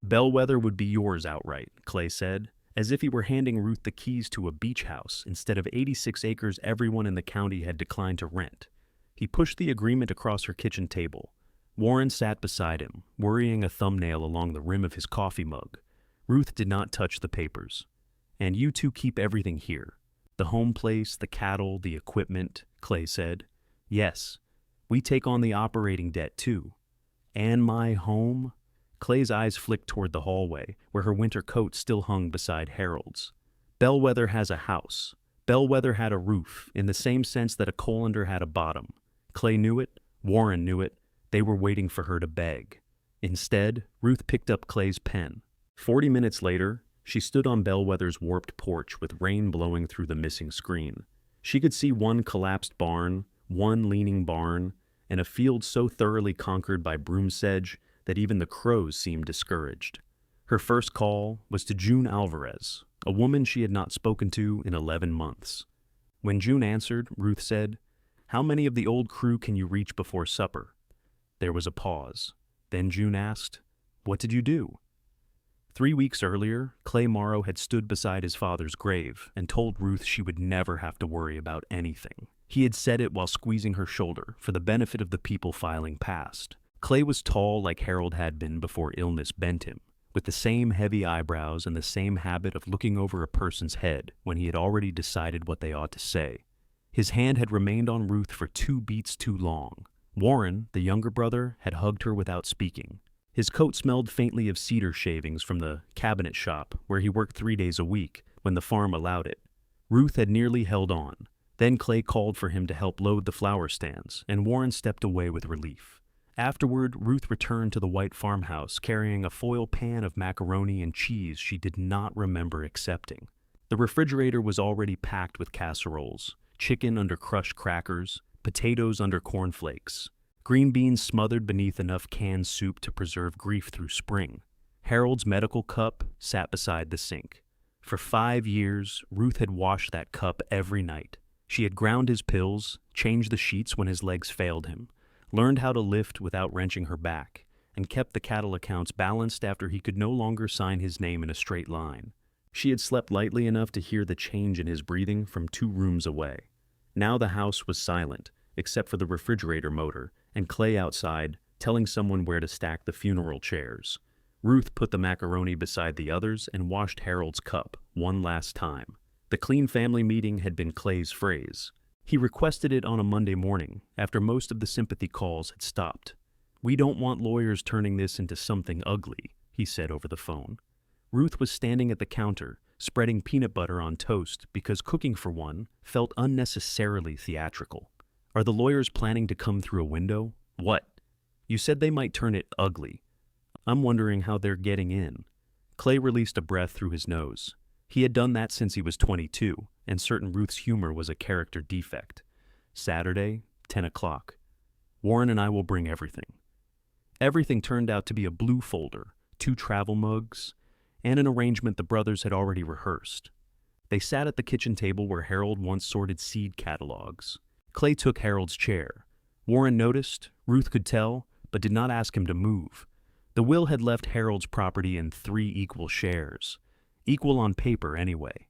Bellwether would be yours outright, Clay said, as if he were handing Ruth the keys to a beach house instead of 86 acres everyone in the county had declined to rent. He pushed the agreement across her kitchen table. Warren sat beside him, worrying a thumbnail along the rim of his coffee mug. Ruth did not touch the papers. "And you two keep everything here. The home place, the cattle, the equipment," Clay said. "Yes. We take on the operating debt, too." "And my home?" Clay's eyes flicked toward the hallway, where her winter coat still hung beside Harold's. "Bellwether has a house. Bellwether had a roof, in the same sense that a colander had a bottom. Clay knew it. Warren knew it. They were waiting for her to beg. Instead, Ruth picked up Clay's pen. 40 minutes later, she stood on Bellwether's warped porch with rain blowing through the missing screen. She could see one collapsed barn, one leaning barn, and a field so thoroughly conquered by broom sedge that even the crows seemed discouraged. Her first call was to June Alvarez, a woman she had not spoken to in 11 months. When June answered, Ruth said, "How many of the old crew can you reach before supper?" There was a pause. Then June asked, "What did you do?" 3 weeks earlier, Clay Morrow had stood beside his father's grave and told Ruth she would never have to worry about anything. He had said it while squeezing her shoulder for the benefit of the people filing past. Clay was tall like Harold had been before illness bent him, with the same heavy eyebrows and the same habit of looking over a person's head when he had already decided what they ought to say. His hand had remained on Ruth for 2 beats too long. Warren, the younger brother, had hugged her without speaking. His coat smelled faintly of cedar shavings from the cabinet shop where he worked 3 days a week when the farm allowed it. Ruth had nearly held on. Then Clay called for him to help load the flower stands, and Warren stepped away with relief. Afterward, Ruth returned to the white farmhouse carrying a foil pan of macaroni and cheese she did not remember accepting. The refrigerator was already packed with casseroles, chicken under crushed crackers, potatoes under cornflakes, green beans smothered beneath enough canned soup to preserve grief through spring. Harold's medical cup sat beside the sink. For 5 years, Ruth had washed that cup every night. She had ground his pills, changed the sheets when his legs failed him, learned how to lift without wrenching her back, and kept the cattle accounts balanced after he could no longer sign his name in a straight line. She had slept lightly enough to hear the change in his breathing from 2 rooms away. Now the house was silent, except for the refrigerator motor, and Clay outside, telling someone where to stack the funeral chairs. Ruth put the macaroni beside the others and washed Harold's cup one last time. The clean family meeting had been Clay's phrase. He requested it on a Monday morning, after most of the sympathy calls had stopped. "We don't want lawyers turning this into something ugly," he said over the phone. Ruth was standing at the counter, spreading peanut butter on toast because cooking for one felt unnecessarily theatrical. "Are the lawyers planning to come through a window?" "What?" "You said they might turn it ugly. I'm wondering how they're getting in." Clay released a breath through his nose. He had done that since he was 22, and certain Ruth's humor was a character defect. "Saturday, 10 o'clock. Warren and I will bring everything." Everything turned out to be a blue folder, 2 travel mugs, and an arrangement the brothers had already rehearsed. They sat at the kitchen table where Harold once sorted seed catalogs. Clay took Harold's chair. Warren noticed, Ruth could tell, but did not ask him to move. The will had left Harold's property in 3 equal shares. Equal on paper, anyway.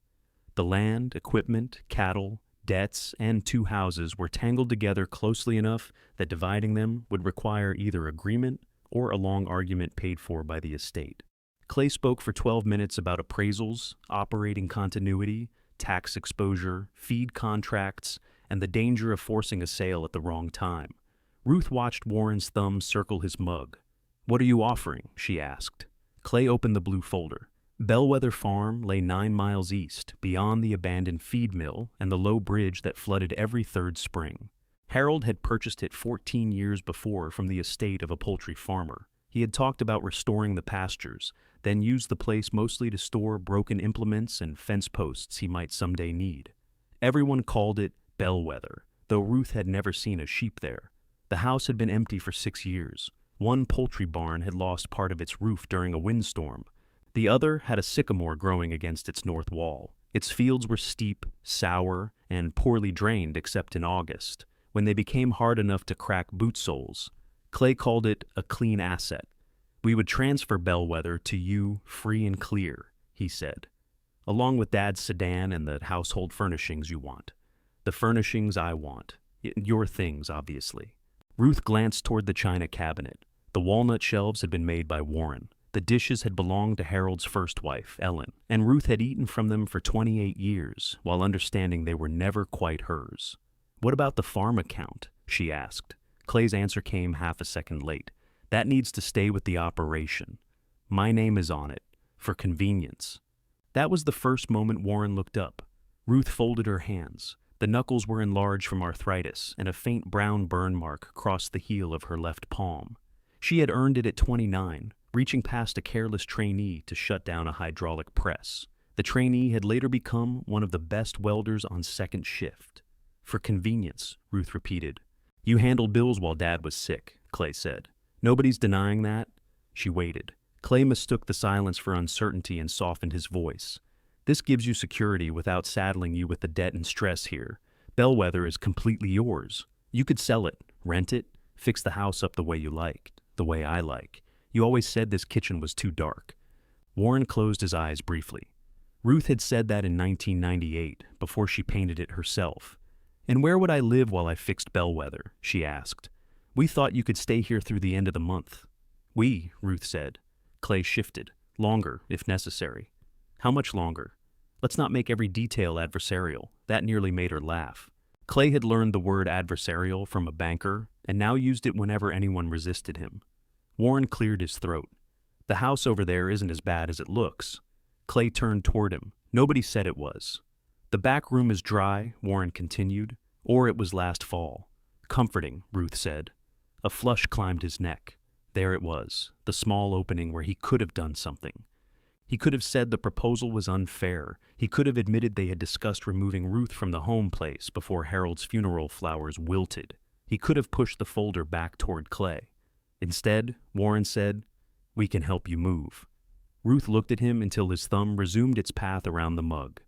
The land, equipment, cattle, debts, and 2 houses were tangled together closely enough that dividing them would require either agreement or a long argument paid for by the estate. Clay spoke for 12 minutes about appraisals, operating continuity, tax exposure, feed contracts, and the danger of forcing a sale at the wrong time. Ruth watched Warren's thumb circle his mug. "What are you offering?" she asked. Clay opened the blue folder. Bellwether Farm lay 9 miles east, beyond the abandoned feed mill and the low bridge that flooded every 3rd spring. Harold had purchased it 14 years before from the estate of a poultry farmer. He had talked about restoring the pastures, then used the place mostly to store broken implements and fence posts he might someday need. Everyone called it Bellwether, though Ruth had never seen a sheep there. The house had been empty for 6 years. One poultry barn had lost part of its roof during a windstorm. The other had a sycamore growing against its north wall. Its fields were steep, sour, and poorly drained except in August, when they became hard enough to crack boot soles. Clay called it a clean asset. We would transfer Bellwether to you free and clear, he said, along with Dad's sedan and the household furnishings you want. The furnishings I want. Your things, obviously. Ruth glanced toward the china cabinet. The walnut shelves had been made by Warren. The dishes had belonged to Harold's first wife, Ellen, and Ruth had eaten from them for 28 years, while understanding they were never quite hers. What about the farm account? She asked. Clay's answer came half a second late. That needs to stay with the operation. My name is on it, for convenience. That was the first moment Warren looked up. Ruth folded her hands. The knuckles were enlarged from arthritis, and a faint brown burn mark crossed the heel of her left palm. She had earned it at 29, reaching past a careless trainee to shut down a hydraulic press. The trainee had later become one of the best welders on second shift. For convenience, Ruth repeated. You handled bills while Dad was sick, Clay said. Nobody's denying that. She waited. Clay mistook the silence for uncertainty and softened his voice. This gives you security without saddling you with the debt and stress here. Bellwether is completely yours. You could sell it, rent it, fix the house up the way you like, the way I like. You always said this kitchen was too dark. Warren closed his eyes briefly. Ruth had said that in 1998, before she painted it herself. And where would I live while I fixed Bellwether? She asked. We thought you could stay here through the end of the month. We, Ruth said. Clay shifted. Longer, if necessary. How much longer? Let's not make every detail adversarial. That nearly made her laugh. Clay had learned the word adversarial from a banker, and now used it whenever anyone resisted him. Warren cleared his throat. The house over there isn't as bad as it looks. Clay turned toward him. Nobody said it was. The back room is dry, Warren continued, or it was last fall. Comforting, Ruth said. A flush climbed his neck. There it was, the small opening where he could have done something. He could have said the proposal was unfair. He could have admitted they had discussed removing Ruth from the home place before Harold's funeral flowers wilted. He could have pushed the folder back toward Clay. Instead, Warren said, We can help you move. Ruth looked at him until his thumb resumed its path around the mug.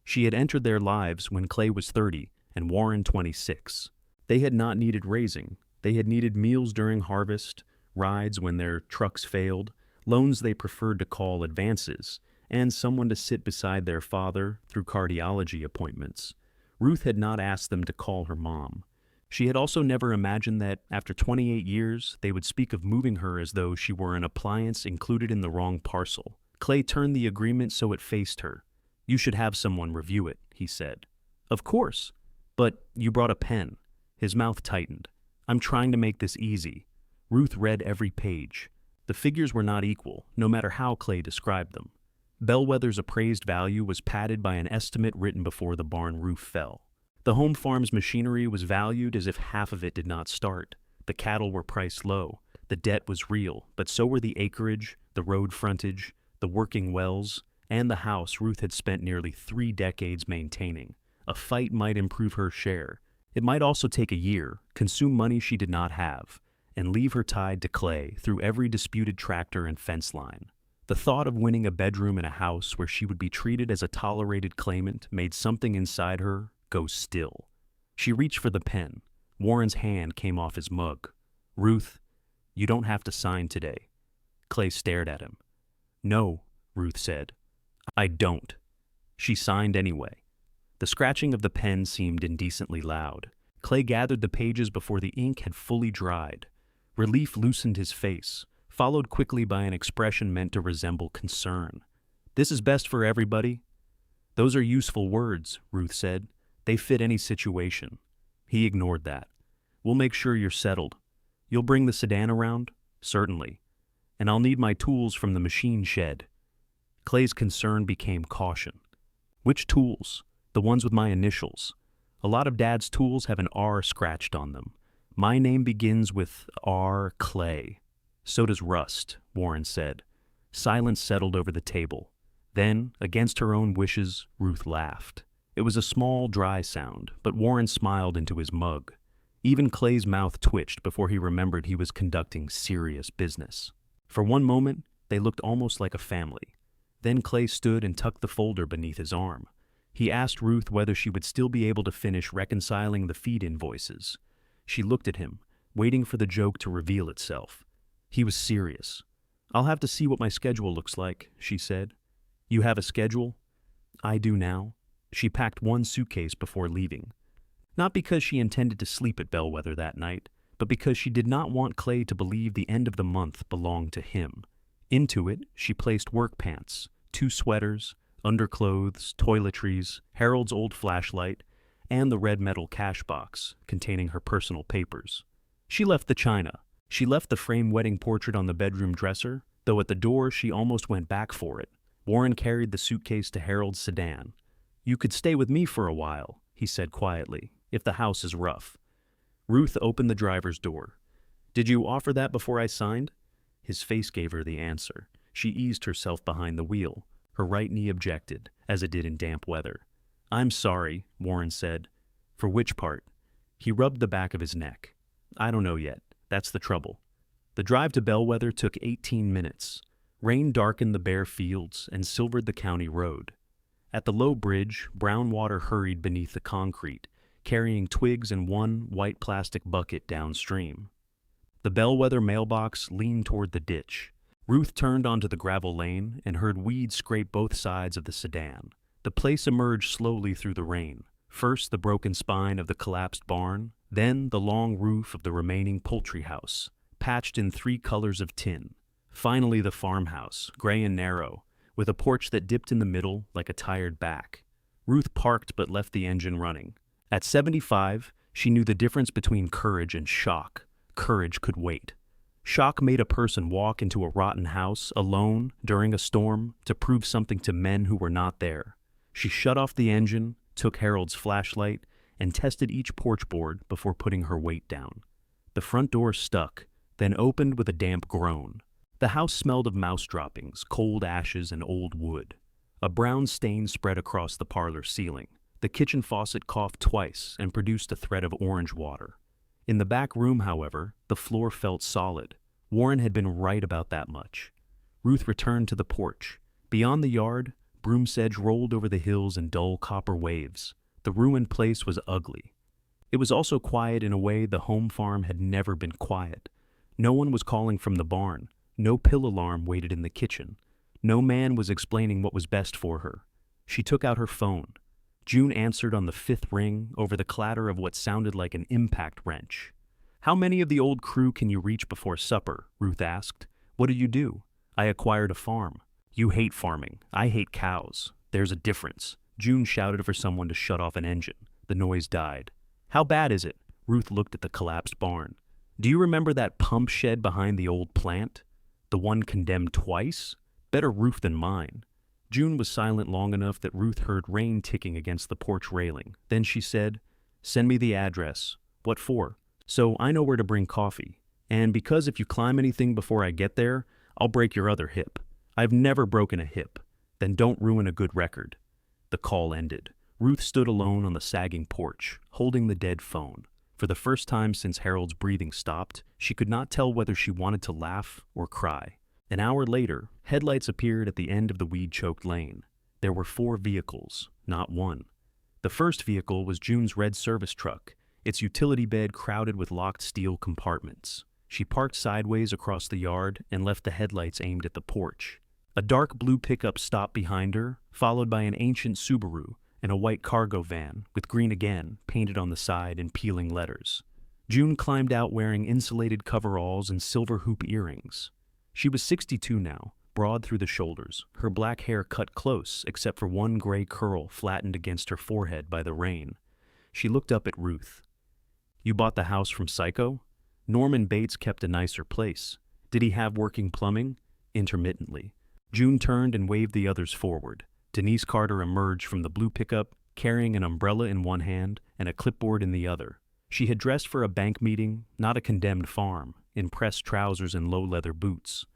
She had entered their lives when Clay was 30 and Warren 26. They had not needed raising. They had needed meals during harvest, rides when their trucks failed, loans they preferred to call advances, and someone to sit beside their father through cardiology appointments. Ruth had not asked them to call her mom. She had also never imagined that, after 28 years, they would speak of moving her as though she were an appliance included in the wrong parcel. Clay turned the agreement so it faced her. You should have someone review it, he said. Of course. But you brought a pen. His mouth tightened. I'm trying to make this easy. Ruth read every page. The figures were not equal, no matter how Clay described them. Bellwether's appraised value was padded by an estimate written before the barn roof fell. The home farm's machinery was valued as if half of it did not start. The cattle were priced low. The debt was real, but so were the acreage, the road frontage, the working wells, and the house Ruth had spent nearly 3 decades maintaining. A fight might improve her share. It might also take a year, consume money she did not have, and leave her tied to Clay through every disputed tractor and fence line. The thought of winning a bedroom in a house where she would be treated as a tolerated claimant made something inside her go still. She reached for the pen. Warren's hand came off his mug. Ruth, you don't have to sign today. Clay stared at him. No, Ruth said. I don't. She signed anyway. The scratching of the pen seemed indecently loud. Clay gathered the pages before the ink had fully dried. Relief loosened his face, followed quickly by an expression meant to resemble concern. This is best for everybody. Those are useful words, Ruth said. They fit any situation. He ignored that. We'll make sure you're settled. You'll bring the sedan around? Certainly. And I'll need my tools from the machine shed. Clay's concern became caution. Which tools? The ones with my initials. A lot of Dad's tools have an R scratched on them. My name begins with R. Clay. So does Rust, Warren said. Silence settled over the table. Then, against her own wishes, Ruth laughed. It was a small, dry sound, but Warren smiled into his mug. Even Clay's mouth twitched before he remembered he was conducting serious business. For one moment, they looked almost like a family. Then Clay stood and tucked the folder beneath his arm. He asked Ruth whether she would still be able to finish reconciling the feed invoices. She looked at him, waiting for the joke to reveal itself. He was serious. I'll have to see what my schedule looks like, she said. You have a schedule? I do now. She packed one suitcase before leaving. Not because she intended to sleep at Bellwether that night, but because she did not want Clay to believe the end of the month belonged to him. Into it, she placed work pants, 2 sweaters, underclothes, toiletries, Harold's old flashlight, and the red metal cash box containing her personal papers. She left the china. She left the framed wedding portrait on the bedroom dresser, though at the door she almost went back for it. Warren carried the suitcase to Harold's sedan. You could stay with me for a while, he said quietly, if the house is rough. Ruth opened the driver's door. Did you offer that before I signed? His face gave her the answer. She eased herself behind the wheel. Her right knee objected, as it did in damp weather. I'm sorry, Warren said. For which part? He rubbed the back of his neck. I don't know yet. That's the trouble. The drive to Bellwether took 18 minutes. Rain darkened the bare fields and silvered the county road. At the low bridge, brown water hurried beneath the concrete, carrying twigs and one white plastic bucket downstream. The Bellwether mailbox leaned toward the ditch. Ruth turned onto the gravel lane and heard weeds scrape both sides of the sedan. The place emerged slowly through the rain. First the broken spine of the collapsed barn, then the long roof of the remaining poultry house, patched in 3 colors of tin. Finally the farmhouse, gray and narrow, with a porch that dipped in the middle like a tired back. Ruth parked but left the engine running. At 75, she knew the difference between courage and shock. Courage could wait. Shock made a person walk into a rotten house alone during a storm to prove something to men who were not there. She shut off the engine, took Harold's flashlight, and tested each porch board before putting her weight down. The front door stuck, then opened with a damp groan. The house smelled of mouse droppings, cold ashes, and old wood. A brown stain spread across the parlor ceiling. The kitchen faucet coughed twice and produced a thread of orange water. In the back room, however, the floor felt solid. Warren had been right about that much. Ruth returned to the porch. Beyond the yard, broom sedge rolled over the hills in dull copper waves. The ruined place was ugly. It was also quiet in a way the home farm had never been quiet. No one was calling from the barn. No pill alarm waited in the kitchen. No man was explaining what was best for her. She took out her phone. June answered on the 5th ring over the clatter of what sounded like an impact wrench. How many of the old crew can you reach before supper? Ruth asked. What do you do? I acquired a farm. You hate farming. I hate cows. There's a difference. June shouted for someone to shut off an engine. The noise died. How bad is it? Ruth looked at the collapsed barn. Do you remember that pump shed behind the old plant? The one condemned twice? Better roof than mine. June was silent long enough that Ruth heard rain ticking against the porch railing. Then she said, Send me the address. What for? So I know where to bring coffee. And because if you climb anything before I get there, I'll break your other hip. I've never broken a hip. Then don't ruin a good record. The call ended. Ruth stood alone on the sagging porch, holding the dead phone. For the first time since Harold's breathing stopped, she could not tell whether she wanted to laugh or cry. An hour later, headlights appeared at the end of the weed-choked lane. There were 4 vehicles, not one. The first vehicle was June's red service truck, its utility bed crowded with locked steel compartments. She parked sideways across the yard and left the headlights aimed at the porch. A dark blue pickup stopped behind her, followed by an ancient Subaru and a white cargo van with green again painted on the side in peeling letters. June climbed out wearing insulated coveralls and silver hoop earrings. She was 62 now, broad through the shoulders, her black hair cut close except for one gray curl flattened against her forehead by the rain. She looked up at Ruth. You bought the house from Psycho? Norman Bates kept a nicer place. Did he have working plumbing? Intermittently. June turned and waved the others forward. Denise Carter emerged from the blue pickup, carrying an umbrella in one hand and a clipboard in the other. She had dressed for a bank meeting, not a condemned farm, in pressed trousers and low leather boots.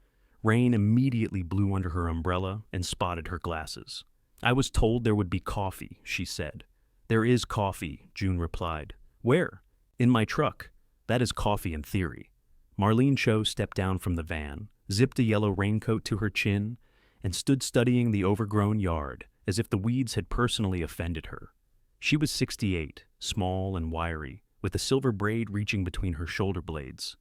Rain immediately blew under her umbrella and spotted her glasses. I was told there would be coffee, she said. There is coffee, June replied. Where? In my truck. That is coffee in theory. Marlene Cho stepped down from the van, zipped a yellow raincoat to her chin, and stood studying the overgrown yard as if the weeds had personally offended her. She was 68, small and wiry, with a silver braid reaching between her shoulder blades.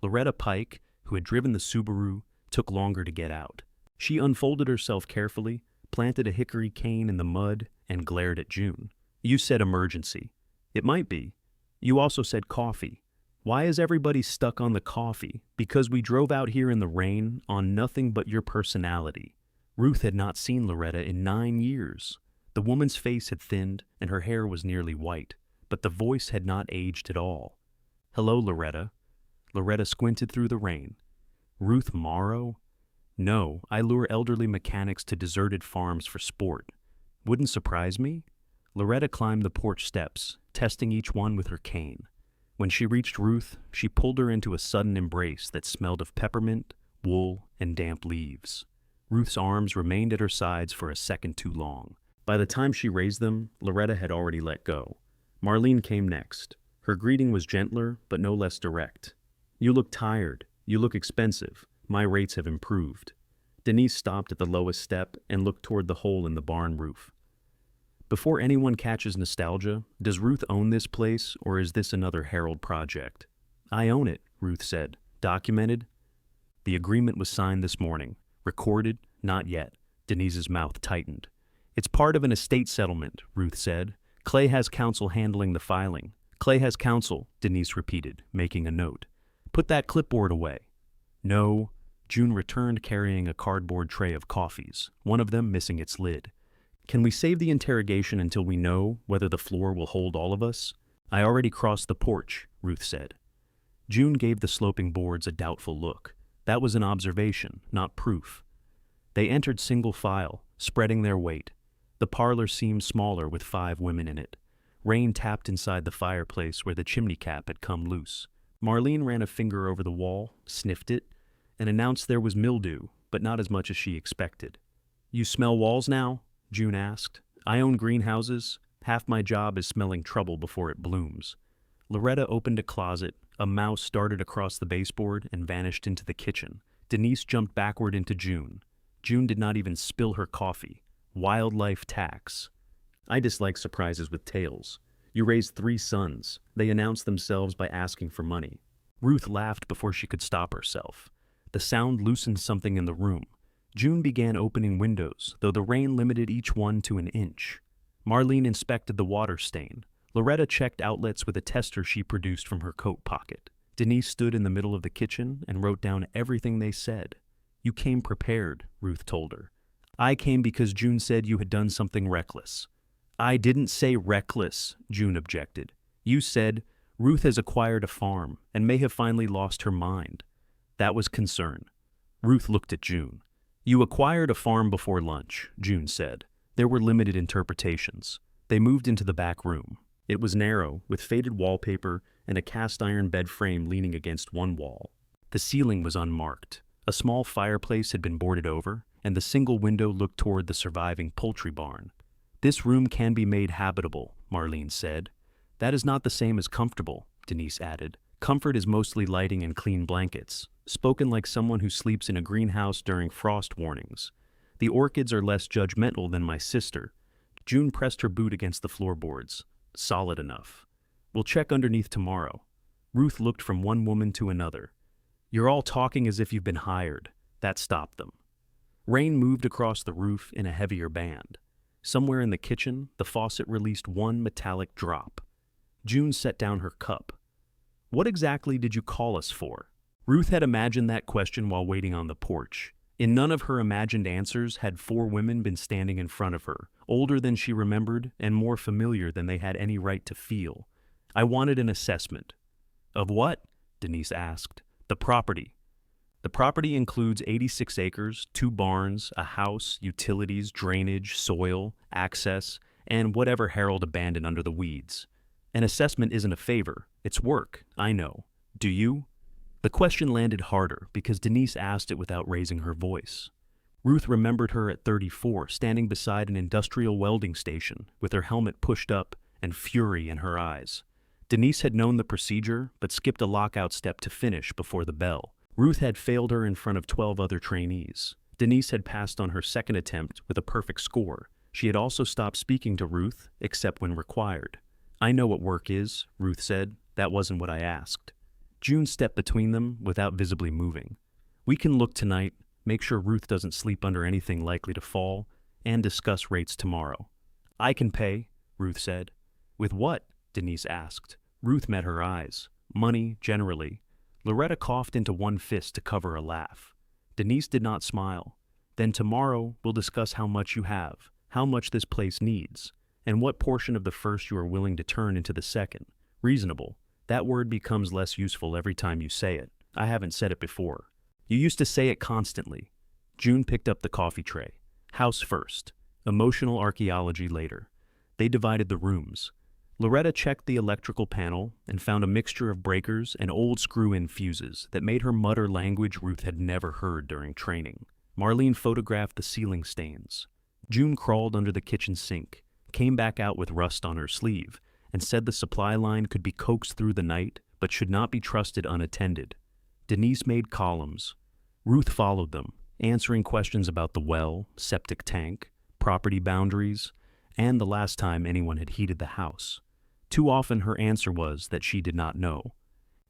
Loretta Pike, who had driven the Subaru, took longer to get out. She unfolded herself carefully, planted a hickory cane in the mud, and glared at June. You said emergency. It might be. You also said coffee. Why is everybody stuck on the coffee? Because we drove out here in the rain on nothing but your personality. Ruth had not seen Loretta in 9 years. The woman's face had thinned and her hair was nearly white, but the voice had not aged at all. Hello, Loretta. Loretta squinted through the rain. Ruth Morrow? No, I lure elderly mechanics to deserted farms for sport. Wouldn't surprise me? Loretta climbed the porch steps, testing each one with her cane. When she reached Ruth, she pulled her into a sudden embrace that smelled of peppermint, wool, and damp leaves. Ruth's arms remained at her sides for a second too long. By the time she raised them, Loretta had already let go. Marlene came next. Her greeting was gentler, but no less direct. You look tired. You look expensive. My rates have improved. Denise stopped at the lowest step and looked toward the hole in the barn roof. Before anyone catches nostalgia, does Ruth own this place, or is this another Harold project? I own it, Ruth said. Documented? The agreement was signed this morning. Recorded? Not yet. Denise's mouth tightened. It's part of an estate settlement, Ruth said. Clay has counsel handling the filing. Clay has counsel, Denise repeated, making a note. Put that clipboard away. No. June returned carrying a cardboard tray of coffees, one of them missing its lid. Can we save the interrogation until we know whether the floor will hold all of us? I already crossed the porch, Ruth said. June gave the sloping boards a doubtful look. That was an observation, not proof. They entered single file, spreading their weight. The parlor seemed smaller with 5 women in it. Rain tapped inside the fireplace where the chimney cap had come loose. Marlene ran a finger over the wall, sniffed it, and announced there was mildew, but not as much as she expected. You smell walls now? June asked. I own greenhouses. Half my job is smelling trouble before it blooms. Loretta opened a closet. A mouse darted across the baseboard and vanished into the kitchen. Denise jumped backward into June. June did not even spill her coffee. Wildlife tax. I dislike surprises with tales. You raised 3 sons. They announced themselves by asking for money. Ruth laughed before she could stop herself. The sound loosened something in the room. June began opening windows, though the rain limited each one to an inch. Marlene inspected the water stain. Loretta checked outlets with a tester she produced from her coat pocket. Denise stood in the middle of the kitchen and wrote down everything they said. You came prepared, Ruth told her. I came because June said you had done something reckless. I didn't say reckless, June objected. You said, Ruth has acquired a farm and may have finally lost her mind. That was concern. Ruth looked at June. You acquired a farm before lunch, June said. There were limited interpretations. They moved into the back room. It was narrow, with faded wallpaper and a cast-iron bed frame leaning against one wall. The ceiling was unmarked. A small fireplace had been boarded over, and the single window looked toward the surviving poultry barn. This room can be made habitable, Marlene said. That is not the same as comfortable, Denise added. Comfort is mostly lighting and clean blankets, spoken like someone who sleeps in a greenhouse during frost warnings. The orchids are less judgmental than my sister. June pressed her boot against the floorboards. Solid enough. We'll check underneath tomorrow. Ruth looked from one woman to another. You're all talking as if you've been hired. That stopped them. Rain moved across the roof in a heavier band. Somewhere in the kitchen, the faucet released one metallic drop. June set down her cup. What exactly did you call us for? Ruth had imagined that question while waiting on the porch. In none of her imagined answers had 4 women been standing in front of her, older than she remembered and more familiar than they had any right to feel. I wanted an assessment. Of what? Denise asked. The property. The property includes 86 acres, 2 barns, a house, utilities, drainage, soil, access, and whatever Harold abandoned under the weeds. An assessment isn't a favor. It's work, I know. Do you? The question landed harder because Denise asked it without raising her voice. Ruth remembered her at 34, standing beside an industrial welding station, with her helmet pushed up and fury in her eyes. Denise had known the procedure, but skipped a lockout step to finish before the bell. Ruth had failed her in front of 12 other trainees. Denise had passed on her second attempt with a perfect score. She had also stopped speaking to Ruth, except when required. I know what work is, Ruth said. That wasn't what I asked. June stepped between them without visibly moving. We can look tonight, make sure Ruth doesn't sleep under anything likely to fall, and discuss rates tomorrow. I can pay, Ruth said. With what? Denise asked. Ruth met her eyes. Money, generally. Loretta coughed into one fist to cover a laugh. Denise did not smile. Then tomorrow we'll discuss how much you have, how much this place needs, and what portion of the first you are willing to turn into the second. Reasonable. That word becomes less useful every time you say it. I haven't said it before. You used to say it constantly. June picked up the coffee tray. House first. Emotional archaeology later. They divided the rooms. Loretta checked the electrical panel and found a mixture of breakers and old screw-in fuses that made her mutter language Ruth had never heard during training. Marlene photographed the ceiling stains. June crawled under the kitchen sink, came back out with rust on her sleeve, and said the supply line could be coaxed through the night but should not be trusted unattended. Denise made columns. Ruth followed them, answering questions about the well, septic tank, property boundaries, and the last time anyone had heated the house. Too often her answer was that she did not know.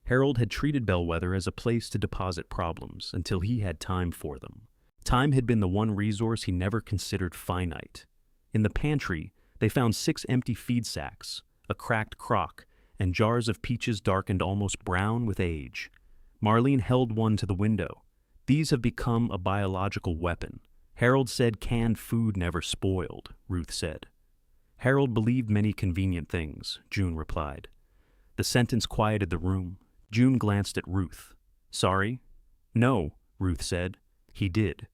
Harold had treated Bellwether as a place to deposit problems until he had time for them. Time had been the one resource he never considered finite. In the pantry, they found 6 empty feed sacks, a cracked crock, and jars of peaches darkened almost brown with age. Marlene held one to the window. These have become a biological weapon. Harold said canned food never spoiled, Ruth said. Harold believed many convenient things, June replied. The sentence quieted the room. June glanced at Ruth. Sorry? No, Ruth said. He did.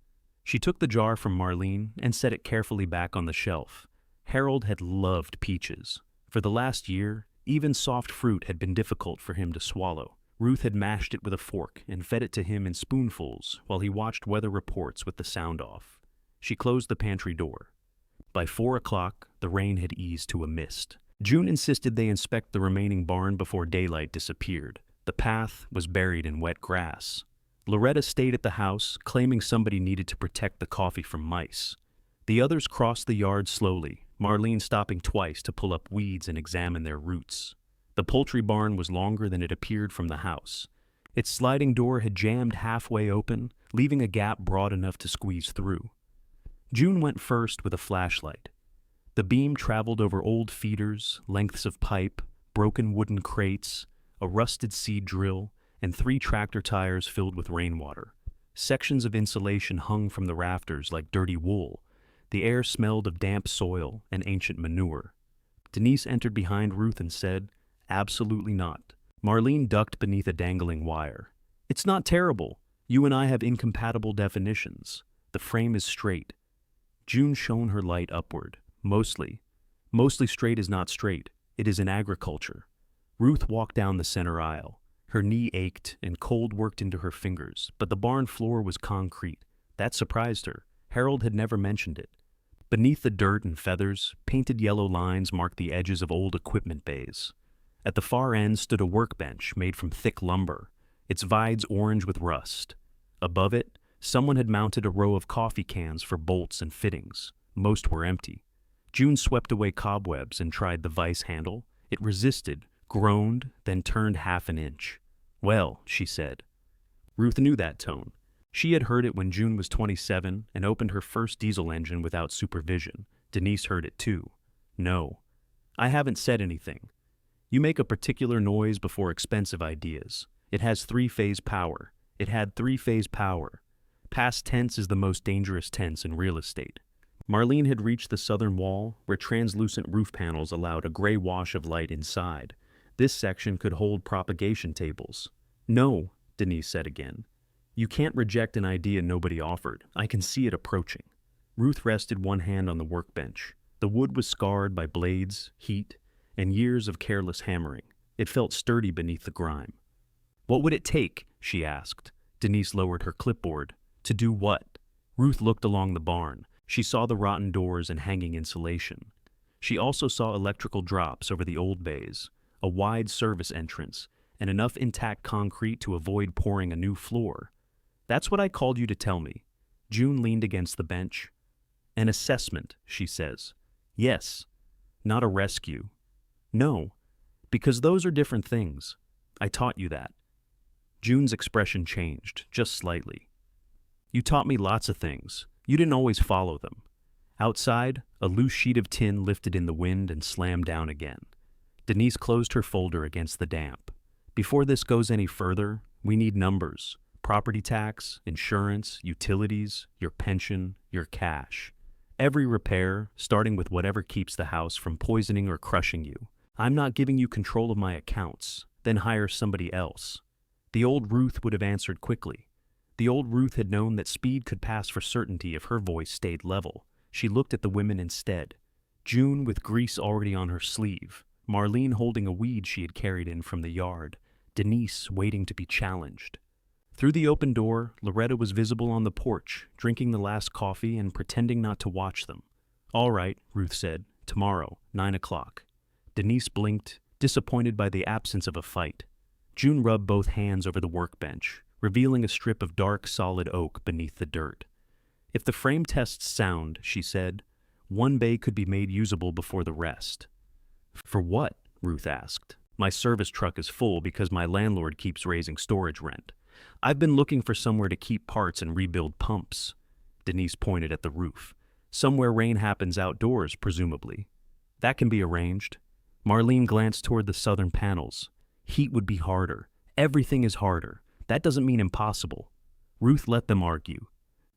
She took the jar from Marlene and set it carefully back on the shelf. Harold had loved peaches. For the last year, even soft fruit had been difficult for him to swallow. Ruth had mashed it with a fork and fed it to him in spoonfuls while he watched weather reports with the sound off. She closed the pantry door. By 4 o'clock, the rain had eased to a mist. June insisted they inspect the remaining barn before daylight disappeared. The path was buried in wet grass. Loretta stayed at the house, claiming somebody needed to protect the coffee from mice. The others crossed the yard slowly, Marlene stopping twice to pull up weeds and examine their roots. The poultry barn was longer than it appeared from the house. Its sliding door had jammed halfway open, leaving a gap broad enough to squeeze through. June went first with a flashlight. The beam traveled over old feeders, lengths of pipe, broken wooden crates, a rusted seed drill, and 3 tractor tires filled with rainwater. Sections of insulation hung from the rafters like dirty wool. The air smelled of damp soil and ancient manure. Denise entered behind Ruth and said, "Absolutely not." Marlene ducked beneath a dangling wire. "It's not terrible. You and I have incompatible definitions. The frame is straight." June shone her light upward. Mostly. Mostly straight is not straight. It is in agriculture. Ruth walked down the center aisle. Her knee ached and cold worked into her fingers, but the barn floor was concrete. That surprised her. Harold had never mentioned it. Beneath the dirt and feathers, painted yellow lines marked the edges of old equipment bays. At the far end stood a workbench made from thick lumber, its vides orange with rust. Above it, someone had mounted a row of coffee cans for bolts and fittings. Most were empty. June swept away cobwebs and tried the vise handle. It resisted, groaned, then turned half an inch. "Well," she said. Ruth knew that tone. She had heard it when June was 27 and opened her first diesel engine without supervision. Denise heard it too. "No. I haven't said anything. You make a particular noise before expensive ideas. It has 3-phase power. It had 3-phase power. Past tense is the most dangerous tense in real estate." Marlene had reached the southern wall, where translucent roof panels allowed a gray wash of light inside. This section could hold propagation tables. "No," Denise said again. "You can't reject an idea nobody offered. I can see it approaching." Ruth rested one hand on the workbench. The wood was scarred by blades, heat, and years of careless hammering. It felt sturdy beneath the grime. "What would it take?" she asked. Denise lowered her clipboard. "To do what?" Ruth looked along the barn. She saw the rotten doors and hanging insulation. She also saw electrical drops over the old bays, a wide service entrance, and enough intact concrete to avoid pouring a new floor. "That's what I called you to tell me." June leaned against the bench. "An assessment," she says. "Yes. Not a rescue." "No, because those are different things. I taught you that." June's expression changed, just slightly. You taught me lots of things. You didn't always follow them. Outside, a loose sheet of tin lifted in the wind and slammed down again. Denise closed her folder against the damp. Before this goes any further, we need numbers. Property tax, insurance, utilities, your pension, your cash. Every repair, starting with whatever keeps the house from poisoning or crushing you. I'm not giving you control of my accounts, then hire somebody else. The old Ruth would have answered quickly. The old Ruth had known that speed could pass for certainty if her voice stayed level. She looked at the women instead. June with grease already on her sleeve, Marlene holding a weed she had carried in from the yard, Denise waiting to be challenged. Through the open door, Loretta was visible on the porch, drinking the last coffee and pretending not to watch them. "All right," Ruth said. "Tomorrow, 9 o'clock." Denise blinked, disappointed by the absence of a fight. June rubbed both hands over the workbench, revealing a strip of dark, solid oak beneath the dirt. "If the frame tests sound," she said, "one bay could be made usable before the rest." "For what?" Ruth asked. "My service truck is full because my landlord keeps raising storage rent. I've been looking for somewhere to keep parts and rebuild pumps." Denise pointed at the roof. "Somewhere rain happens outdoors, presumably." "That can be arranged." Marlene glanced toward the southern panels. "Heat would be harder. Everything is harder. That doesn't mean impossible." Ruth let them argue.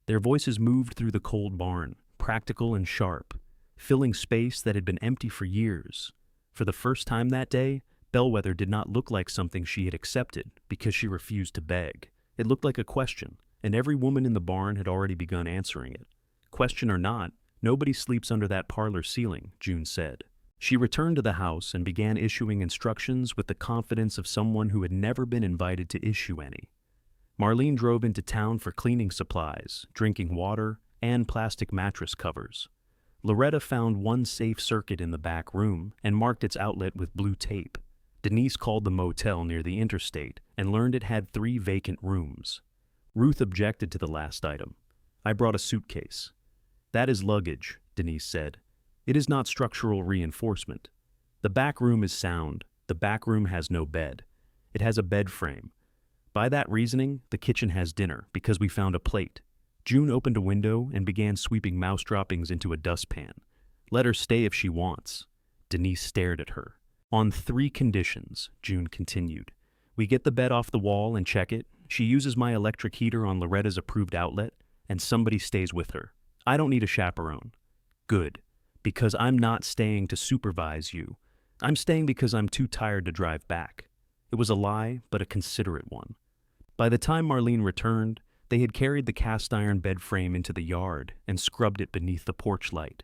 Their voices moved through the cold barn, practical and sharp, filling space that had been empty for years. For the first time that day, Bellwether did not look like something she had accepted because she refused to beg. It looked like a question, and every woman in the barn had already begun answering it. Question or not, nobody sleeps under that parlor ceiling, June said. She returned to the house and began issuing instructions with the confidence of someone who had never been invited to issue any. Marlene drove into town for cleaning supplies, drinking water, and plastic mattress covers. Loretta found one safe circuit in the back room and marked its outlet with blue tape. Denise called the motel near the interstate and learned it had 3 vacant rooms. Ruth objected to the last item. "I brought a suitcase." "That is luggage," Denise said. "It is not structural reinforcement. The back room is sound. The back room has no bed. It has a bed frame. By that reasoning, the kitchen has dinner because we found a plate." June opened a window and began sweeping mouse droppings into a dustpan. "Let her stay if she wants." Denise stared at her. "On 3 conditions," June continued. "We get the bed off the wall and check it, she uses my electric heater on Loretta's approved outlet, and somebody stays with her. I don't need a chaperone." "Good. Because I'm not staying to supervise you. I'm staying because I'm too tired to drive back." It was a lie, but a considerate one. By the time Marlene returned, they had carried the cast-iron bed frame into the yard and scrubbed it beneath the porch light.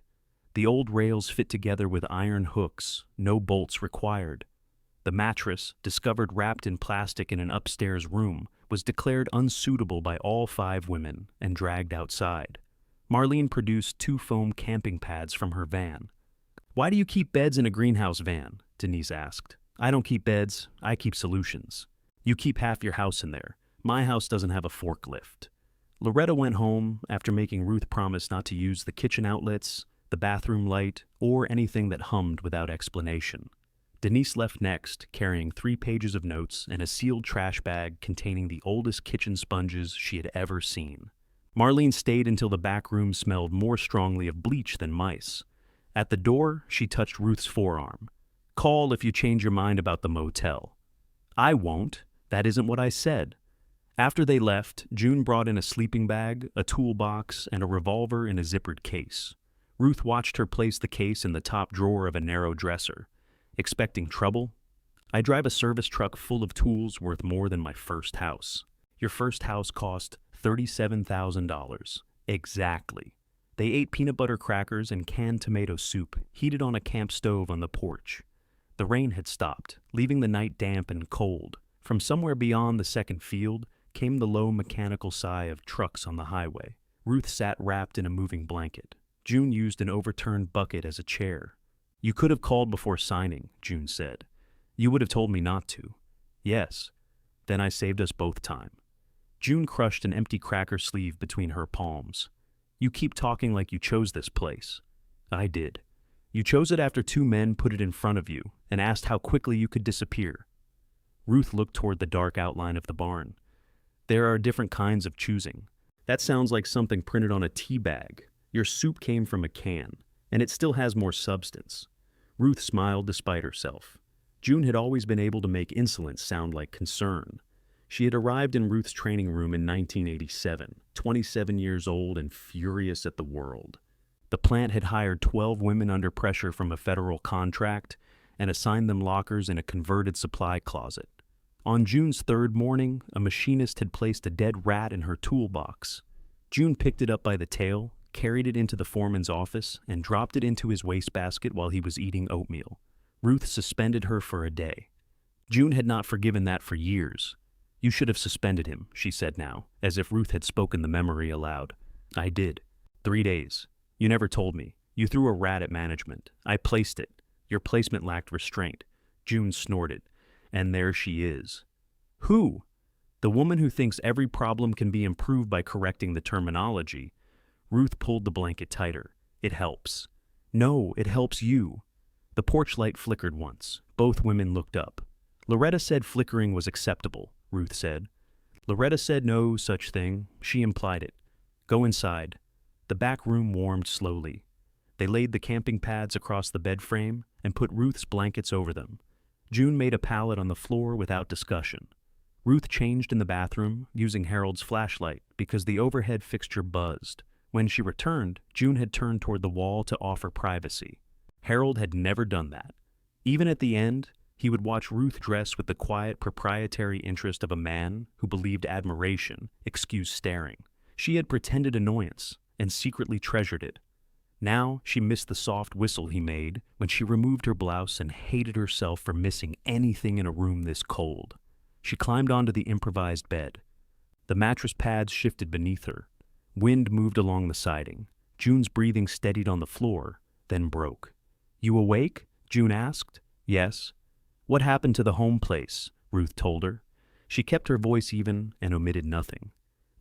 The old rails fit together with iron hooks, no bolts required. The mattress, discovered wrapped in plastic in an upstairs room, was declared unsuitable by all 5 women and dragged outside. Marlene produced 2 foam camping pads from her van. "Why do you keep beds in a greenhouse van?" Denise asked. "I don't keep beds, I keep solutions. You keep half your house in there. My house doesn't have a forklift." Loretta went home after making Ruth promise not to use the kitchen outlets, the bathroom light, or anything that hummed without explanation. Denise left next, carrying 3 pages of notes and a sealed trash bag containing the oldest kitchen sponges she had ever seen. Marlene stayed until the back room smelled more strongly of bleach than mice. At the door, she touched Ruth's forearm. "Call if you change your mind about the motel." "I won't. That isn't what I said." After they left, June brought in a sleeping bag, a toolbox, and a revolver in a zippered case. Ruth watched her place the case in the top drawer of a narrow dresser. "Expecting trouble?" "I drive a service truck full of tools worth more than my first house." "Your first house cost $37,000. "Exactly." They ate peanut butter crackers and canned tomato soup, heated on a camp stove on the porch. The rain had stopped, leaving the night damp and cold. From somewhere beyond the second field came the low mechanical sigh of trucks on the highway. Ruth sat wrapped in a moving blanket. June used an overturned bucket as a chair. "You could have called before signing," June said. "You would have told me not to." "Yes." "Then I saved us both time." June crushed an empty cracker sleeve between her palms. "You keep talking like you chose this place." "I did. You chose it after 2 men put it in front of you and asked how quickly you could disappear." Ruth looked toward the dark outline of the barn. "There are different kinds of choosing. That sounds like something printed on a tea bag. Your soup came from a can, and it still has more substance. Ruth smiled despite herself. June had always been able to make insolence sound like concern. She had arrived in Ruth's training room in 1987, 27 years old and furious at the world. The plant had hired 12 women under pressure from a federal contract and assigned them lockers in a converted supply closet. On June's third morning, a machinist had placed a dead rat in her toolbox. June picked it up by the tail, carried it into the foreman's office, and dropped it into his wastebasket while he was eating oatmeal. Ruth suspended her for a day. June had not forgiven that for years. "You should have suspended him," she said now, as if Ruth had spoken the memory aloud. "I did. 3 days. You never told me. You threw a rat at management. I placed it. Your placement lacked restraint." June snorted. "And there she is." "Who?" "The woman who thinks every problem can be improved by correcting the terminology." Ruth pulled the blanket tighter. "It helps." "No, it helps you." The porch light flickered once. Both women looked up. "Loretta said flickering was acceptable," Ruth said. "Loretta said no such thing. She implied it. Go inside." The back room warmed slowly. They laid the camping pads across the bed frame and put Ruth's blankets over them. June made a pallet on the floor without discussion. Ruth changed in the bathroom, using Harold's flashlight because the overhead fixture buzzed. When she returned, June had turned toward the wall to offer privacy. Harold had never done that. Even at the end, he would watch Ruth dress with the quiet proprietary interest of a man who believed admiration excused staring. She had pretended annoyance and secretly treasured it. Now she missed the soft whistle he made when she removed her blouse and hated herself for missing anything in a room this cold. She climbed onto the improvised bed. The mattress pads shifted beneath her. Wind moved along the siding. June's breathing steadied on the floor, then broke. "You awake?" June asked. "Yes." "What happened to the home place?" Ruth told her. She kept her voice even and omitted nothing.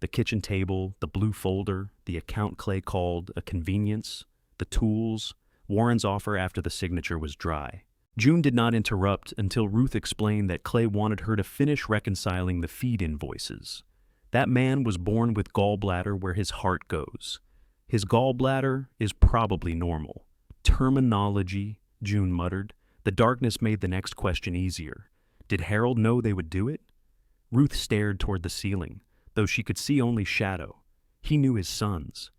The kitchen table, the blue folder, the account Clay called a convenience, the tools, Warren's offer after the signature was dry. June did not interrupt until Ruth explained that Clay wanted her to finish reconciling the feed invoices. That man was born with gallbladder where his heart goes. His gallbladder is probably normal. Terminology, June muttered. The darkness made the next question easier. Did Harold know they would do it? Ruth stared toward the ceiling, though she could see only shadow. He knew his sons.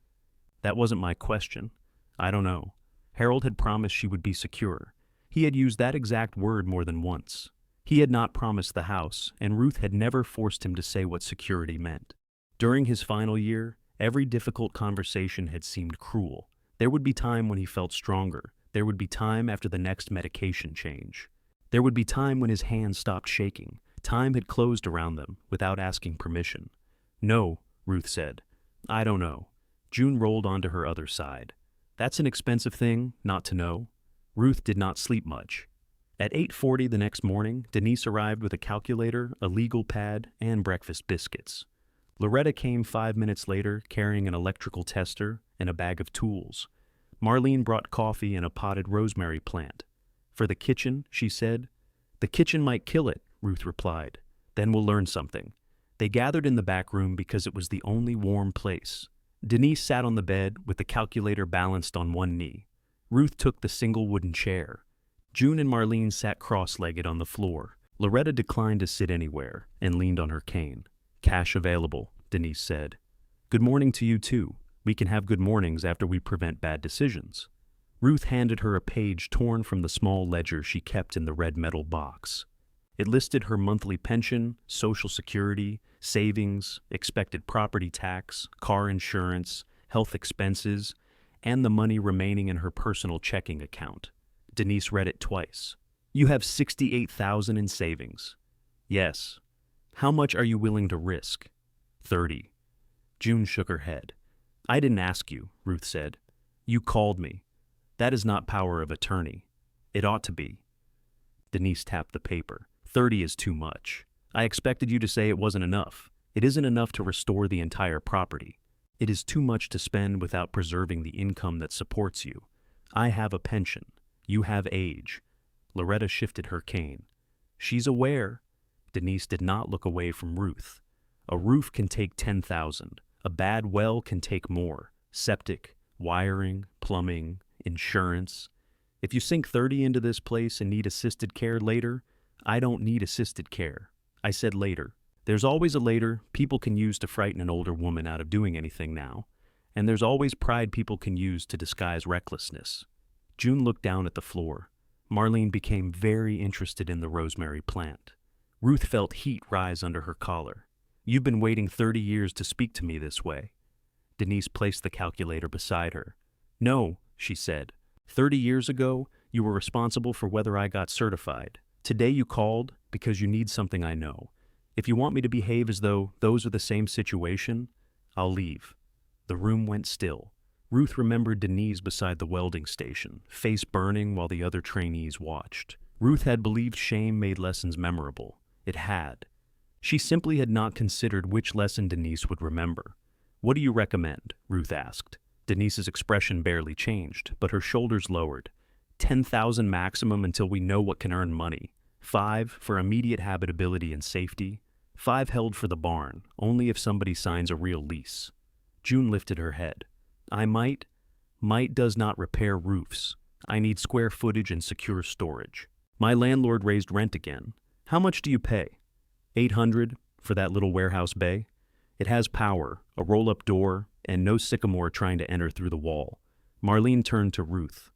"That wasn't my question. I don't know. Harold had promised she would be secure. He had used that exact word more than once. He had not promised the house, and Ruth had never forced him to say what security meant. During his final year, every difficult conversation had seemed cruel. There would be time when he felt stronger. There would be time after the next medication change. There would be time when his hands stopped shaking. Time had closed around them without asking permission. "No," Ruth said. "I don't know." June rolled onto her other side. "That's an expensive thing, not to know." Ruth did not sleep much. At 8:40 the next morning, Denise arrived with a calculator, a legal pad, and breakfast biscuits. Loretta came 5 minutes later carrying an electrical tester and a bag of tools. Marlene brought coffee and a potted rosemary plant. "For the kitchen," she said. "The kitchen might kill it," Ruth replied. "Then we'll learn something." They gathered in the back room because it was the only warm place. Denise sat on the bed with the calculator balanced on one knee. Ruth took the single wooden chair. June and Marlene sat cross-legged on the floor. Loretta declined to sit anywhere and leaned on her cane. "Cash available," Denise said. "Good morning to you too. We can have good mornings after we prevent bad decisions." Ruth handed her a page torn from the small ledger she kept in the red metal box. It listed her monthly pension, Social Security, savings, expected property tax, car insurance, health expenses, and the money remaining in her personal checking account. Denise read it twice. "You have $68,000 in savings." "Yes." "How much are you willing to risk?" "30." June shook her head. "I didn't ask you," Ruth said. "You called me. That is not power of attorney. It ought to be." Denise tapped the paper. 30 is too much. I expected you to say it wasn't enough. It isn't enough to restore the entire property. It is too much to spend without preserving the income that supports you. I have a pension. You have age." Loretta shifted her cane. "She's aware." Denise did not look away from Ruth. "A roof can take 10,000. A bad well can take more. Septic, wiring, plumbing, insurance. If you sink 30 into this place and need assisted care later, I don't need assisted care. I said later. There's always a later people can use to frighten an older woman out of doing anything now. And there's always pride people can use to disguise recklessness. June looked down at the floor. Marlene became very interested in the rosemary plant. Ruth felt heat rise under her collar. You've been waiting 30 years to speak to me this way. Denise placed the calculator beside her. No, she said. 30 years ago, you were responsible for whether I got certified. Today you called because you need something I know. If you want me to behave as though those are the same situation, I'll leave. The room went still. Ruth remembered Denise beside the welding station, face burning while the other trainees watched. Ruth had believed shame made lessons memorable. It had. She simply had not considered which lesson Denise would remember. What do you recommend? Ruth asked. Denise's expression barely changed, but her shoulders lowered. 10,000 maximum until we know what can earn money. 5 for immediate habitability and safety. 5 held for the barn, only if somebody signs a real lease. June lifted her head. I might. Might does not repair roofs. I need square footage and secure storage. My landlord raised rent again. How much do you pay? 800 for that little warehouse bay. It has power, a roll-up door, and no sycamore trying to enter through the wall. Marlene turned to Ruth.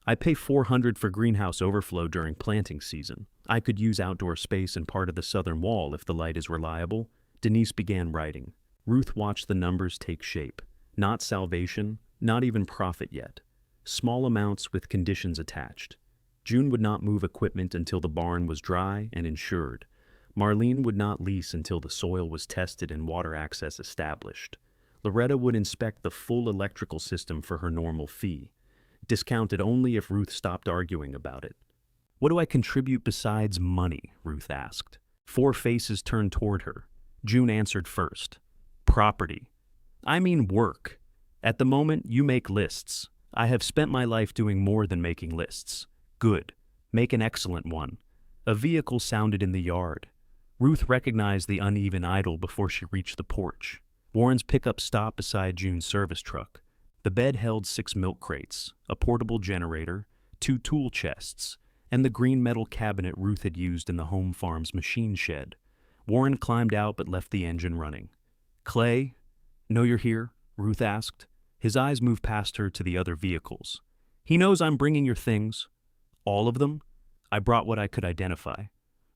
I pay 400 for greenhouse overflow during planting season. I could use outdoor space in part of the southern wall if the light is reliable. Denise began writing. Ruth watched the numbers take shape. Not salvation, not even profit yet. Small amounts with conditions attached. June would not move equipment until the barn was dry and insured. Marlene would not lease until the soil was tested and water access established. Loretta would inspect the full electrical system for her normal fee, discounted only if Ruth stopped arguing about it. What do I contribute besides money? Ruth asked. 4 faces turned toward her. June answered first. Property. I mean work. At the moment, you make lists. I have spent my life doing more than making lists. Good. Make an excellent one. A vehicle sounded in the yard. Ruth recognized the uneven idle before she reached the porch. Warren's pickup stopped beside June's service truck. The bed held 6 milk crates, a portable generator, 2 tool chests, and the green metal cabinet Ruth had used in the home farm's machine shed. Warren climbed out but left the engine running. Clay, know you're here? Ruth asked. His eyes moved past her to the other vehicles. He knows I'm bringing your things. All of them? I brought what I could identify.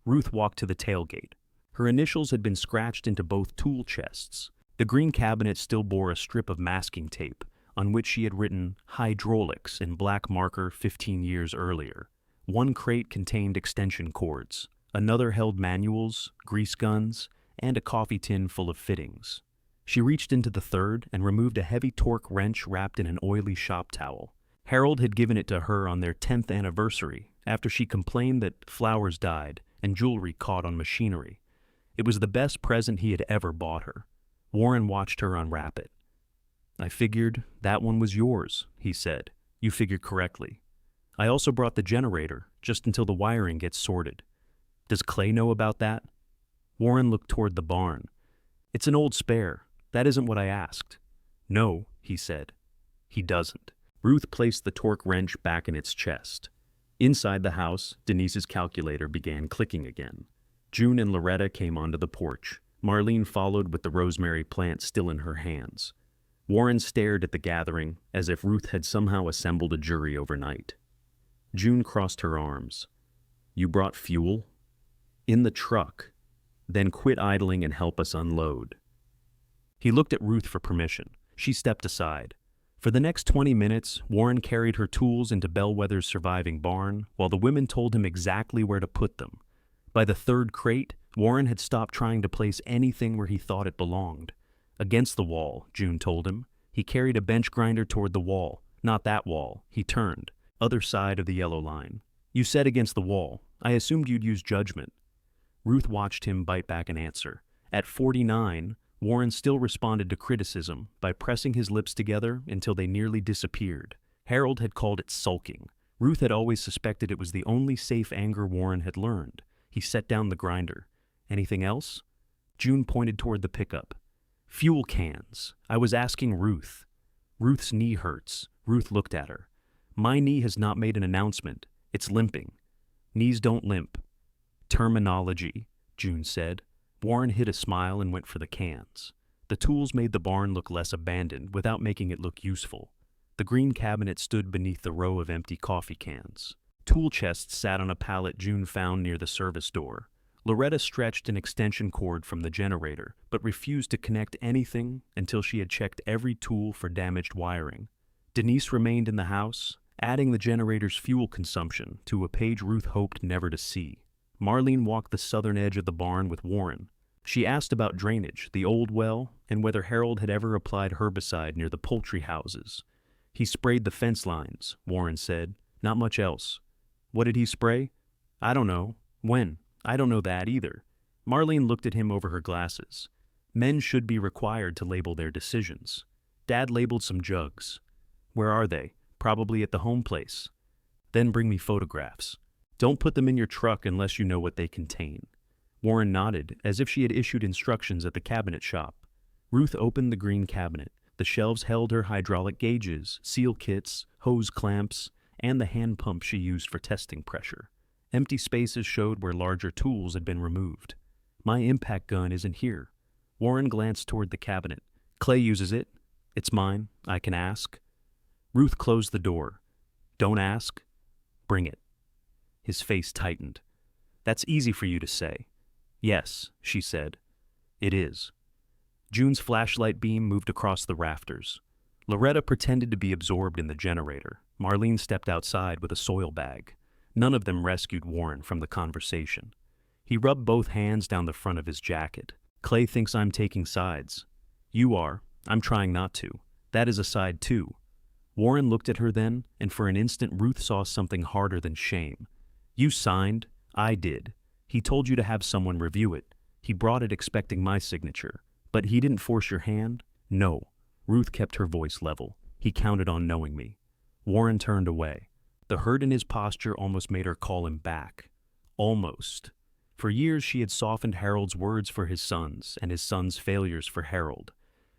Ruth walked to the tailgate. Her initials had been scratched into both tool chests. The green cabinet still bore a strip of masking tape, on which she had written hydraulics in black marker 15 years earlier. 1 crate contained extension cords. Another held manuals, grease guns, and a coffee tin full of fittings. She reached into the third and removed a heavy torque wrench wrapped in an oily shop towel. Harold had given it to her on their 10th anniversary after she complained that flowers died and jewelry caught on machinery. It was the best present he had ever bought her. Warren watched her unwrap it. I figured that one was yours, he said. You figured correctly. I also brought the generator, just until the wiring gets sorted. Does Clay know about that? Warren looked toward the barn. It's an old spare. That isn't what I asked. No, he said. He doesn't. Ruth placed the torque wrench back in its chest. Inside the house, Denise's calculator began clicking again. June and Loretta came onto the porch. Marlene followed with the rosemary plant still in her hands. Warren stared at the gathering as if Ruth had somehow assembled a jury overnight. June crossed her arms. You brought fuel? In the truck. Then quit idling and help us unload. He looked at Ruth for permission. She stepped aside. For the next 20 minutes, Warren carried her tools into Bellwether's surviving barn, while the women told him exactly where to put them. By the 3rd crate, Warren had stopped trying to place anything where he thought it belonged. Against the wall, June told him. He carried a bench grinder toward the wall. Not that wall. He turned. Other side of the yellow line. You said against the wall. I assumed you'd use judgment. Ruth watched him bite back an answer. At 49, Warren still responded to criticism by pressing his lips together until they nearly disappeared. Harold had called it sulking. Ruth had always suspected it was the only safe anger Warren had learned. He set down the grinder. Anything else? June pointed toward the pickup. Fuel cans. I was asking Ruth. Ruth's knee hurts. Ruth looked at her. My knee has not made an announcement. It's limping. Knees don't limp. Terminology, June said. Warren hid a smile and went for the cans. The tools made the barn look less abandoned without making it look useful. The green cabinet stood beneath the row of empty coffee cans. Tool chests sat on a pallet June found near the service door. Loretta stretched an extension cord from the generator, but refused to connect anything until she had checked every tool for damaged wiring. Denise remained in the house, adding the generator's fuel consumption to a page Ruth hoped never to see. Marlene walked the southern edge of the barn with Warren. She asked about drainage, the old well, and whether Harold had ever applied herbicide near the poultry houses. He sprayed the fence lines, Warren said. Not much else. What did he spray? I don't know. When? I don't know that either. Marlene looked at him over her glasses. Men should be required to label their decisions. Dad labeled some jugs. Where are they? Probably at the home place. Then bring me photographs. Don't put them in your truck unless you know what they contain. Warren nodded, as if she had issued instructions at the cabinet shop. Ruth opened the green cabinet. The shelves held her hydraulic gauges, seal kits, hose clamps, and the hand pump she used for testing pressure. Empty spaces showed where larger tools had been removed. My impact gun isn't here. Warren glanced toward the cabinet. Clay uses it. It's mine. I can ask. Ruth closed the door. Don't ask. Bring it. His face tightened. That's easy for you to say. Yes, she said. It is. June's flashlight beam moved across the rafters. Loretta pretended to be absorbed in the generator. Marlene stepped outside with a soil bag. None of them rescued Warren from the conversation. He rubbed both hands down the front of his jacket. Clay thinks I'm taking sides. You are. I'm trying not to. That is a side too. Warren looked at her then, and for an instant Ruth saw something harder than shame. You signed. I did. He told you to have someone review it. He brought it expecting my signature. But he didn't force your hand? No. Ruth kept her voice level. He counted on knowing me. Warren turned away. The hurt in his posture almost made her call him back. Almost. For years she had softened Harold's words for his sons and his sons' failures for Harold.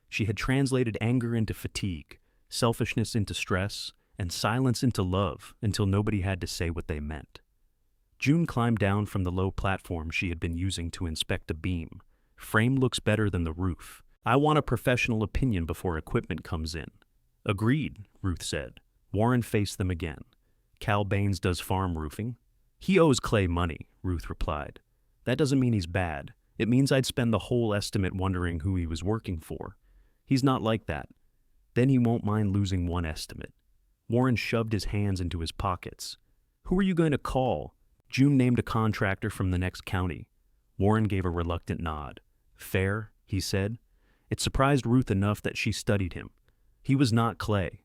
She had translated anger into fatigue, selfishness into stress, and silence into love until nobody had to say what they meant. June climbed down from the low platform she had been using to inspect a beam. Frame looks better than the roof. I want a professional opinion before equipment comes in. Agreed, Ruth said. Warren faced them again. Cal Baines does farm roofing. He owes Clay money, Ruth replied. That doesn't mean he's bad. It means I'd spend the whole estimate wondering who he was working for. He's not like that. Then he won't mind losing one estimate. Warren shoved his hands into his pockets. Who are you going to call? June named a contractor from the next county. Warren gave a reluctant nod. Fair, he said. It surprised Ruth enough that she studied him. He was not Clay.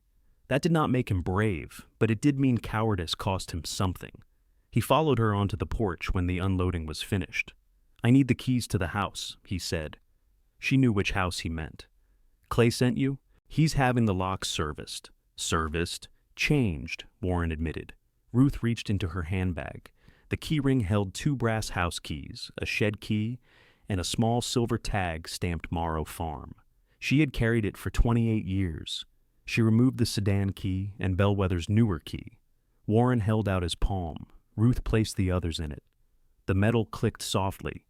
That did not make him brave, but it did mean cowardice cost him something. He followed her onto the porch when the unloading was finished. I need the keys to the house, he said. She knew which house he meant. Clay sent you? He's having the locks serviced. Serviced? Changed, Warren admitted. Ruth reached into her handbag. The keyring held 2 brass house keys, a shed key, and a small silver tag stamped Morrow Farm. She had carried it for 28 years. She removed the sedan key and Bellwether's newer key. Warren held out his palm. Ruth placed the others in it. The metal clicked softly.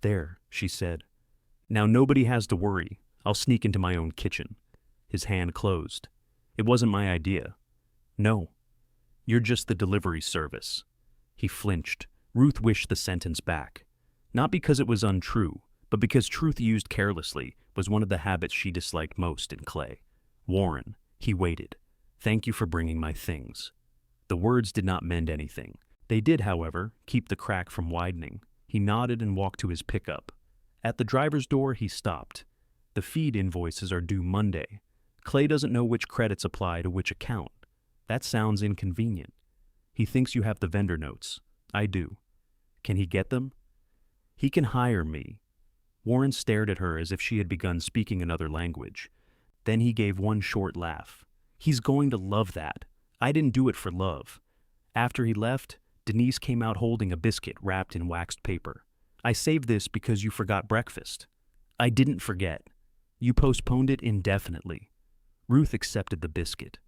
There, she said. Now nobody has to worry. I'll sneak into my own kitchen. His hand closed. It wasn't my idea. No. You're just the delivery service. He flinched. Ruth wished the sentence back. Not because it was untrue, but because truth used carelessly was one of the habits she disliked most in Clay. Warren, he waited. Thank you for bringing my things. The words did not mend anything. They did, however, keep the crack from widening. He nodded and walked to his pickup. At the driver's door, he stopped. The feed invoices are due Monday. Clay doesn't know which credits apply to which account. That sounds inconvenient. He thinks you have the vendor notes. I do. Can he get them? He can hire me. Warren stared at her as if she had begun speaking another language. Then he gave one short laugh. He's going to love that. I didn't do it for love. After he left, Denise came out holding a biscuit wrapped in waxed paper. I saved this because you forgot breakfast. I didn't forget. You postponed it indefinitely. Ruth accepted the biscuit.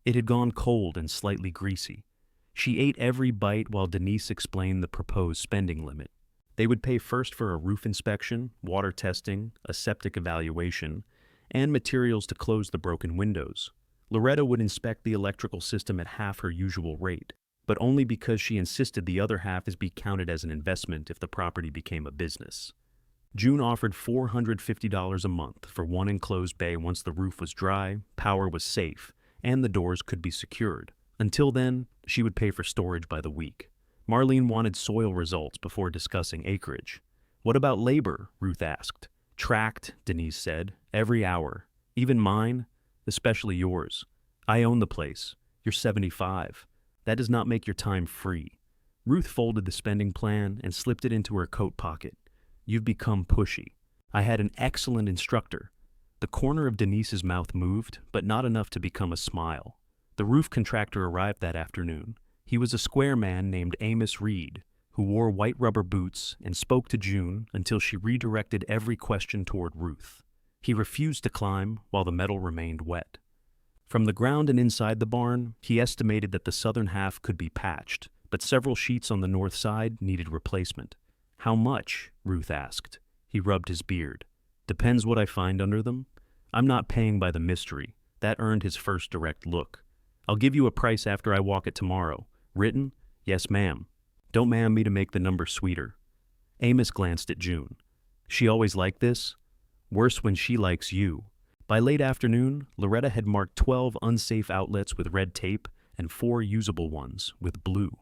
It had gone cold and slightly greasy. She ate every bite while Denise explained the proposed spending limit. They would pay first for a roof inspection, water testing, a septic evaluation, and materials to close the broken windows. Loretta would inspect the electrical system at half her usual rate, but only because she insisted the other half is be counted as an investment if the property became a business. June offered $450 a month for one enclosed bay once the roof was dry, power was safe, and the doors could be secured. Until then, she would pay for storage by the week. Marlene wanted soil results before discussing acreage. What about labor? Ruth asked. Tracked, Denise said, every hour. Even mine, especially yours. I own the place. You're 75. That does not make your time free. Ruth folded the spending plan and slipped it into her coat pocket. You've become pushy. I had an excellent instructor. The corner of Denise's mouth moved, but not enough to become a smile. The roof contractor arrived that afternoon. He was a square man named Amos Reed, who wore white rubber boots and spoke to June until she redirected every question toward Ruth. He refused to climb while the metal remained wet. From the ground and inside the barn, he estimated that the southern half could be patched, but several sheets on the north side needed replacement. How much? Ruth asked. He rubbed his beard. Depends what I find under them. I'm not paying by the mystery. That earned his first direct look. I'll give you a price after I walk it tomorrow. Written? Yes, ma'am. Don't ma'am me to make the number sweeter. Amos glanced at June. She always like this? Worse when she likes you. By late afternoon, Loretta had marked 12 unsafe outlets with red tape and 4 usable ones with blue.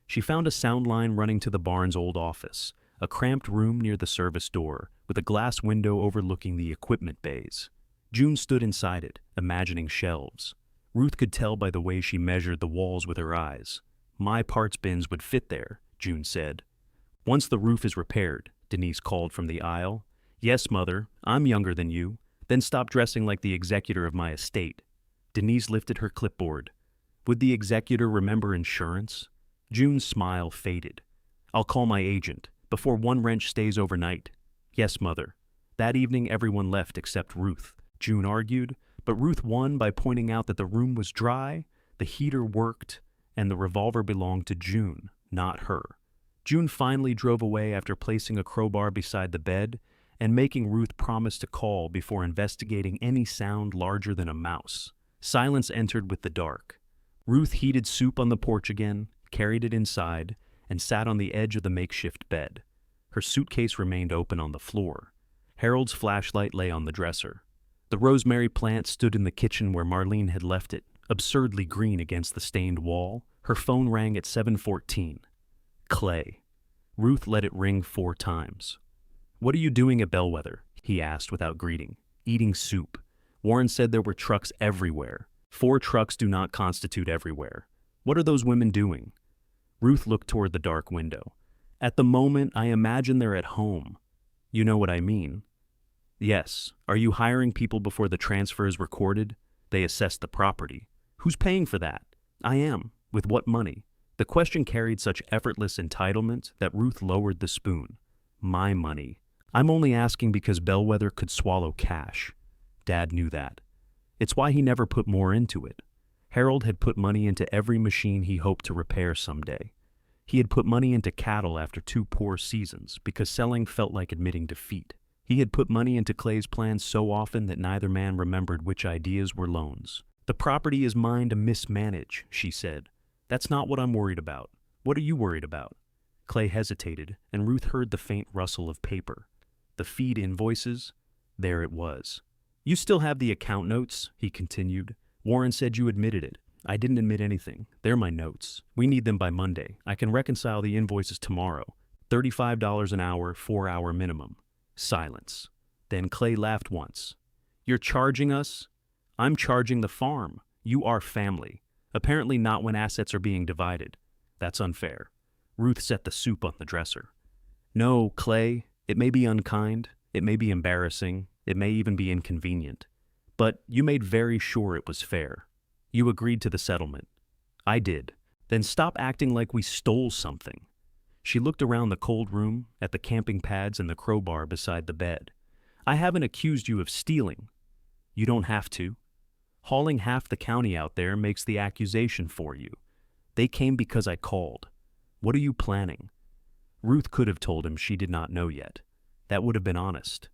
She found a sound line running to the barn's old office, a cramped room near the service door with a glass window overlooking the equipment bays. June stood inside it, imagining shelves. Ruth could tell by the way she measured the walls with her eyes. My parts bins would fit there, June said. Once the roof is repaired, Denise called from the aisle. Yes, Mother, I'm younger than you. Then stop dressing like the executor of my estate. Denise lifted her clipboard. Would the executor remember insurance? June's smile faded. I'll call my agent, before one wrench stays overnight. Yes, Mother. That evening everyone left except Ruth, June argued, but Ruth won by pointing out that the room was dry, the heater worked, and the revolver belonged to June, not her. June finally drove away after placing a crowbar beside the bed and making Ruth promise to call before investigating any sound larger than a mouse. Silence entered with the dark. Ruth heated soup on the porch again, carried it inside, and sat on the edge of the makeshift bed. Her suitcase remained open on the floor. Harold's flashlight lay on the dresser. The rosemary plant stood in the kitchen where Marlene had left it, absurdly green against the stained wall. Her phone rang at 7:14. Clay. Ruth let it ring 4 times. What are you doing at Bellwether? He asked without greeting. Eating soup. Warren said there were trucks everywhere. 4 trucks do not constitute everywhere. What are those women doing? Ruth looked toward the dark window. At the moment, I imagine they're at home. You know what I mean. Yes. Are you hiring people before the transfer is recorded? They assess the property. Who's paying for that? I am. With what money? The question carried such effortless entitlement that Ruth lowered the spoon. My money. I'm only asking because Bellwether could swallow cash. Dad knew that. It's why he never put more into it. Harold had put money into every machine he hoped to repair someday. He had put money into cattle after 2 poor seasons because selling felt like admitting defeat. He had put money into Clay's plans so often that neither man remembered which ideas were loans. The property is mine to mismanage, she said. That's not what I'm worried about. What are you worried about? Clay hesitated, and Ruth heard the faint rustle of paper. The feed invoices? There it was. You still have the account notes, he continued. Warren said you admitted it. I didn't admit anything. They're my notes. We need them by Monday. I can reconcile the invoices tomorrow. $35 an hour, 4-hour minimum. Silence. Then Clay laughed once. You're charging us? I'm charging the farm. You are family. Apparently not when assets are being divided. That's unfair. Ruth set the soup on the dresser. No, Clay, it may be unkind, it may be embarrassing, it may even be inconvenient. But you made very sure it was fair. You agreed to the settlement. I did. Then stop acting like we stole something. She looked around the cold room, at the camping pads and the crowbar beside the bed. I haven't accused you of stealing. You don't have to. Hauling half the county out there makes the accusation for you. They came because I called. What are you planning? Ruth could have told him she did not know yet. That would have been honest.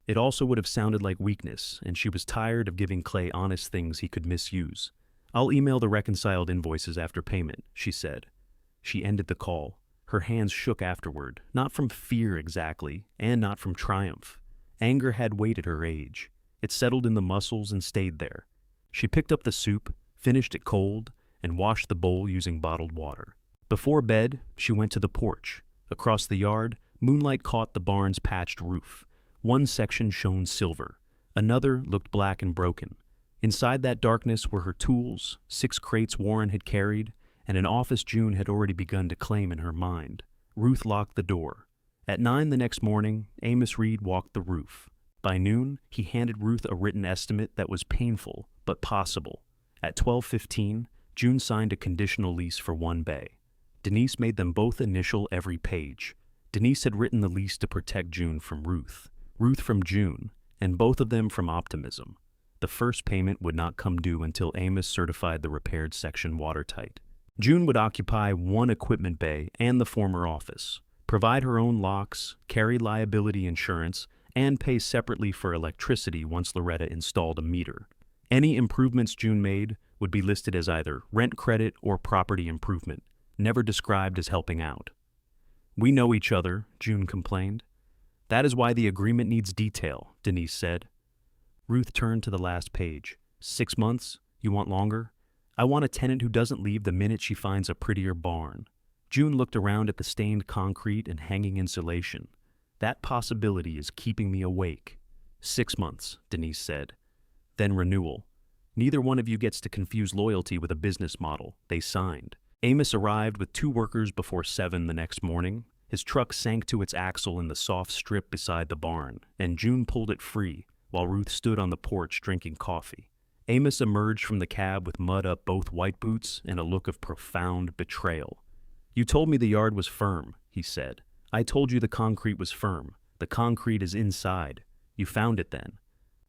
It also would have sounded like weakness, and she was tired of giving Clay honest things he could misuse. I'll email the reconciled invoices after payment, she said. She ended the call. Her hands shook afterward, not from fear exactly, and not from triumph. Anger had weighted her age. It settled in the muscles and stayed there. She picked up the soup, finished it cold, and washed the bowl using bottled water. Before bed, she went to the porch. Across the yard, moonlight caught the barn's patched roof. One section shone silver. Another looked black and broken. Inside that darkness were her tools, 6 crates Warren had carried, and an office June had already begun to claim in her mind. Ruth locked the door. At 9 the next morning, Amos Reed walked the roof. By noon, he handed Ruth a written estimate that was painful, but possible. At 12:15, June signed a conditional lease for 1 bay. Denise made them both initial every page. Denise had written the lease to protect June from Ruth, Ruth from June, and both of them from optimism. The first payment would not come due until Amos certified the repaired section watertight. June would occupy 1 equipment bay and the former office, provide her own locks, carry liability insurance, and pay separately for electricity once Loretta installed a meter. Any improvements June made would be listed as either rent credit or property improvement, never described as helping out. We know each other, June complained. That is why the agreement needs detail, Denise said. Ruth turned to the last page. 6 months? You want longer? I want a tenant who doesn't leave the minute she finds a prettier barn. June looked around at the stained concrete and hanging insulation. That possibility is keeping me awake. 6 months, Denise said. Then renewal. Neither one of you gets to confuse loyalty with a business model. They signed. Amos arrived with 2 workers before 7 the next morning. His truck sank to its axle in the soft strip beside the barn, and June pulled it free while Ruth stood on the porch drinking coffee. Amos emerged from the cab with mud up both white boots and a look of profound betrayal. You told me the yard was firm, he said. I told you the concrete was firm. The concrete is inside. You found it then.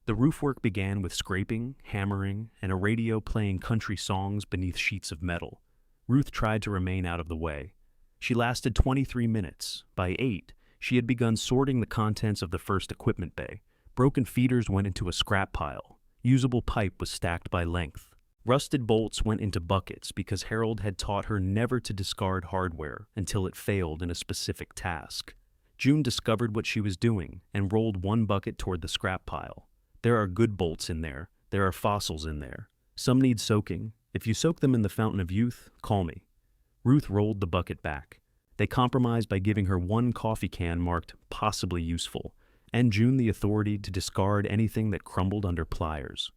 The roof work began with scraping, hammering, and a radio playing country songs beneath sheets of metal. Ruth tried to remain out of the way. She lasted 23 minutes. By 8, she had begun sorting the contents of the first equipment bay. Broken feeders went into a scrap pile. Usable pipe was stacked by length. Rusted bolts went into buckets because Harold had taught her never to discard hardware until it failed in a specific task. June discovered what she was doing and rolled 1 bucket toward the scrap pile. There are good bolts in there. There are fossils in there. Some need soaking. If you soak them in the fountain of youth, call me. Ruth rolled the bucket back. They compromised by giving her 1 coffee can marked possibly useful, and June the authority to discard anything that crumbled under pliers.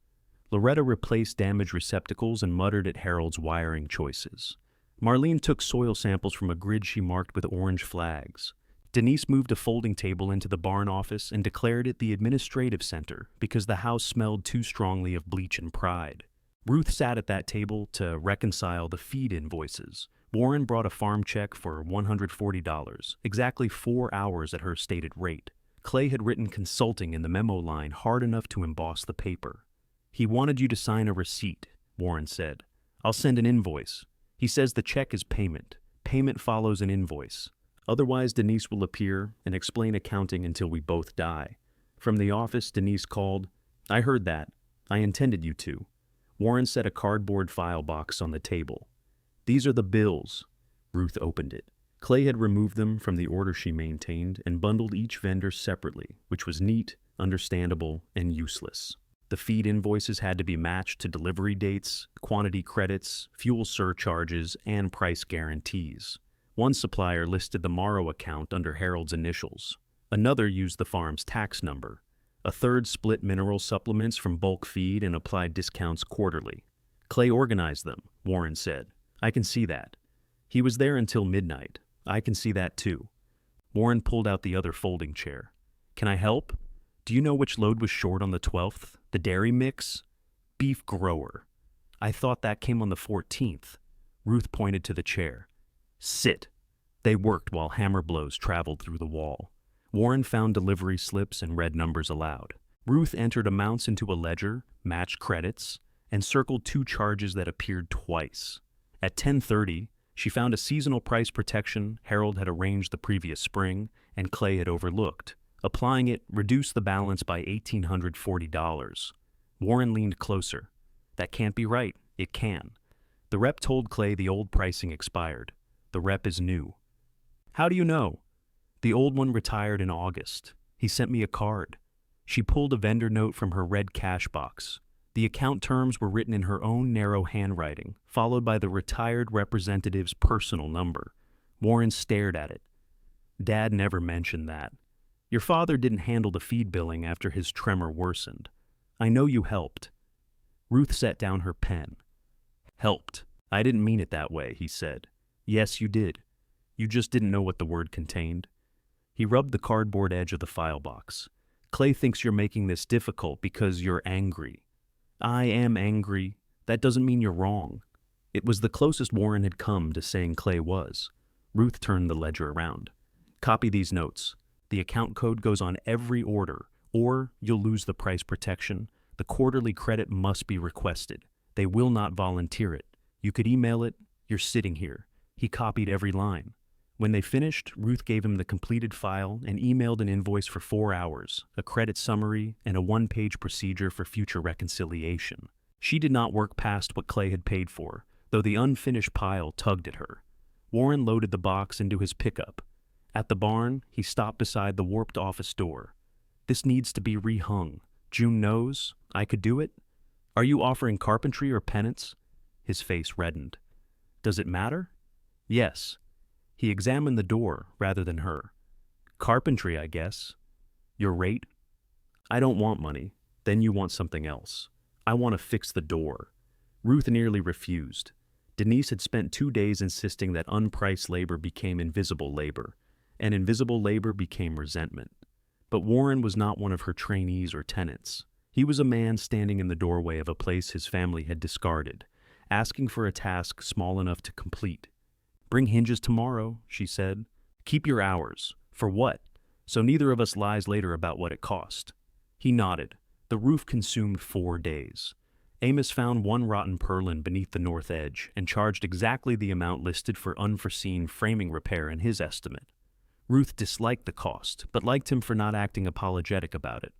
Loretta replaced damaged receptacles and muttered at Harold's wiring choices. Marlene took soil samples from a grid she marked with orange flags. Denise moved a folding table into the barn office and declared it the administrative center because the house smelled too strongly of bleach and pride. Ruth sat at that table to reconcile the feed invoices. Warren brought a farm check for $140, exactly 4 hours at her stated rate. Clay had written consulting in the memo line hard enough to emboss the paper. He wanted you to sign a receipt, Warren said. I'll send an invoice. He says the check is payment. Payment follows an invoice. Otherwise, Denise will appear and explain accounting until we both die. From the office, Denise called. I heard that. I intended you to. Warren set a cardboard file box on the table. These are the bills. Ruth opened it. Clay had removed them from the order she maintained and bundled each vendor separately, which was neat, understandable, and useless. The feed invoices had to be matched to delivery dates, quantity credits, fuel surcharges, and price guarantees. One supplier listed the Morrow account under Harold's initials. Another used the farm's tax number. A third split mineral supplements from bulk feed and applied discounts quarterly. Clay organized them, Warren said. I can see that. He was there until midnight. I can see that too. Warren pulled out the other folding chair. Can I help? Do you know which load was short on the 12th? The dairy mix? Beef grower. I thought that came on the 14th. Ruth pointed to the chair. Sit. They worked while hammer blows traveled through the wall. Warren found delivery slips and read numbers aloud. Ruth entered amounts into a ledger, matched credits, and circled two charges that appeared twice. At 10:30, she found a seasonal price protection Harold had arranged the previous spring and Clay had overlooked. Applying it reduced the balance by $1,840. Warren leaned closer. That can't be right. It can. The rep told Clay the old pricing expired. The rep is new. How do you know? The old one retired in August. He sent me a card. She pulled a vendor note from her red cash box. The account terms were written in her own narrow handwriting, followed by the retired representative's personal number. Warren stared at it. Dad never mentioned that. Your father didn't handle the feed billing after his tremor worsened. I know you helped. Ruth set down her pen. Helped. I didn't mean it that way, he said. Yes, you did. You just didn't know what the word contained. He rubbed the cardboard edge of the file box. Clay thinks you're making this difficult because you're angry. I am angry. That doesn't mean you're wrong. It was the closest Warren had come to saying Clay was. Ruth turned the ledger around. Copy these notes. The account code goes on every order, or you'll lose the price protection. The quarterly credit must be requested. They will not volunteer it. You could email it. You're sitting here. He copied every line. When they finished, Ruth gave him the completed file and emailed an invoice for 4 hours, a credit summary, and a 1-page procedure for future reconciliation. She did not work past what Clay had paid for, though the unfinished pile tugged at her. Warren loaded the box into his pickup. At the barn, he stopped beside the warped office door. This needs to be rehung. June knows. I could do it? Are you offering carpentry or penance? His face reddened. Does it matter? Yes. He examined the door rather than her. Carpentry, I guess. Your rate? I don't want money. Then you want something else. I want to fix the door. Ruth nearly refused. Denise had spent 2 days insisting that unpriced labor became invisible labor, and invisible labor became resentment. But Warren was not one of her trainees or tenants. He was a man standing in the doorway of a place his family had discarded, asking for a task small enough to complete. Bring hinges tomorrow, she said. Keep your hours. For what? So neither of us lies later about what it cost. He nodded. The roof consumed 4 days. Amos found one rotten purlin beneath the north edge and charged exactly the amount listed for unforeseen framing repair in his estimate. Ruth disliked the cost, but liked him for not acting apologetic about it.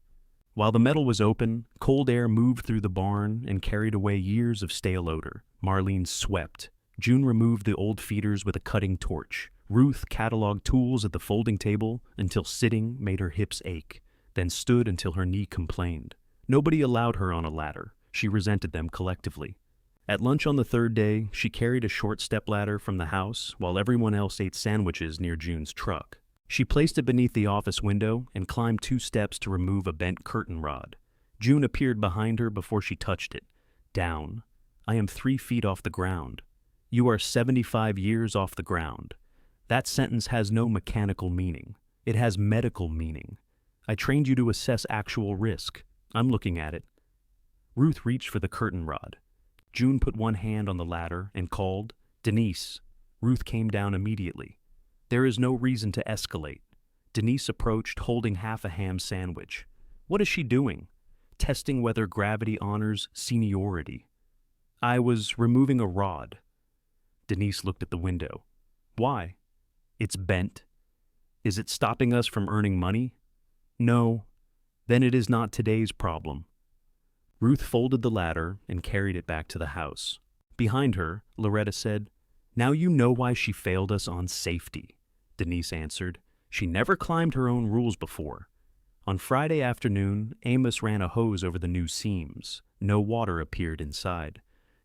While the metal was open, cold air moved through the barn and carried away years of stale odor. Marlene swept. June removed the old feeders with a cutting torch. Ruth cataloged tools at the folding table until sitting made her hips ache, then stood until her knee complained. Nobody allowed her on a ladder. She resented them collectively. At lunch on the 3rd day, she carried a short stepladder from the house while everyone else ate sandwiches near June's truck. She placed it beneath the office window and climbed 2 steps to remove a bent curtain rod. June appeared behind her before she touched it. Down. I am 3 feet off the ground. You are 75 years off the ground. That sentence has no mechanical meaning. It has medical meaning. I trained you to assess actual risk. I'm looking at it. Ruth reached for the curtain rod. June put one hand on the ladder and called, Denise. Ruth came down immediately. There is no reason to escalate. Denise approached, holding half a ham sandwich. What is she doing? Testing whether gravity honors seniority. I was removing a rod. Denise looked at the window. Why? It's bent. Is it stopping us from earning money? No. Then it is not today's problem. Ruth folded the ladder and carried it back to the house. Behind her, Loretta said, Now you know why she failed us on safety. Denise answered. She never climbed her own rules before. On Friday afternoon, Amos ran a hose over the new seams. No water appeared inside.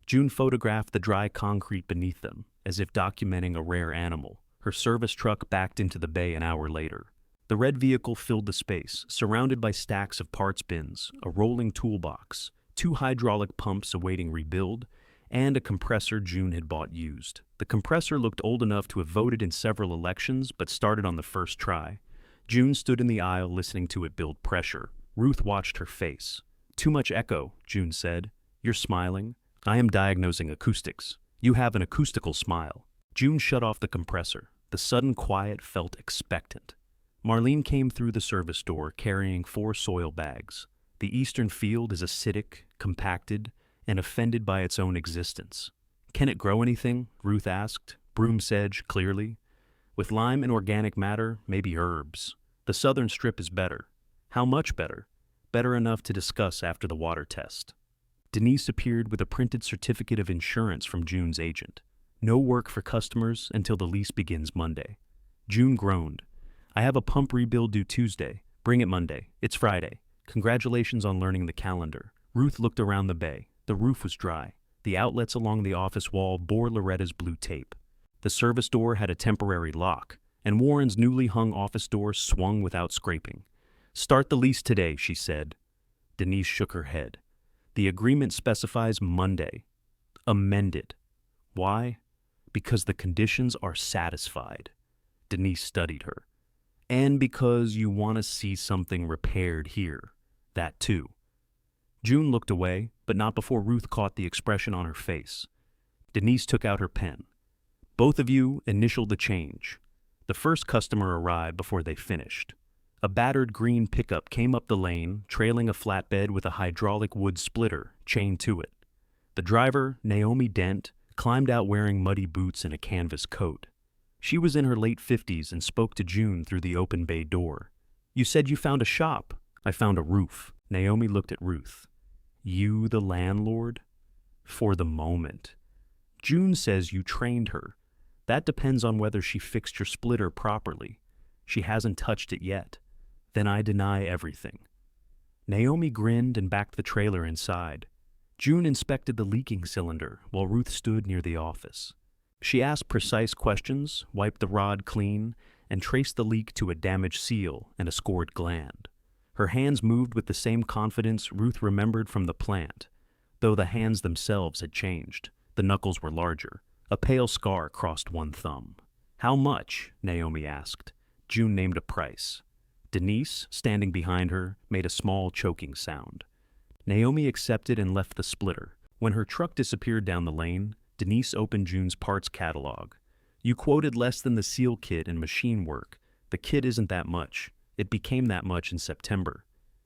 June photographed the dry concrete beneath them, as if documenting a rare animal. Her service truck backed into the bay an hour later. The red vehicle filled the space, surrounded by stacks of parts bins, a rolling toolbox, 2 hydraulic pumps awaiting rebuild, and a compressor June had bought used. The compressor looked old enough to have voted in several elections, but started on the first try. June stood in the aisle listening to it build pressure. Ruth watched her face. Too much echo, June said. You're smiling. I am diagnosing acoustics. You have an acoustical smile. June shut off the compressor. The sudden quiet felt expectant. Marlene came through the service door carrying 4 soil bags. The eastern field is acidic, compacted, and offended by its own existence. Can it grow anything? Ruth asked. Broom sedge, clearly. With lime and organic matter, maybe herbs. The southern strip is better. How much better? Better enough to discuss after the water test. Denise appeared with a printed certificate of insurance from June's agent. No work for customers until the lease begins Monday. June groaned. I have a pump rebuild due Tuesday. Bring it Monday. It's Friday. Congratulations on learning the calendar. Ruth looked around the bay. The roof was dry. The outlets along the office wall bore Loretta's blue tape. The service door had a temporary lock, and Warren's newly hung office door swung without scraping. Start the lease today, she said. Denise shook her head. The agreement specifies Monday. Amended. Why? Because the conditions are satisfied. Denise studied her. And because you want to see something repaired here. That too. June looked away, but not before Ruth caught the expression on her face. Denise took out her pen. Both of you initialed the change. The first customer arrived before they finished. A battered green pickup came up the lane, trailing a flatbed with a hydraulic wood splitter chained to it. The driver, Naomi Dent, climbed out wearing muddy boots and a canvas coat. She was in her late 50s and spoke to June through the open bay door. You said you found a shop. I found a roof. Naomi looked at Ruth. You the landlord? For the moment. June says you trained her. That depends on whether she fixed your splitter properly. She hasn't touched it yet. Then I deny everything. Naomi grinned and backed the trailer inside. June inspected the leaking cylinder while Ruth stood near the office. She asked precise questions, wiped the rod clean, and traced the leak to a damaged seal and a scored gland. Her hands moved with the same confidence Ruth remembered from the plant, though the hands themselves had changed. The knuckles were larger. A pale scar crossed one thumb. How much? Naomi asked. June named a price. Denise, standing behind her, made a small choking sound. Naomi accepted and left the splitter. When her truck disappeared down the lane, Denise opened June's parts catalog. You quoted less than the seal kit and machine work. The kit isn't that much. It became that much in September.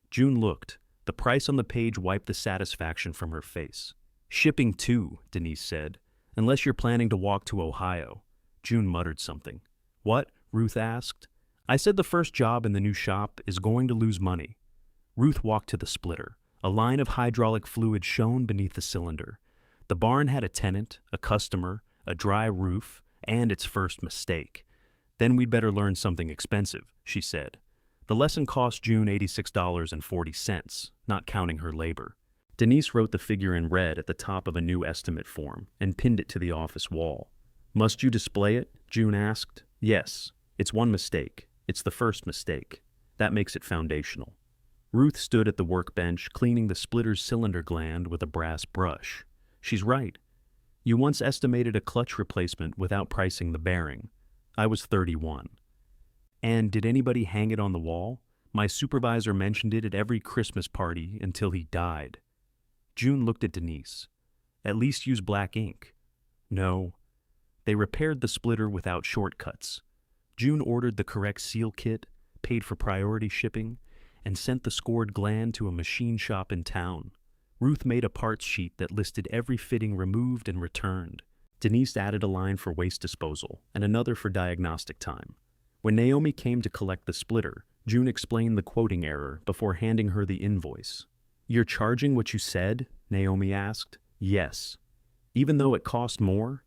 June looked. The price on the page wiped the satisfaction from her face. Shipping too, Denise said. Unless you're planning to walk to Ohio. June muttered something. What? Ruth asked. I said the first job in the new shop is going to lose money. Ruth walked to the splitter. A line of hydraulic fluid shone beneath the cylinder. The barn had a tenant, a customer, a dry roof, and its first mistake. Then we'd better learn something expensive, she said. The lesson cost June $86.40, not counting her labor. Denise wrote the figure in red at the top of a new estimate form and pinned it to the office wall. Must you display it? June asked. Yes. It's one mistake. It's the first mistake. That makes it foundational. Ruth stood at the workbench cleaning the splitter's cylinder gland with a brass brush. She's right. You once estimated a clutch replacement without pricing the bearing. I was 31. And did anybody hang it on the wall? My supervisor mentioned it at every Christmas party until he died. June looked at Denise. At least use black ink. No. They repaired the splitter without shortcuts. June ordered the correct seal kit, paid for priority shipping, and sent the scored gland to a machine shop in town. Ruth made a parts sheet that listed every fitting removed and returned. Denise added a line for waste disposal and another for diagnostic time. When Naomi came to collect the splitter, June explained the quoting error before handing her the invoice. You're charging what you said? Naomi asked. Yes. Even though it cost more?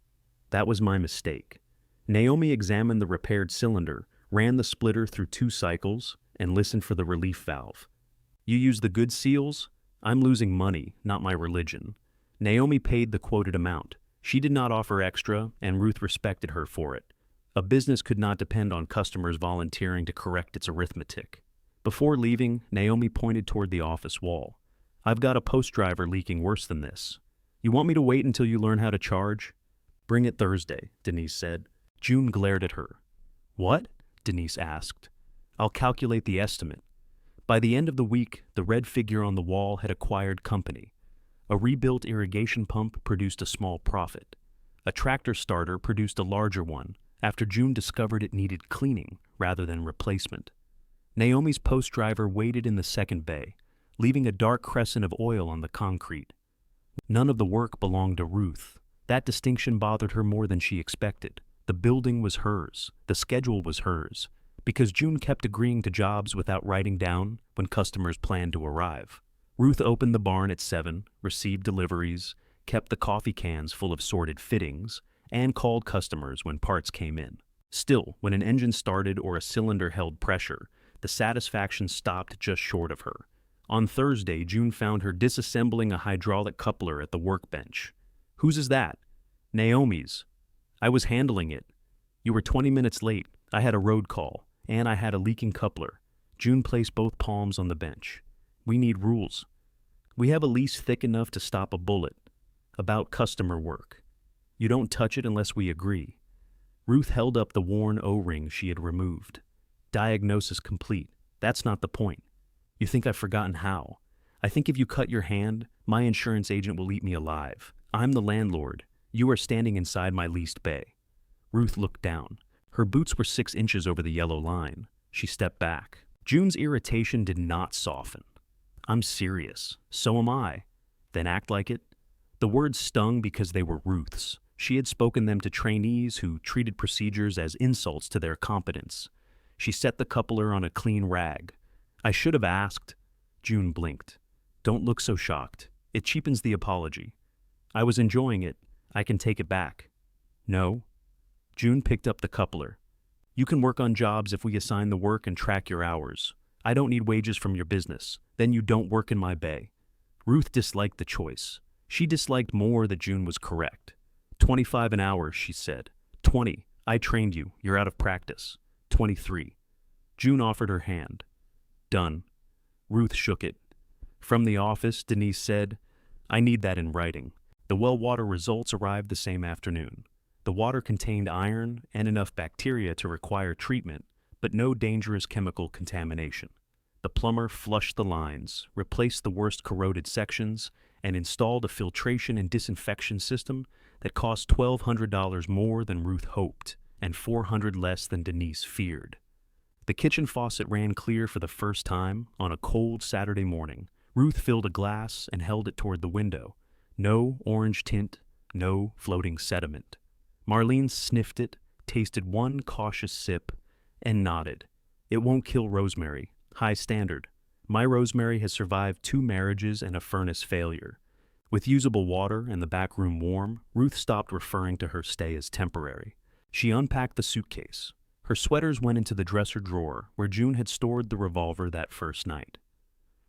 That was my mistake. Naomi examined the repaired cylinder, ran the splitter through 2 cycles, and listened for the relief valve. You use the good seals? I'm losing money, not my religion. Naomi paid the quoted amount. She did not offer extra, and Ruth respected her for it. A business could not depend on customers volunteering to correct its arithmetic. Before leaving, Naomi pointed toward the office wall. I've got a post driver leaking worse than this. You want me to wait until you learn how to charge? Bring it Thursday, Denise said. June glared at her. What? Denise asked. I'll calculate the estimate. By the end of the week, the red figure on the wall had acquired company. A rebuilt irrigation pump produced a small profit. A tractor starter produced a larger one after June discovered it needed cleaning rather than replacement. Naomi's post driver waited in the second bay, leaving a dark crescent of oil on the concrete. None of the work belonged to Ruth. That distinction bothered her more than she expected. The building was hers. The schedule was hers. Because June kept agreeing to jobs without writing down when customers planned to arrive. Ruth opened the barn at 7, received deliveries, kept the coffee cans full of sorted fittings, and called customers when parts came in. Still, when an engine started or a cylinder held pressure, the satisfaction stopped just short of her. On Thursday, June found her disassembling a hydraulic coupler at the workbench. "Whose is that?" "Naomi's." "I was handling it." "You were 20 minutes late. I had a road call, and I had a leaking coupler." June placed both palms on the bench. "We need rules. We have a lease thick enough to stop a bullet. About customer work. You don't touch it unless we agree." Ruth held up the worn O-ring she had removed. "Diagnosis complete. That's not the point. You think I've forgotten how. I think if you cut your hand, my insurance agent will eat me alive. I'm the landlord. You are standing inside my leased bay." Ruth looked down. Her boots were 6 inches over the yellow line. She stepped back. June's irritation did not soften. "I'm serious. So am I." "Then act like it." The words stung because they were Ruth's. She had spoken them to trainees who treated procedures as insults to their competence. She set the coupler on a clean rag. "I should have asked." June blinked. "Don't look so shocked. It cheapens the apology." "I was enjoying it. I can take it back." "No." June picked up the coupler. "You can work on jobs if we assign the work and track your hours. I don't need wages from your business. Then you don't work in my bay." Ruth disliked the choice. She disliked more that June was correct. 25 an hour, she said. 20. I trained you. You're out of practice. 23. June offered her hand. Done. Ruth shook it. From the office, Denise said, "I need that in writing." The well water results arrived the same afternoon. The water contained iron and enough bacteria to require treatment, but no dangerous chemical contamination. The plumber flushed the lines, replaced the worst corroded sections, and installed a filtration and disinfection system that cost $1,200 more than Ruth hoped and $400 less than Denise feared. The kitchen faucet ran clear for the first time on a cold Saturday morning. Ruth filled a glass and held it toward the window. No orange tint, no floating sediment. Marlene sniffed it, tasted one cautious sip, and nodded. "It won't kill rosemary. High standard. My rosemary has survived 2 marriages and a furnace failure." With usable water and the back room warm, Ruth stopped referring to her stay as temporary. She unpacked the suitcase. Her sweaters went into the dresser drawer where June had stored the revolver that first night.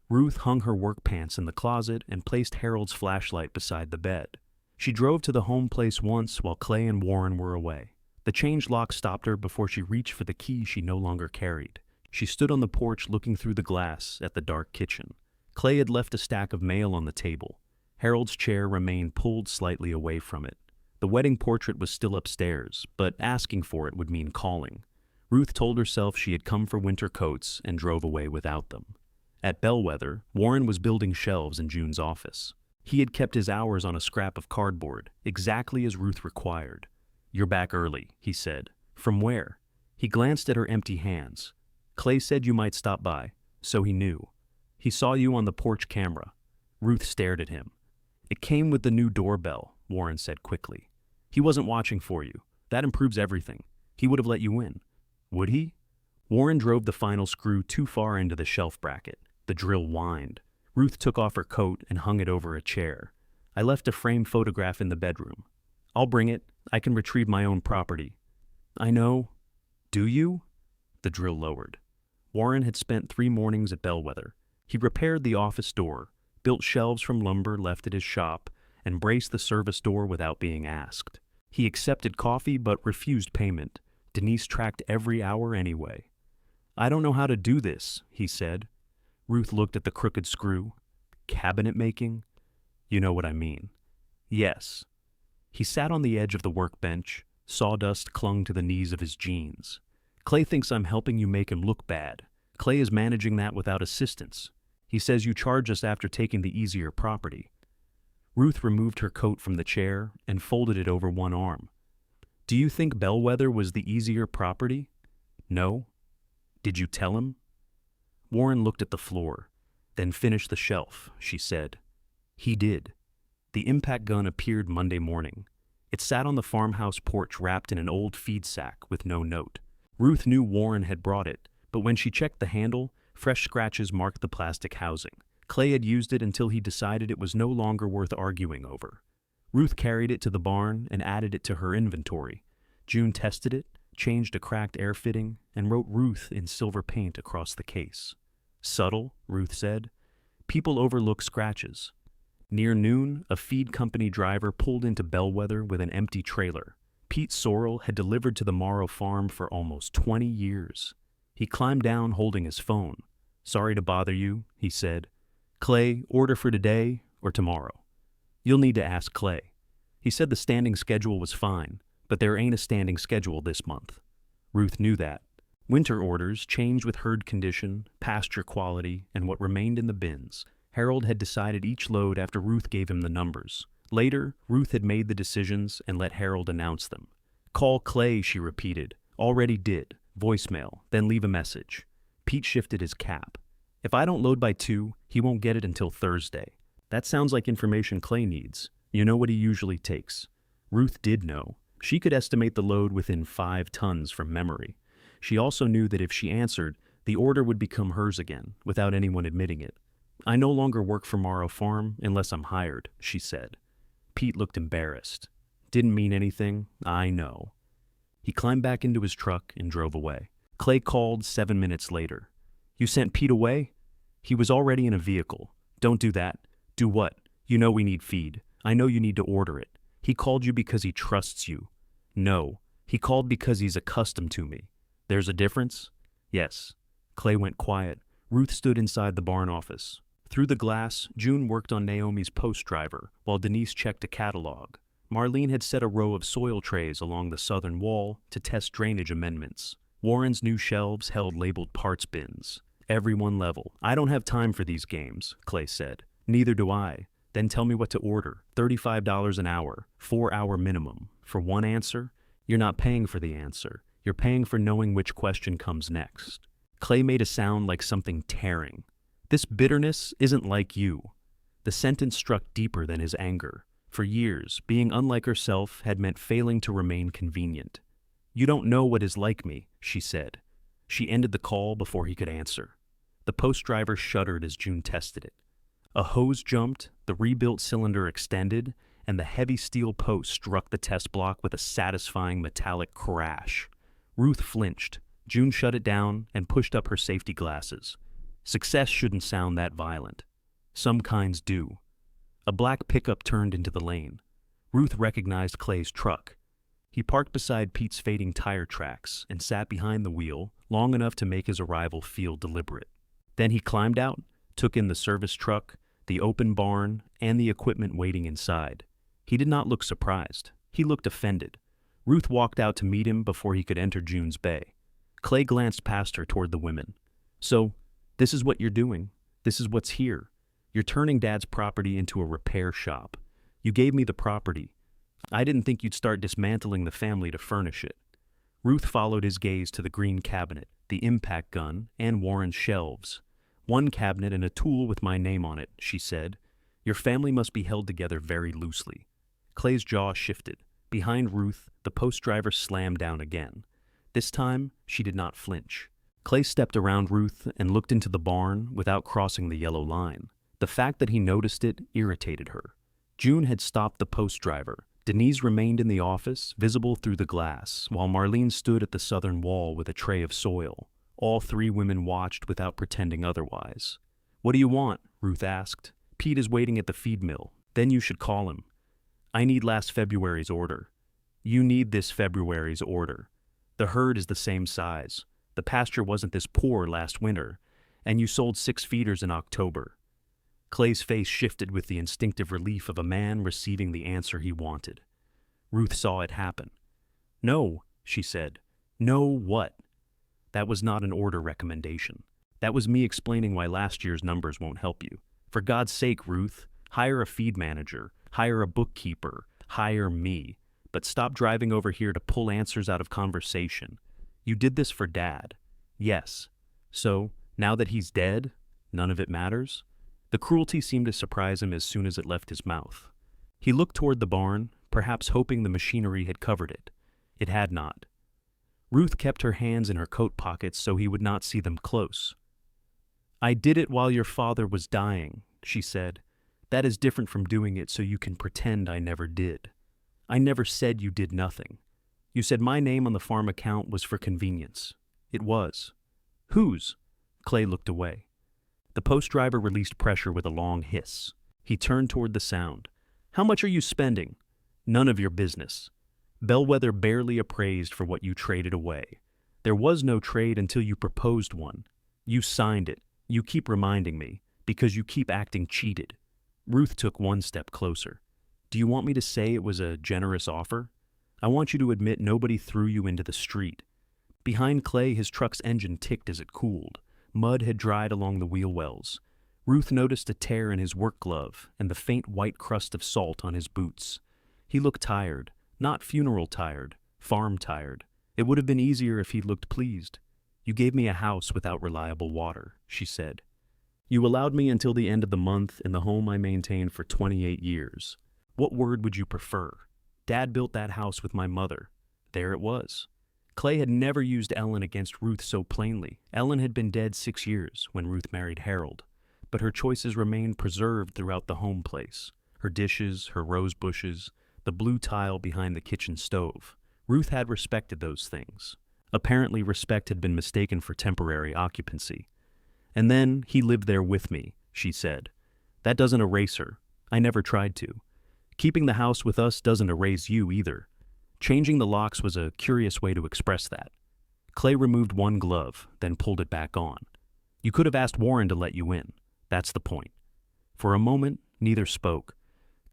Ruth hung her work pants in the closet and placed Harold's flashlight beside the bed. She drove to the home place once while Clay and Warren were away. The change lock stopped her before she reached for the key she no longer carried. She stood on the porch looking through the glass at the dark kitchen. Clay had left a stack of mail on the table. Harold's chair remained pulled slightly away from it. The wedding portrait was still upstairs, but asking for it would mean calling. Ruth told herself she had come for winter coats and drove away without them. At Bellwether, Warren was building shelves in June's office. He had kept his hours on a scrap of cardboard, exactly as Ruth required. "You're back early," he said. "From where?" He glanced at her empty hands. "Clay said you might stop by, so he knew. He saw you on the porch camera." Ruth stared at him. "It came with the new doorbell," Warren said quickly. "He wasn't watching for you. That improves everything. He would have let you in." "Would he?" Warren drove the final screw too far into the shelf bracket. The drill whined. Ruth took off her coat and hung it over a chair. "I left a framed photograph in the bedroom." "I'll bring it. I can retrieve my own property." "I know." "Do you?" The drill lowered. Warren had spent 3 mornings at Bellwether. He repaired the office door, built shelves from lumber left at his shop, and braced the service door without being asked. He accepted coffee but refused payment. Denise tracked every hour anyway. "I don't know how to do this," he said. Ruth looked at the crooked screw. "Cabinet making?" "You know what I mean." "Yes." He sat on the edge of the workbench. Sawdust clung to the knees of his jeans. "Clay thinks I'm helping you make him look bad. Clay is managing that without assistance. He says you charge us after taking the easier property." Ruth removed her coat from the chair and folded it over one arm. "Do you think Bellwether was the easier property?" "No." "Did you tell him?" Warren looked at the floor. Then finish the shelf, she said. He did. The impact gun appeared Monday morning. It sat on the farmhouse porch wrapped in an old feed sack with no note. Ruth knew Warren had brought it, but when she checked the handle, fresh scratches marked the plastic housing. Clay had used it until he decided it was no longer worth arguing over. Ruth carried it to the barn and added it to her inventory. June tested it, changed a cracked air fitting, and wrote Ruth in silver paint across the case. Subtle, Ruth said. People overlook scratches. Near noon, a feed company driver pulled into Bellwether with an empty trailer. Pete Sorrell had delivered to the Morrow farm for almost 20 years. He climbed down holding his phone. Sorry to bother you, he said. Clay, order for today or tomorrow. You'll need to ask Clay. He said the standing schedule was fine, but there ain't a standing schedule this month. Ruth knew that. Winter orders changed with herd condition, pasture quality, and what remained in the bins. Harold had decided each load after Ruth gave him the numbers. Later, Ruth had made the decisions and let Harold announce them. Call Clay, she repeated. Already did. Voicemail, then leave a message. Pete shifted his cap. If I don't load by 2, he won't get it until Thursday. That sounds like information Clay needs. You know what he usually takes. Ruth did know. She could estimate the load within 5 tons from memory. She also knew that if she answered, the order would become hers again, without anyone admitting it. I no longer work for Morrow Farm unless I'm hired, she said. Pete looked embarrassed. Didn't mean anything, I know. He climbed back into his truck and drove away. Clay called 7 minutes later. You sent Pete away? He was already in a vehicle. Don't do that. Do what? You know we need feed. I know you need to order it. He called you because he trusts you. No, he called because he's accustomed to me. There's a difference? Yes. Clay went quiet. Ruth stood inside the barn office. Through the glass, June worked on Naomi's post driver, while Denise checked a catalog. Marlene had set a row of soil trays along the southern wall to test drainage amendments. Warren's new shelves held labeled parts bins. Everyone level. I don't have time for these games, Clay said. Neither do I. Then tell me what to order. $35 an hour, 4-hour minimum. For one answer? You're not paying for the answer. You're paying for knowing which question comes next. Clay made a sound like something tearing. This bitterness isn't like you. The sentence struck deeper than his anger. For years, being unlike herself had meant failing to remain convenient. You don't know what is like me, she said. She ended the call before he could answer. The post driver shuddered as June tested it. A hose jumped, the rebuilt cylinder extended, and the heavy steel post struck the test block with a satisfying metallic crash. Ruth flinched. June shut it down and pushed up her safety glasses. Success shouldn't sound that violent. Some kinds do. A black pickup turned into the lane. Ruth recognized Clay's truck. He parked beside Pete's fading tire tracks and sat behind the wheel long enough to make his arrival feel deliberate. Then he climbed out, took in the service truck, the open barn, and the equipment waiting inside. He did not look surprised. He looked offended. Ruth walked out to meet him before he could enter June's bay. Clay glanced past her toward the women. So, this is what you're doing. This is what's here. You're turning Dad's property into a repair shop. You gave me the property. I didn't think you'd start dismantling the family to furnish it. Ruth followed his gaze to the green cabinet, the impact gun, and Warren's shelves. One cabinet and a tool with my name on it, she said. Your family must be held together very loosely. Clay's jaw shifted. Behind Ruth, the post driver slammed down again. This time, she did not flinch. Clay stepped around Ruth and looked into the barn without crossing the yellow line. The fact that he noticed it irritated her. June had stopped the post driver. Denise remained in the office, visible through the glass, while Marlene stood at the southern wall with a tray of soil. All 3 women watched without pretending otherwise. What do you want? Ruth asked. Pete is waiting at the feed mill. Then you should call him. I need last February's order. You need this February's order. The herd is the same size. The pasture wasn't this poor last winter, and you sold 6 feeders in October. Clay's face shifted with the instinctive relief of a man receiving the answer he wanted. Ruth saw it happen. No, she said. No what? That was not an order recommendation. That was me explaining why last year's numbers won't help you. For God's sake, Ruth, hire a feed manager, hire a bookkeeper, hire me. But stop driving over here to pull answers out of conversation. You did this for Dad. Yes. So, Now that he's dead, none of it matters? The cruelty seemed to surprise him as soon as it left his mouth. He looked toward the barn, perhaps hoping the machinery had covered it. It had not. Ruth kept her hands in her coat pockets so he would not see them close. "I did it while your father was dying," she said. "That is different from doing it so you can pretend I never did. I never said you did nothing. You said my name on the farm account was for convenience. It was." "Whose?" Clay looked away. The post driver released pressure with a long hiss. He turned toward the sound. "How much are you spending?" "None of your business. Bellwether barely appraised for what you traded away. There was no trade until you proposed one. You signed it. You keep reminding me, because you keep acting cheated." Ruth took one step closer. "Do you want me to say it was a generous offer? I want you to admit nobody threw you into the street." Behind Clay, his truck's engine ticked as it cooled. Mud had dried along the wheel wells. Ruth noticed a tear in his work glove and the faint white crust of salt on his boots. He looked tired, not funeral tired, farm tired. It would have been easier if he looked pleased. "You gave me a house without reliable water," she said. "You allowed me until the end of the month in the home I maintained for 28 years. What word would you prefer? Dad built that house with my mother. There it was." Clay had never used Ellen against Ruth so plainly. Ellen had been dead 6 years when Ruth married Harold, but her choices remained preserved throughout the home place. Her dishes, her rose bushes, the blue tile behind the kitchen stove. Ruth had respected those things. Apparently, respect had been mistaken for temporary occupancy. "And then he lived there with me," she said. "That doesn't erase her. I never tried to. Keeping the house with us doesn't erase you either." Changing the locks was a curious way to express that. Clay removed one glove, then pulled it back on. "You could have asked Warren to let you in. That's the point." For a moment, neither spoke.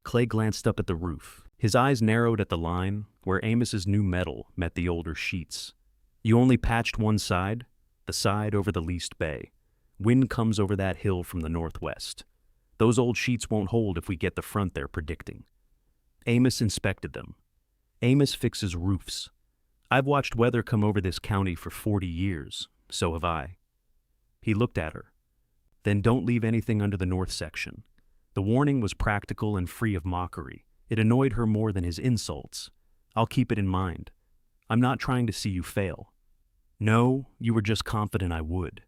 Clay glanced up at the roof. His eyes narrowed at the line where Amos's new metal met the older sheets. "You only patched one side? The side over the leased bay. Wind comes over that hill from the northwest. Those old sheets won't hold if we get the front they're predicting." Amos inspected them. "Amos fixes roofs. I've watched weather come over this county for 40 years. So have I." He looked at her. "Then don't leave anything under the north section." The warning was practical and free of mockery. It annoyed her more than his insults. "I'll keep it in mind. I'm not trying to see you fail." "No, you were just confident I would."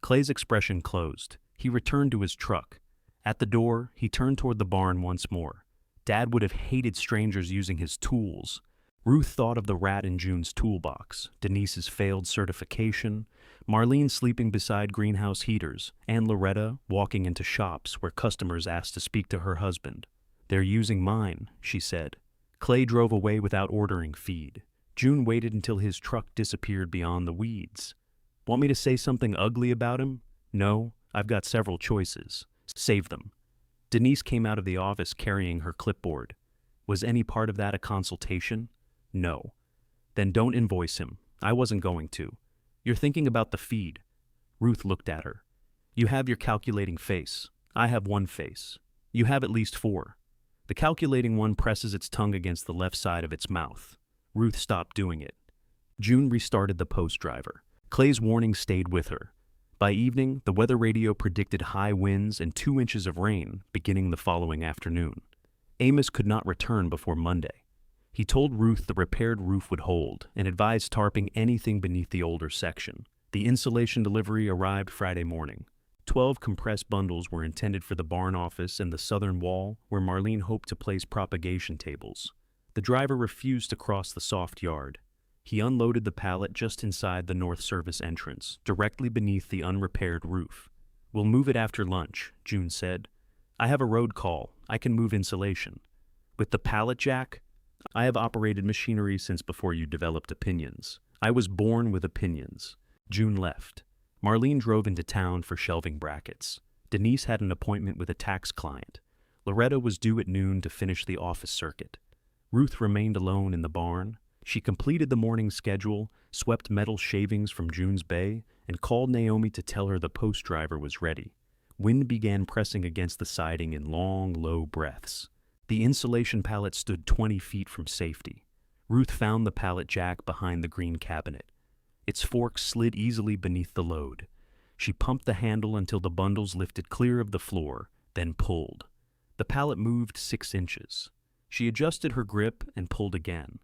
Clay's expression closed. He returned to his truck. At the door, he turned toward the barn once more. Dad would have hated strangers using his tools. Ruth thought of the rat in June's toolbox, Denise's failed certification, Marlene sleeping beside greenhouse heaters, and Loretta walking into shops where customers asked to speak to her husband. "They're using mine," she said. Clay drove away without ordering feed. June waited until his truck disappeared beyond the weeds. "Want me to say something ugly about him?" "No, I've got several choices. Save them." Denise came out of the office carrying her clipboard. "Was any part of that a consultation?" "No." "Then don't invoice him. I wasn't going to. You're thinking about the feed." Ruth looked at her. "You have your calculating face. I have one face. You have at least 4. The calculating one presses its tongue against the left side of its mouth." Ruth stopped doing it. June restarted the post driver. Clay's warning stayed with her. By evening, the weather radio predicted high winds and 2 inches of rain beginning the following afternoon. Amos could not return before Monday. He told Ruth the repaired roof would hold and advised tarping anything beneath the older section. The insulation delivery arrived Friday morning. 12 compressed bundles were intended for the barn office and the southern wall, where Marlene hoped to place propagation tables. The driver refused to cross the soft yard. He unloaded the pallet just inside the north service entrance, directly beneath the unrepaired roof. "We'll move it after lunch," June said. "I have a road call. I can move insulation." "With the pallet jack?" "I have operated machinery since before you developed opinions. I was born with opinions." June left. Marlene drove into town for shelving brackets. Denise had an appointment with a tax client. Loretta was due at noon to finish the office circuit. Ruth remained alone in the barn. She completed the morning schedule, swept metal shavings from June's bay, and called Naomi to tell her the post driver was ready. Wind began pressing against the siding in long, low breaths. The insulation pallet stood 20 feet from safety. Ruth found the pallet jack behind the green cabinet. Its fork slid easily beneath the load. She pumped the handle until the bundles lifted clear of the floor, then pulled. The pallet moved 6 inches. She adjusted her grip and pulled again.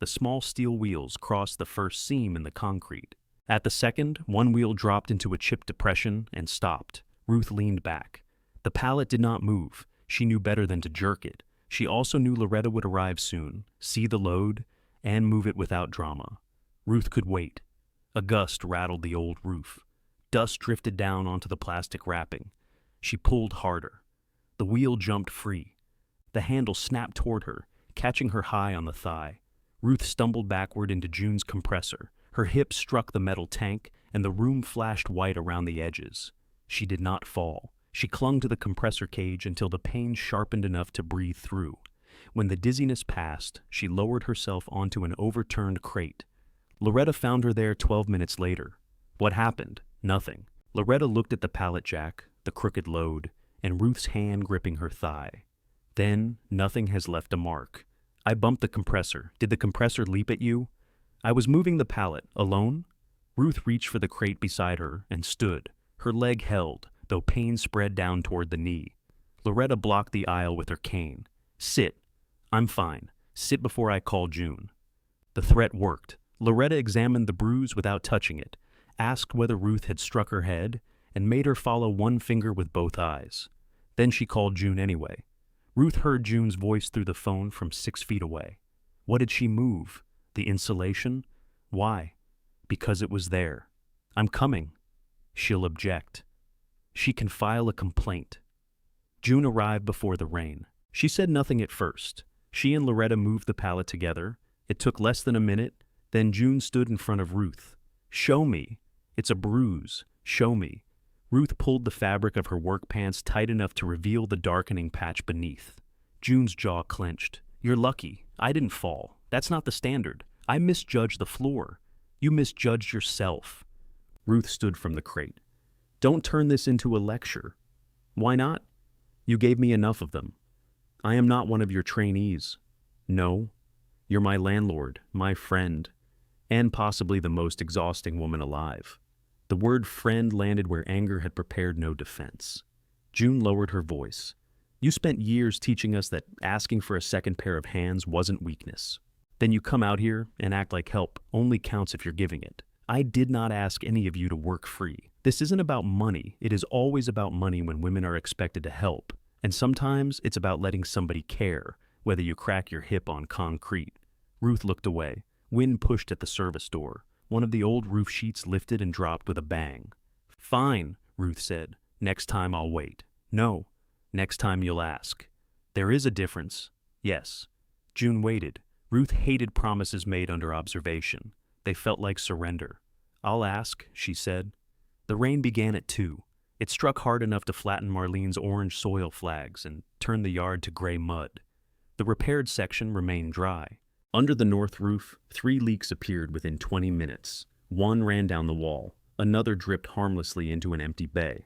The small steel wheels crossed the first seam in the concrete. At the second, one wheel dropped into a chip depression and stopped. Ruth leaned back. The pallet did not move. She knew better than to jerk it. She also knew Loretta would arrive soon, see the load, and move it without drama. Ruth could wait. A gust rattled the old roof. Dust drifted down onto the plastic wrapping. She pulled harder. The wheel jumped free. The handle snapped toward her, catching her high on the thigh. Ruth stumbled backward into June's compressor. Her hip struck the metal tank, and the room flashed white around the edges. She did not fall. She clung to the compressor cage until the pain sharpened enough to breathe through. When the dizziness passed, she lowered herself onto an overturned crate. Loretta found her there 12 minutes later. What happened? Nothing. Loretta looked at the pallet jack, the crooked load, and Ruth's hand gripping her thigh. Then, nothing has left a mark. I bumped the compressor. Did the compressor leap at you? I was moving the pallet. Alone? Ruth reached for the crate beside her and stood. Her leg held, though pain spread down toward the knee. Loretta blocked the aisle with her cane. Sit. I'm fine. Sit before I call June. The threat worked. Loretta examined the bruise without touching it, asked whether Ruth had struck her head, and made her follow one finger with both eyes. Then she called June anyway. Ruth heard June's voice through the phone from 6 feet away. What did she move? The insulation? Why? Because it was there. I'm coming. She'll object. She can file a complaint. June arrived before the rain. She said nothing at first. She and Loretta moved the pallet together. It took less than a minute. Then June stood in front of Ruth. Show me. It's a bruise. Show me. Ruth pulled the fabric of her work pants tight enough to reveal the darkening patch beneath. June's jaw clenched. You're lucky. I didn't fall. That's not the standard. I misjudged the floor. You misjudged yourself. Ruth stood from the crate. Don't turn this into a lecture. Why not? You gave me enough of them. I am not one of your trainees. No. You're my landlord, my friend, and possibly the most exhausting woman alive. The word friend landed where anger had prepared no defense. June lowered her voice. You spent years teaching us that asking for a second pair of hands wasn't weakness. Then you come out here and act like help only counts if you're giving it. I did not ask any of you to work free. This isn't about money. It is always about money when women are expected to help. And sometimes it's about letting somebody care, whether you crack your hip on concrete. Ruth looked away. Wind pushed at the service door. One of the old roof sheets lifted and dropped with a bang. Fine, Ruth said. Next time I'll wait. No. Next time you'll ask. There is a difference. Yes. June waited. Ruth hated promises made under observation. They felt like surrender. I'll ask, she said. The rain began at 2. It struck hard enough to flatten Marlene's orange soil flags and turn the yard to gray mud. The repaired section remained dry. Under the north roof, 3 leaks appeared within 20 minutes. One ran down the wall. Another dripped harmlessly into an empty bay.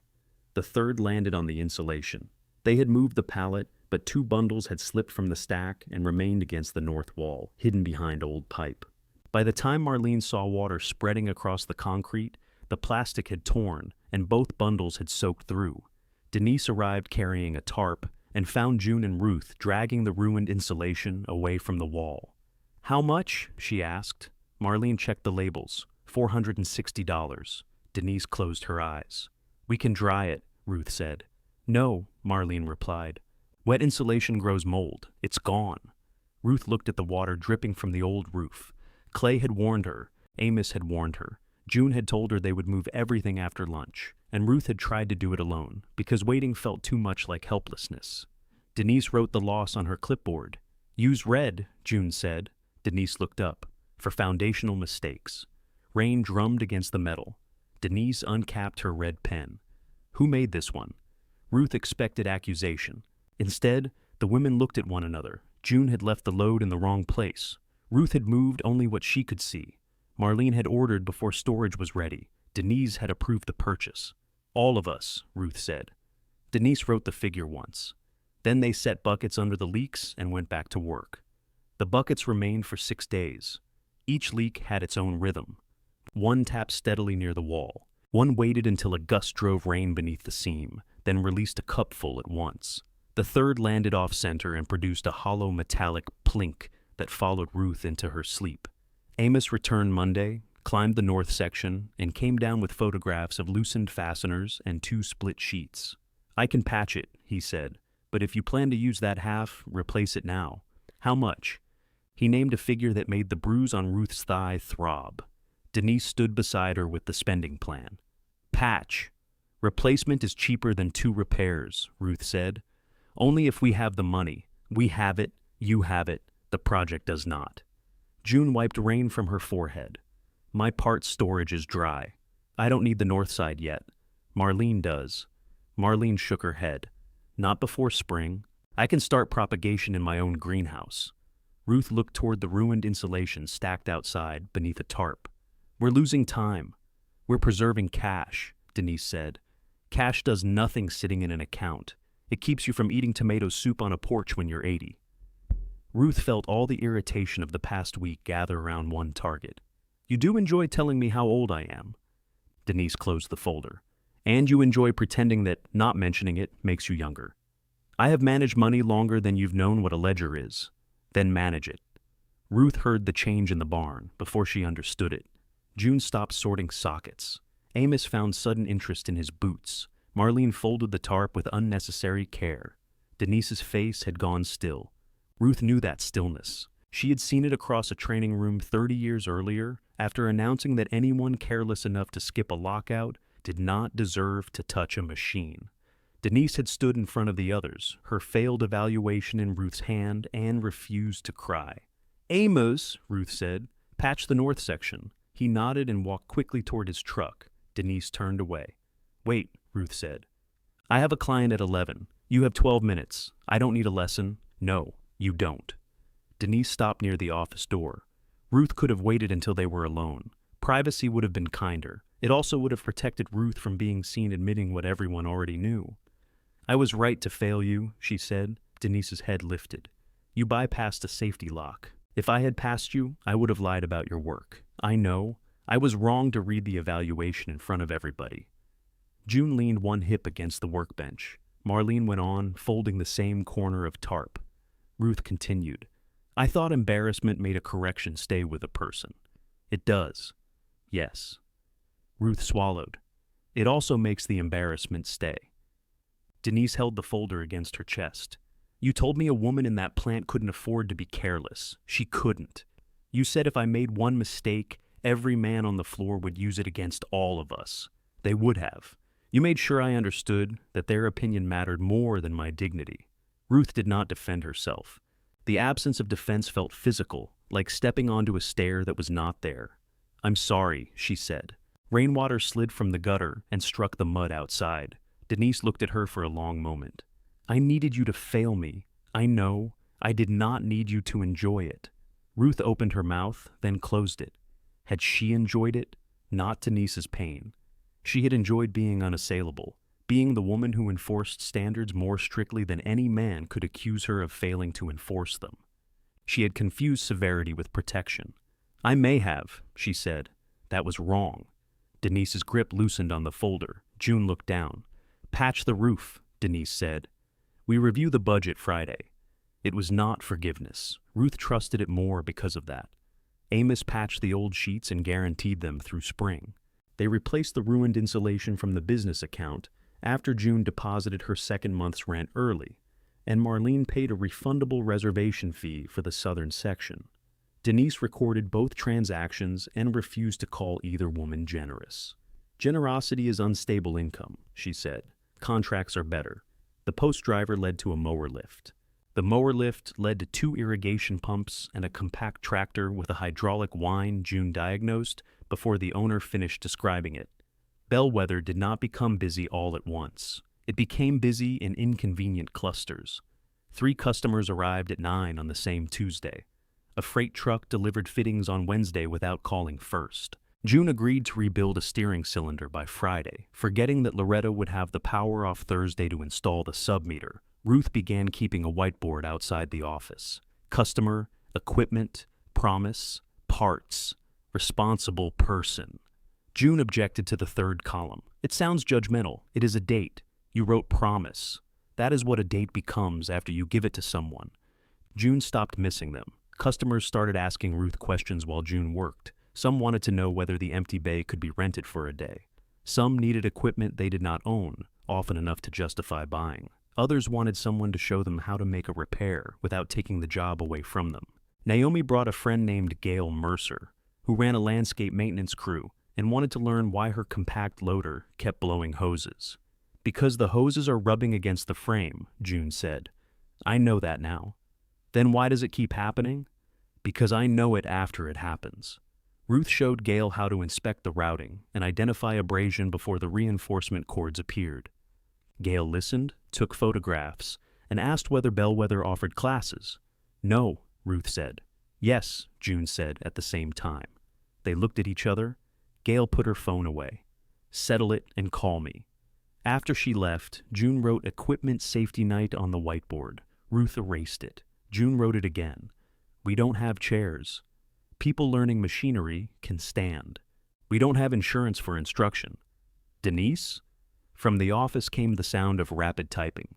The third landed on the insulation. They had moved the pallet, but 2 bundles had slipped from the stack and remained against the north wall, hidden behind old pipe. By the time Marlene saw water spreading across the concrete, the plastic had torn and both bundles had soaked through. Denise arrived carrying a tarp and found June and Ruth dragging the ruined insulation away from the wall. How much? She asked. Marlene checked the labels. $460. Denise closed her eyes. We can dry it, Ruth said. No, Marlene replied. Wet insulation grows mold. It's gone. Ruth looked at the water dripping from the old roof. Clay had warned her. Amos had warned her. June had told her they would move everything after lunch, and Ruth had tried to do it alone, because waiting felt too much like helplessness. Denise wrote the loss on her clipboard. Use red, June said. Denise looked up. For foundational mistakes. Rain drummed against the metal. Denise uncapped her red pen. Who made this one? Ruth expected accusation. Instead, the women looked at one another. June had left the load in the wrong place. Ruth had moved only what she could see. Marlene had ordered before storage was ready. Denise had approved the purchase. All of us, Ruth said. Denise wrote the figure once. Then they set buckets under the leaks and went back to work. The buckets remained for 6 days. Each leak had its own rhythm. One tapped steadily near the wall. One waited until a gust drove rain beneath the seam, then released a cupful at once. The third landed off-center and produced a hollow metallic plink that followed Ruth into her sleep. Amos returned Monday, climbed the north section, and came down with photographs of loosened fasteners and 2 split sheets. "I can patch it," he said, "but if you plan to use that half, replace it now." "How much?" He named a figure that made the bruise on Ruth's thigh throb. Denise stood beside her with the spending plan. "Patch. Replacement is cheaper than 2 repairs," Ruth said. "Only if we have the money. We have it, you have it, the project does not." June wiped rain from her forehead. "My parts storage is dry. I don't need the north side yet. Marlene does." Marlene shook her head. "Not before spring. I can start propagation in my own greenhouse." Ruth looked toward the ruined insulation stacked outside beneath a tarp. "We're losing time. We're preserving cash," Denise said. "Cash does nothing sitting in an account. It keeps you from eating tomato soup on a porch when you're 80. Ruth felt all the irritation of the past week gather around one target. "You do enjoy telling me how old I am." Denise closed the folder. "And you enjoy pretending that not mentioning it makes you younger. I have managed money longer than you've known what a ledger is. Then manage it." Ruth heard the change in the barn before she understood it. June stopped sorting sockets. Amos found sudden interest in his boots. Marlene folded the tarp with unnecessary care. Denise's face had gone still. Ruth knew that stillness. She had seen it across a training room 30 years earlier, after announcing that anyone careless enough to skip a lockout did not deserve to touch a machine. Denise had stood in front of the others, her failed evaluation in Ruth's hand, and refused to cry. "Amos," Ruth said, "patch the north section." He nodded and walked quickly toward his truck. Denise turned away. "Wait," Ruth said. "I have a client at 11. You have 12 minutes. I don't need a lesson." "No, you don't." Denise stopped near the office door. Ruth could have waited until they were alone. Privacy would have been kinder. It also would have protected Ruth from being seen admitting what everyone already knew. "I was right to fail you," she said. Denise's head lifted. "You bypassed a safety lock. If I had passed you, I would have lied about your work. I know. I was wrong to read the evaluation in front of everybody." June leaned one hip against the workbench. Marlene went on, folding the same corner of tarp. Ruth continued. "I thought embarrassment made a correction stay with a person." "It does." "Yes." Ruth swallowed. "It also makes the embarrassment stay." Denise held the folder against her chest. "You told me a woman in that plant couldn't afford to be careless. She couldn't. You said if I made one mistake, every man on the floor would use it against all of us. They would have. You made sure I understood that their opinion mattered more than my dignity." Ruth did not defend herself. The absence of defense felt physical, like stepping onto a stair that was not there. "I'm sorry," she said. Rainwater slid from the gutter and struck the mud outside. Denise looked at her for a long moment. "I needed you to fail me. I know. I did not need you to enjoy it." Ruth opened her mouth, then closed it. Had she enjoyed it? Not Denise's pain. She had enjoyed being unassailable, being the woman who enforced standards more strictly than any man could accuse her of failing to enforce them. She had confused severity with protection. "I may have," she said. "That was wrong." Denise's grip loosened on the folder. June looked down. "Patch the roof," Denise said. "We review the budget Friday." It was not forgiveness. Ruth trusted it more because of that. Amos patched the old sheets and guaranteed them through spring. They replaced the ruined insulation from the business account after June deposited her second month's rent early, and Marlene paid a refundable reservation fee for the southern section. Denise recorded both transactions and refused to call either woman generous. "Generosity is unstable income," she said. "Contracts are better." The post driver led to a mower lift. The mower lift led to 2 irrigation pumps and a compact tractor with a hydraulic whine, June diagnosed, before the owner finished describing it. Bellwether did not become busy all at once. It became busy in inconvenient clusters. 3 customers arrived at 9 on the same Tuesday. A freight truck delivered fittings on Wednesday without calling first. June agreed to rebuild a steering cylinder by Friday, forgetting that Loretta would have the power off Thursday to install the submeter. Ruth began keeping a whiteboard outside the office. Customer, equipment, promise, parts, responsible person. June objected to the third column. It sounds judgmental. It is a date. You wrote promise. That is what a date becomes after you give it to someone. June stopped missing them. Customers started asking Ruth questions while June worked. Some wanted to know whether the empty bay could be rented for a day. Some needed equipment they did not own, often enough to justify buying. Others wanted someone to show them how to make a repair without taking the job away from them. Naomi brought a friend named Gail Mercer, who ran a landscape maintenance crew and wanted to learn why her compact loader kept blowing hoses. Because the hoses are rubbing against the frame, June said. I know that now. Then why does it keep happening? Because I know it after it happens. Ruth showed Gail how to inspect the routing and identify abrasion before the reinforcement cords appeared. Gail listened, took photographs, and asked whether Bellwether offered classes. No, Ruth said. Yes, June said at the same time. They looked at each other. Gail put her phone away. Settle it and call me. After she left, June wrote Equipment Safety Night on the whiteboard. Ruth erased it. June wrote it again. We don't have chairs. People learning machinery can stand. We don't have insurance for instruction. Denise? From the office came the sound of rapid typing.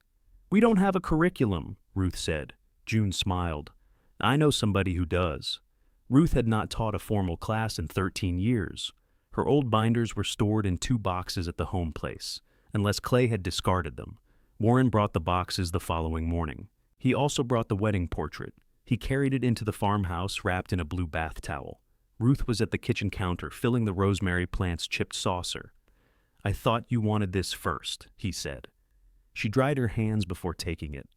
We don't have a curriculum, Ruth said. June smiled. I know somebody who does. Ruth had not taught a formal class in 13 years. Her old binders were stored in 2 boxes at the home place, unless Clay had discarded them. Warren brought the boxes the following morning. He also brought the wedding portrait. He carried it into the farmhouse wrapped in a blue bath towel. Ruth was at the kitchen counter filling the rosemary plant's chipped saucer. I thought you wanted this first, he said. She dried her hands before taking it.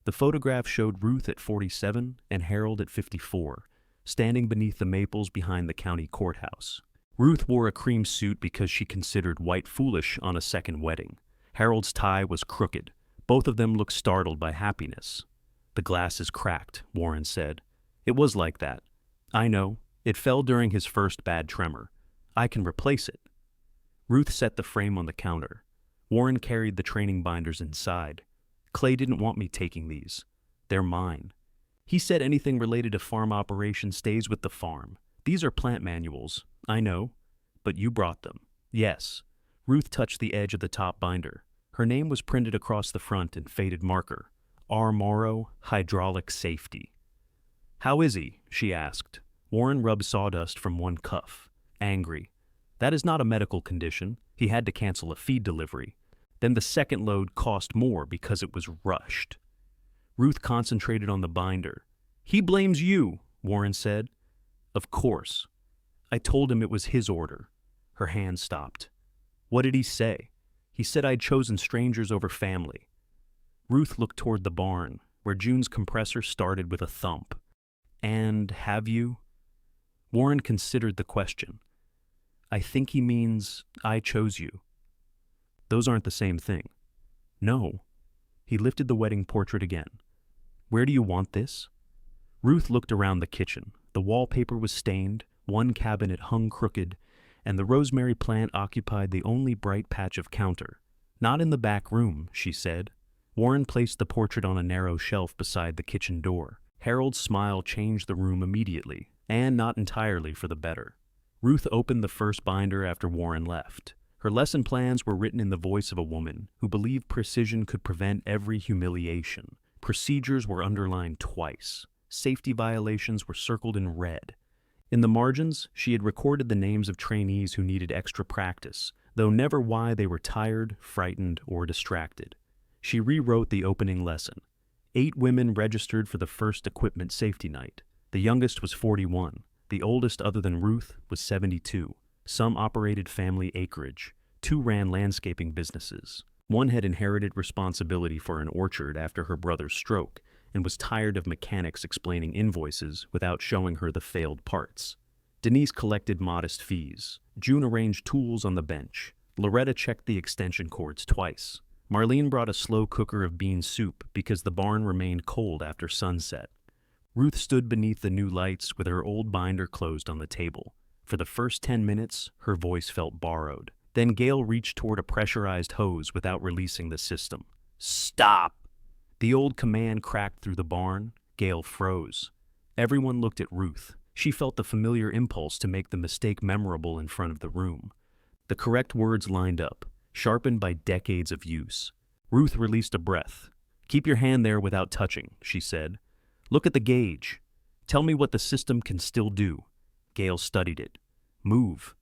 The photograph showed Ruth at 47 and Harold at 54, standing beneath the maples behind the county courthouse. Ruth wore a cream suit because she considered white foolish on a second wedding. Harold's tie was crooked. Both of them looked startled by happiness. The glass is cracked, Warren said. It was like that. I know. It fell during his first bad tremor. I can replace it. Ruth set the frame on the counter. Warren carried the training binders inside. Clay didn't want me taking these. They're mine. He said anything related to farm operation stays with the farm. These are plant manuals. I know. But you brought them. Yes. Ruth touched the edge of the top binder. Her name was printed across the front in faded marker. R. Morrow, Hydraulic Safety. How is he? She asked. Warren rubbed sawdust from one cuff. Angry. That is not a medical condition. He had to cancel a feed delivery. Then the second load cost more because it was rushed. Ruth concentrated on the binder. He blames you, Warren said. Of course. I told him it was his order. Her hand stopped. What did he say? He said I'd chosen strangers over family. Ruth looked toward the barn, where June's compressor started with a thump. And have you? Warren considered the question. I think he means I chose you. Those aren't the same thing. No. He lifted the wedding portrait again. Where do you want this? Ruth looked around the kitchen. The wallpaper was stained, one cabinet hung crooked, and the rosemary plant occupied the only bright patch of counter. Not in the back room, she said. Warren placed the portrait on a narrow shelf beside the kitchen door. Harold's smile changed the room immediately, and not entirely for the better. Ruth opened the first binder after Warren left. Her lesson plans were written in the voice of a woman who believed precision could prevent every humiliation. Procedures were underlined twice. Safety violations were circled in red. In the margins, she had recorded the names of trainees who needed extra practice, though never why they were tired, frightened, or distracted. She rewrote the opening lesson. 8 women registered for the first equipment safety night. The youngest was 41. The oldest, other than Ruth, was 72. Some operated family acreage. 2 ran landscaping businesses. One had inherited responsibility for an orchard after her brother's stroke and was tired of mechanics explaining invoices without showing her the failed parts. Denise collected modest fees. June arranged tools on the bench. Loretta checked the extension cords twice. Marlene brought a slow cooker of bean soup because the barn remained cold after sunset. Ruth stood beneath the new lights with her old binder closed on the table. For the first 10 minutes, her voice felt borrowed. Then Gail reached toward a pressurized hose without releasing the system. Stop! The old command cracked through the barn. Gail froze. Everyone looked at Ruth. She felt the familiar impulse to make the mistake memorable in front of the room. The correct words lined up, sharpened by decades of use. Ruth released a breath. "Keep your hand there without touching," she said. "Look at the gauge. Tell me what the system can still do." Gail studied it. "Move."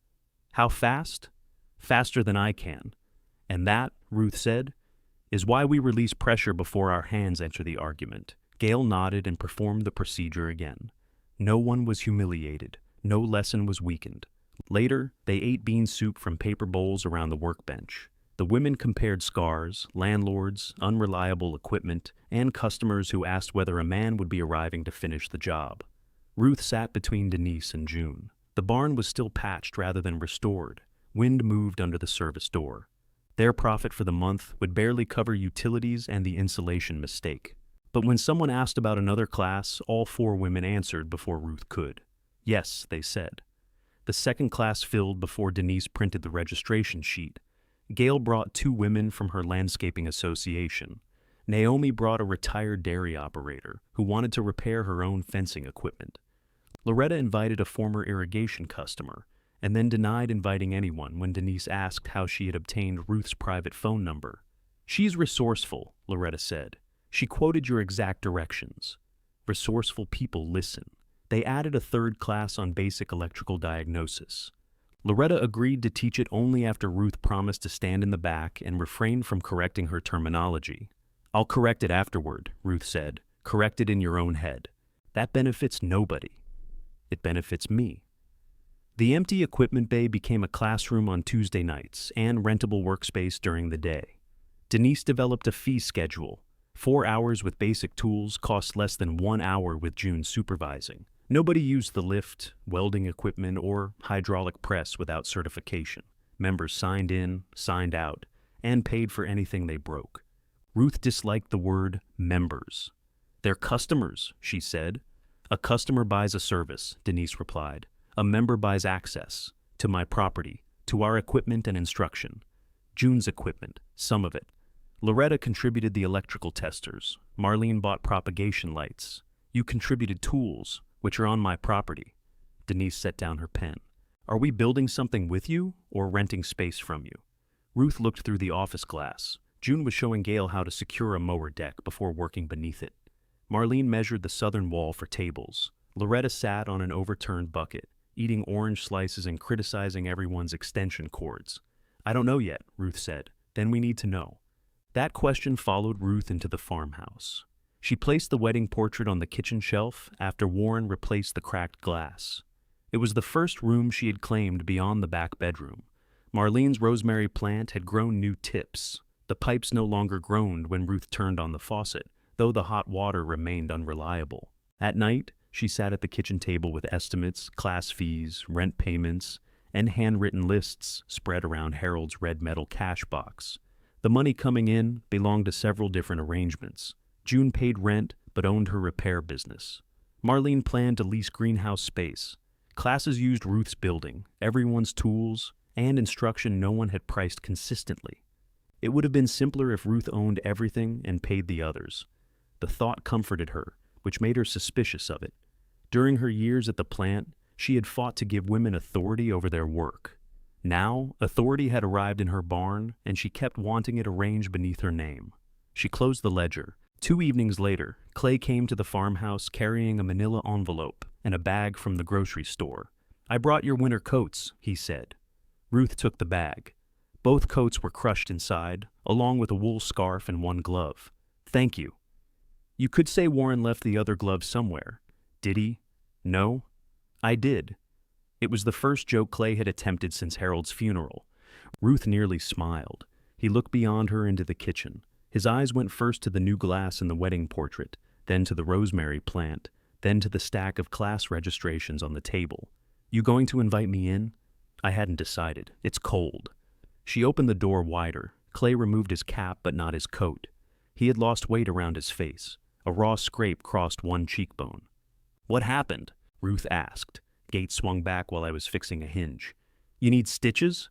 "How fast?" "Faster than I can." "And that," Ruth said, "is why we release pressure before our hands enter the argument." Gail nodded and performed the procedure again. No one was humiliated. No lesson was weakened. Later, they ate bean soup from paper bowls around the workbench. The women compared scars, landlords, unreliable equipment, and customers who asked whether a man would be arriving to finish the job. Ruth sat between Denise and June. The barn was still patched rather than restored. Wind moved under the service door. Their profit for the month would barely cover utilities and the insulation mistake. But when someone asked about another class, all four women answered before Ruth could. "Yes," they said. The second class filled before Denise printed the registration sheet. Gail brought two women from her landscaping association. Naomi brought a retired dairy operator who wanted to repair her own fencing equipment. Loretta invited a former irrigation customer, and then denied inviting anyone when Denise asked how she had obtained Ruth's private phone number. "She's resourceful," Loretta said. "She quoted your exact directions." Resourceful people listen. They added a third class on basic electrical diagnosis. Loretta agreed to teach it only after Ruth promised to stand in the back and refrain from correcting her terminology. "I'll correct it afterward," Ruth said. "Correct it in your own head. That benefits nobody. It benefits me." The empty equipment bay became a classroom on Tuesday nights and rentable workspace during the day. Denise developed a fee schedule. 4 hours with basic tools cost less than 1 hour with June supervising. Nobody used the lift, welding equipment, or hydraulic press without certification. Members signed in, signed out, and paid for anything they broke. Ruth disliked the word members. "They're customers," she said. "A customer buys a service," Denise replied. "A member buys access to my property, to our equipment and instruction. June's equipment, some of it. Loretta contributed the electrical testers. Marlene bought propagation lights. You contributed tools, which are on my property." Denise set down her pen. "Are we building something with you or renting space from you?" Ruth looked through the office glass. June was showing Gail how to secure a mower deck before working beneath it. Marlene measured the southern wall for tables. Loretta sat on an overturned bucket, eating orange slices and criticizing everyone's extension cords. "I don't know yet," Ruth said. "Then we need to know." That question followed Ruth into the farmhouse. She placed the wedding portrait on the kitchen shelf after Warren replaced the cracked glass. It was the first room she had claimed beyond the back bedroom. Marlene's rosemary plant had grown new tips. The pipes no longer groaned when Ruth turned on the faucet, though the hot water remained unreliable. At night, she sat at the kitchen table with estimates, class fees, rent payments, and handwritten lists spread around Harold's red metal cash box. The money coming in belonged to several different arrangements. June paid rent but owned her repair business. Marlene planned to lease greenhouse space. Classes used Ruth's building, everyone's tools, and instruction no one had priced consistently. It would have been simpler if Ruth owned everything and paid the others. The thought comforted her, which made her suspicious of it. During her years at the plant, she had fought to give women authority over their work. Now, authority had arrived in her barn, and she kept wanting it arranged beneath her name. She closed the ledger. 2 evenings later, Clay came to the farmhouse carrying a manila envelope and a bag from the grocery store. "I brought your winter coats," he said. Ruth took the bag. Both coats were crushed inside, along with a wool scarf and one glove. "Thank you." "You could say Warren left the other glove somewhere." "Did he?" "No." "I did." It was the first joke Clay had attempted since Harold's funeral. Ruth nearly smiled. He looked beyond her into the kitchen. His eyes went first to the new glass in the wedding portrait, then to the rosemary plant, then to the stack of class registrations on the table. "You going to invite me in?" "I hadn't decided. It's cold." She opened the door wider. Clay removed his cap but not his coat. He had lost weight around his face. A raw scrape crossed one cheekbone. "What happened?" Ruth asked. Gate swung back while I was fixing a hinge. "You need stitches?"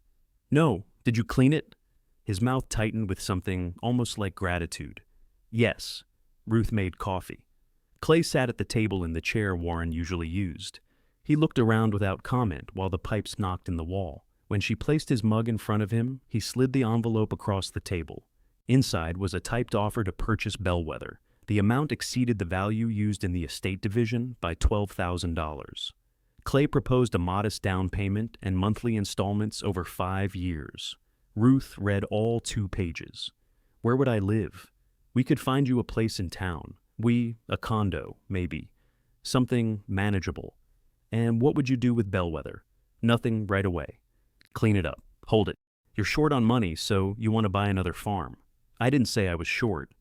"No. Did you clean it?" His mouth tightened with something almost like gratitude. "Yes." Ruth made coffee. Clay sat at the table in the chair Warren usually used. He looked around without comment while the pipes knocked in the wall. When she placed his mug in front of him, he slid the envelope across the table. Inside was a typed offer to purchase Bellwether. The amount exceeded the value used in the estate division by $12,000. Clay proposed a modest down payment and monthly installments over 5 years. Ruth read all 2 pages. Where would I live? We could find you a place in town. A condo, maybe. Something manageable. And what would you do with Bellwether? Nothing right away. Clean it up. Hold it. You're short on money, so you want to buy another farm. I didn't say I was short.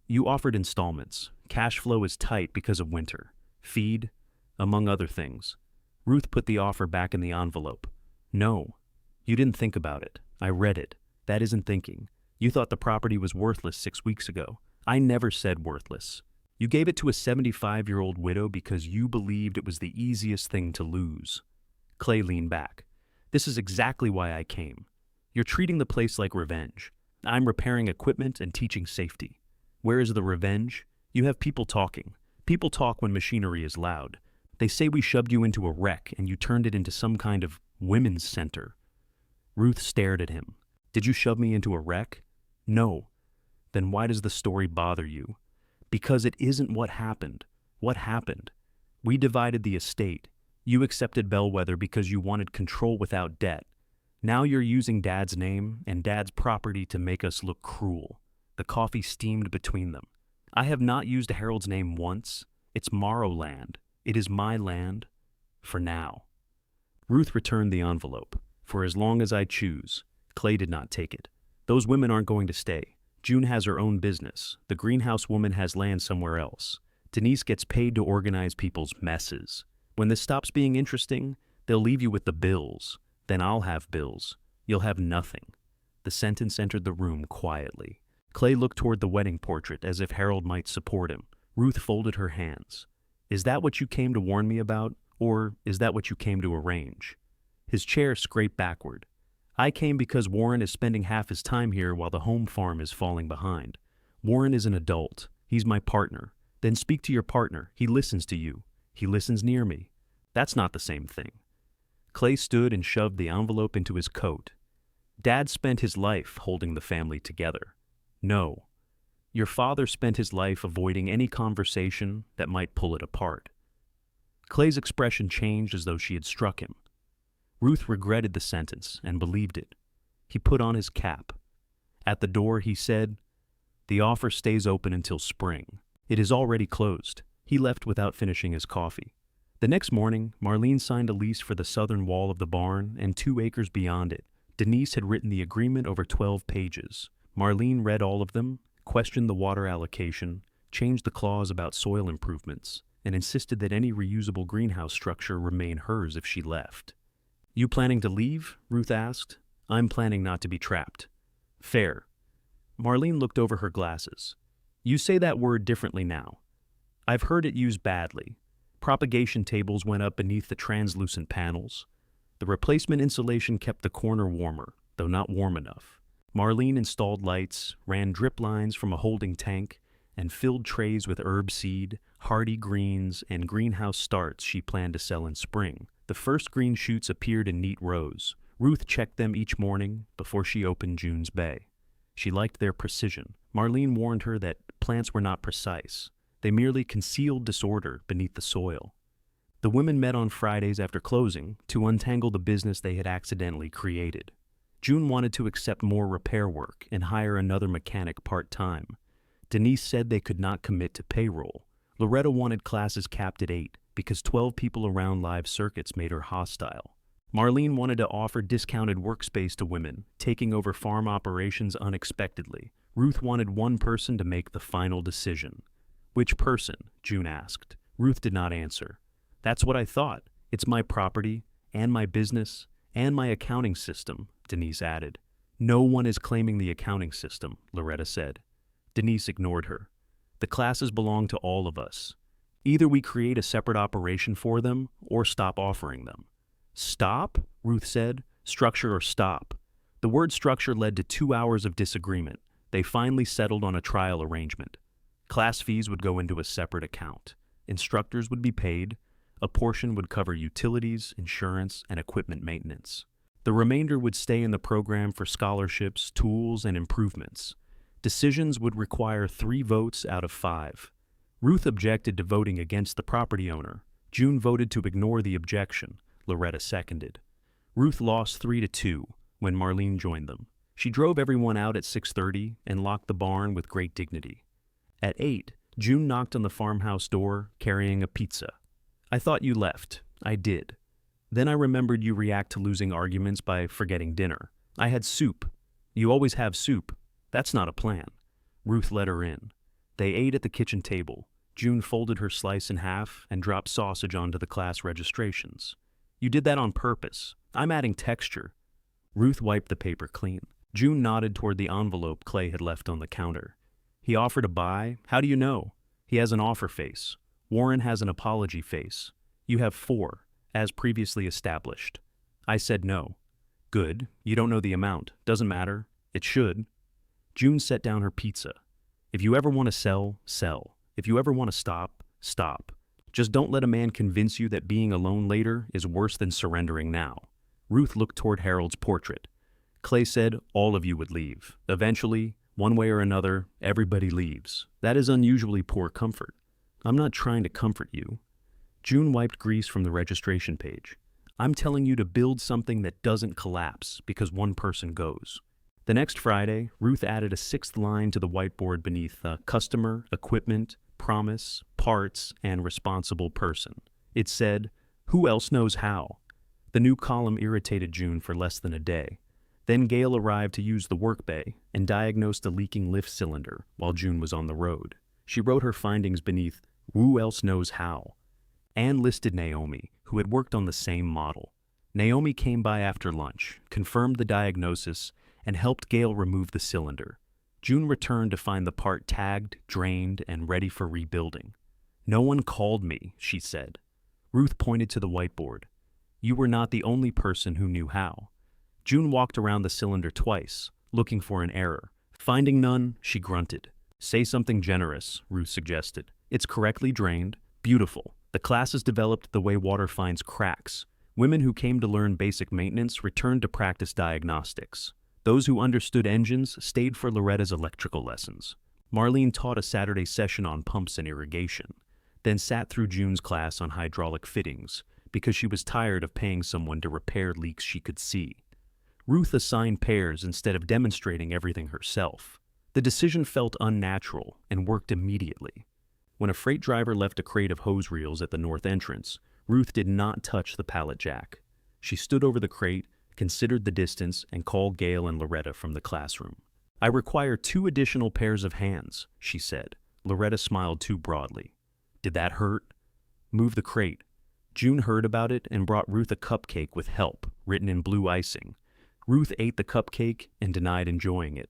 You offered installments. Cash flow is tight because of winter. Feed, among other things. Ruth put the offer back in the envelope. No. You didn't think about it. I read it. That isn't thinking. You thought the property was worthless 6 weeks ago. I never said worthless. You gave it to a 75-year-old widow because you believed it was the easiest thing to lose. Clay leaned back. This is exactly why I came. You're treating the place like revenge. I'm repairing equipment and teaching safety. Where is the revenge? You have people talking. People talk when machinery is loud. They say we shoved you into a wreck and you turned it into some kind of women's center. Ruth stared at him. Did you shove me into a wreck? No. Then why does the story bother you? Because it isn't what happened. What happened? We divided the estate. You accepted Bellwether because you wanted control without debt. Now you're using Dad's name and Dad's property to make us look cruel. The coffee steamed between them. I have not used Harold's name once. It's Morrow land. It is my land. For now. Ruth returned the envelope. For as long as I choose. Clay did not take it. Those women aren't going to stay. June has her own business. The greenhouse woman has land somewhere else. Denise gets paid to organize people's messes. When this stops being interesting, they'll leave you with the bills. Then I'll have bills. You'll have nothing. The sentence entered the room quietly. Clay looked toward the wedding portrait as if Harold might support him. Ruth folded her hands. Is that what you came to warn me about, or is that what you came to arrange? His chair scraped backward. I came because Warren is spending half his time here while the home farm is falling behind. Warren is an adult. He's my partner. Then speak to your partner. He listens to you. He listens near me. That's not the same thing. Clay stood and shoved the envelope into his coat. Dad spent his life holding the family together. No. Your father spent his life avoiding any conversation that might pull it apart. Clay's expression changed as though she had struck him. Ruth regretted the sentence and believed it. He put on his cap. At the door, he said, "The offer stays open until spring. It is already closed." He left without finishing his coffee. The next morning, Marlene signed a lease for the southern wall of the barn and 2 acres beyond it. Denise had written the agreement over 12 pages. Marlene read all of them, questioned the water allocation, changed the clause about soil improvements, and insisted that any reusable greenhouse structure remain hers if she left. You planning to leave? Ruth asked. I'm planning not to be trapped. Fair. Marlene looked over her glasses. You say that word differently now. I've heard it used badly. Propagation tables went up beneath the translucent panels. The replacement insulation kept the corner warmer, though not warm enough. Marlene installed lights, ran drip lines from a holding tank, and filled trays with herb seed, hardy greens, and greenhouse starts she planned to sell in spring. The first green shoots appeared in neat rows. Ruth checked them each morning before she opened June's Bay. She liked their precision. Marlene warned her that plants were not precise. They merely concealed disorder beneath the soil. The women met on Fridays after closing to untangle the business they had accidentally created. June wanted to accept more repair work and hire another mechanic part-time. Denise said they could not commit to payroll. Loretta wanted classes capped at 8 because 12 people around live circuits made her hostile. Marlene wanted to offer discounted workspace to women, taking over farm operations unexpectedly. Ruth wanted one person to make the final decision. Which person? June asked. Ruth did not answer. That's what I thought. It's my property, and my business, and my accounting system, Denise added. No one is claiming the accounting system, Loretta said. Denise ignored her. The classes belong to all of us. Either we create a separate operation for them, or stop offering them. Stop? Ruth said. Structure or stop. The word structure led to 2 hours of disagreement. They finally settled on a trial arrangement. Class fees would go into a separate account. Instructors would be paid. A portion would cover utilities, insurance, and equipment maintenance. The remainder would stay in the program for scholarships, tools, and improvements. Decisions would require 3 votes out of 5. Ruth objected to voting against the property owner. June voted to ignore the objection. Loretta seconded. Ruth lost 3-2 when Marlene joined them. She drove everyone out at 6:30 and locked the barn with great dignity. At 8, June knocked on the farmhouse door carrying a pizza. "I thought you left." "I did. Then I remembered you react to losing arguments by forgetting dinner. I had soup." "You always have soup. That's not a plan." Ruth let her in. They ate at the kitchen table. June folded her slice in half and dropped sausage onto the class registrations. "You did that on purpose. I'm adding texture." Ruth wiped the paper clean. June nodded toward the envelope Clay had left on the counter. "He offered to buy? How do you know?" "He has an offer face. Warren has an apology face. You have 4, as previously established." I said no. "Good. You don't know the amount. Doesn't matter. It should." June set down her pizza. "If you ever want to sell, sell. If you ever want to stop, stop. Just don't let a man convince you that being alone later is worse than surrendering now." Ruth looked toward Harold's portrait. Clay said all of you would leave. Eventually, one way or another, everybody leaves. That is unusually poor comfort. I'm not trying to comfort you. June wiped grease from the registration page. I'm telling you to build something that doesn't collapse because one person goes. The next Friday, Ruth added a 6th line to the whiteboard beneath customer, equipment, promise, parts, and responsible person. It said, "Who else knows how?" The new column irritated June for less than a day. Then Gail arrived to use the work bay and diagnosed a leaking lift cylinder while June was on the road. She wrote her findings beneath, "Who else knows how?" Anne listed Naomi, who had worked on the same model. Naomi came by after lunch, confirmed the diagnosis, and helped Gail remove the cylinder. June returned to find the part tagged, drained, and ready for rebuilding. "No one called me," she said. Ruth pointed to the whiteboard. "You were not the only person who knew how." June walked around the cylinder twice, looking for an error. Finding none, she grunted. "Say something generous," Ruth suggested. "It's correctly drained. Beautiful. The class is developed the way water finds cracks. Women who came to learn basic maintenance returned to practice diagnostics. Those who understood engines stayed for Loretta's electrical lessons. Marlene taught a Saturday session on pumps and irrigation, then sat through June's class on hydraulic fittings because she was tired of paying someone to repair leaks she could see. Ruth assigned pairs instead of demonstrating everything herself. The decision felt unnatural and worked immediately. When a freight driver left a crate of hose reels at the north entrance, Ruth did not touch the pallet jack. She stood over the crate, considered the distance, and called Gail and Loretta from the classroom. "I require 2 additional pairs of hands," she said. Loretta smiled too broadly. "Did that hurt?" "Move the crate." June heard about it and brought Ruth a cupcake with "help" written in blue icing. Ruth ate the cupcake and denied enjoying it.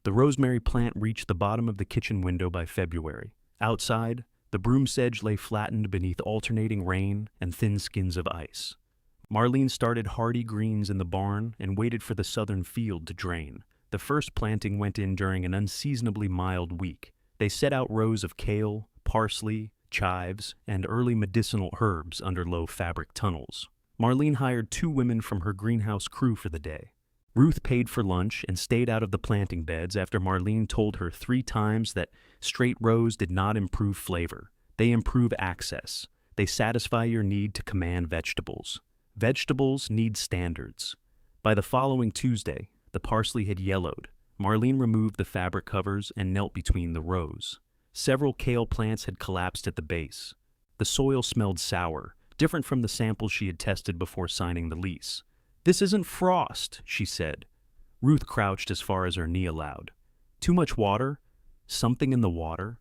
The rosemary plant reached the bottom of the kitchen window by February. Outside, the broom sedge lay flattened beneath alternating rain and thin skins of ice. Marlene started hardy greens in the barn and waited for the southern field to drain. The first planting went in during an unseasonably mild week. They set out rows of kale, parsley, chives, and early medicinal herbs under low fabric tunnels. Marlene hired 2 women from her greenhouse crew for the day. Ruth paid for lunch and stayed out of the planting beds after Marlene told her 3 times that straight rows did not improve flavor. They improve access. They satisfy your need to command vegetables. Vegetables need standards. By the following Tuesday, the parsley had yellowed. Marlene removed the fabric covers and knelt between the rows. Several kale plants had collapsed at the base. The soil smelled sour, different from the samples she had tested before signing the lease. "This isn't frost," she said. Ruth crouched as far as her knee allowed. "Too much water? Something in the water?"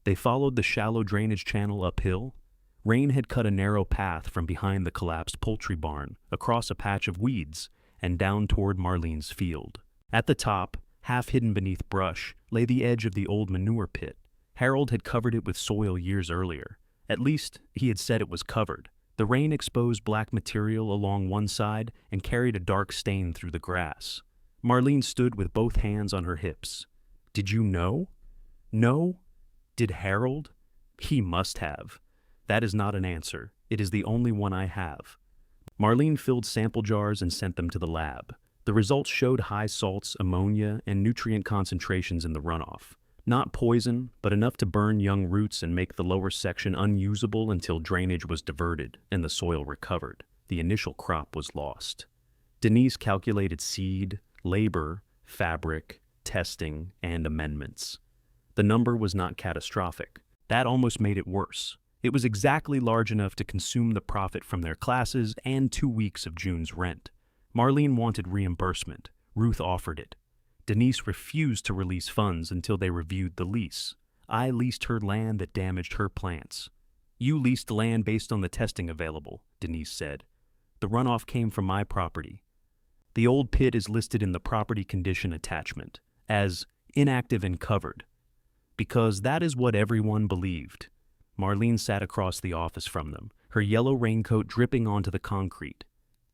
They followed the shallow drainage channel uphill. Rain had cut a narrow path from behind the collapsed poultry barn, across a patch of weeds, and down toward Marlene's field. At the top, half hidden beneath brush, lay the edge of the old manure pit. Harold had covered it with soil years earlier. At least, he had said it was covered. The rain exposed black material along one side and carried a dark stain through the grass. Marlene stood with both hands on her hips. "Did you know?" "No." "Did Harold?" "He must have." "That is not an answer. It is the only one I have." Marlene filled sample jars and sent them to the lab. The results showed high salts, ammonia, and nutrient concentrations in the runoff. Not poison, but enough to burn young roots and make the lower section unusable until drainage was diverted and the soil recovered. The initial crop was lost. Denise calculated seed, labor, fabric, testing, and amendments. The number was not catastrophic. That almost made it worse. It was exactly large enough to consume the profit from their classes and 2 weeks of June's rent. Marlene wanted reimbursement. Ruth offered it. Denise refused to release funds until they reviewed the lease. I leased her land that damaged her plants. You leased land based on the testing available, Denise said. The runoff came from my property. The old pit is listed in the property condition attachment as inactive and covered, because that is what everyone believed. Marlene sat across the office from them, her yellow raincoat dripping onto the concrete.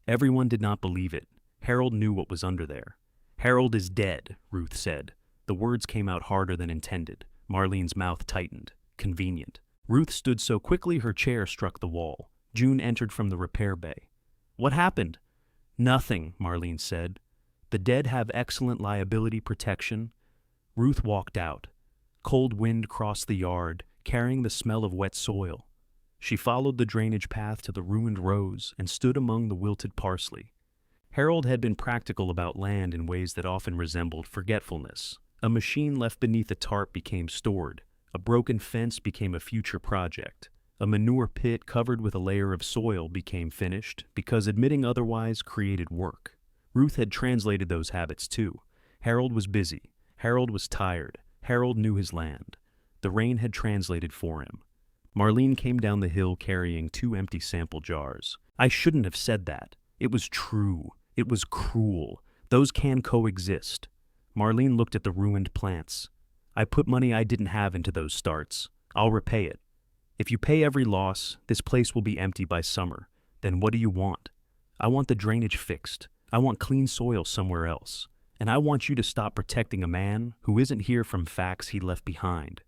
Everyone did not believe it. Harold knew what was under there. Harold is dead, Ruth said. The words came out harder than intended. Marlene's mouth tightened. Convenient. Ruth stood so quickly her chair struck the wall. June entered from the repair bay. What happened? Nothing, Marlene said. The dead have excellent liability protection. Ruth walked out. Cold wind crossed the yard, carrying the smell of wet soil. She followed the drainage path to the ruined rows and stood among the wilted parsley. Harold had been practical about land in ways that often resembled forgetfulness. A machine left beneath a tarp became stored. A broken fence became a future project. A manure pit covered with a layer of soil became finished because admitting otherwise created work. Ruth had translated those habits too. Harold was busy. Harold was tired. Harold knew his land. The rain had translated for him. Marlene came down the hill carrying 2 empty sample jars. I shouldn't have said that. It was true. It was cruel. Those can coexist. Marlene looked at the ruined plants. I put money I didn't have into those starts. I'll repay it. If you pay every loss, this place will be empty by summer. Then what do you want? I want the drainage fixed. I want clean soil somewhere else. And I want you to stop protecting a man who isn't here from facts he left behind.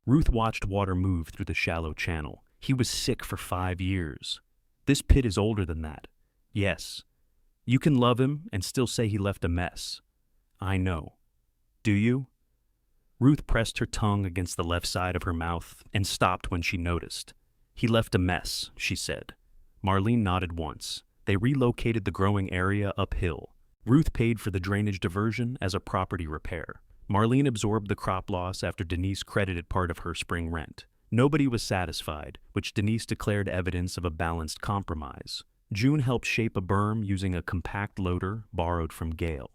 Ruth watched water move through the shallow channel. He was sick for 5 years. This pit is older than that. Yes. You can love him and still say he left a mess. I know. Do you? Ruth pressed her tongue against the left side of her mouth and stopped when she noticed. He left a mess, she said. Marlene nodded once. They relocated the growing area uphill. Ruth paid for the drainage diversion as a property repair. Marlene absorbed the crop loss after Denise credited part of her spring rent. Nobody was satisfied, which Denise declared evidence of a balanced compromise. June helped shape a berm using a compact loader borrowed from Gale.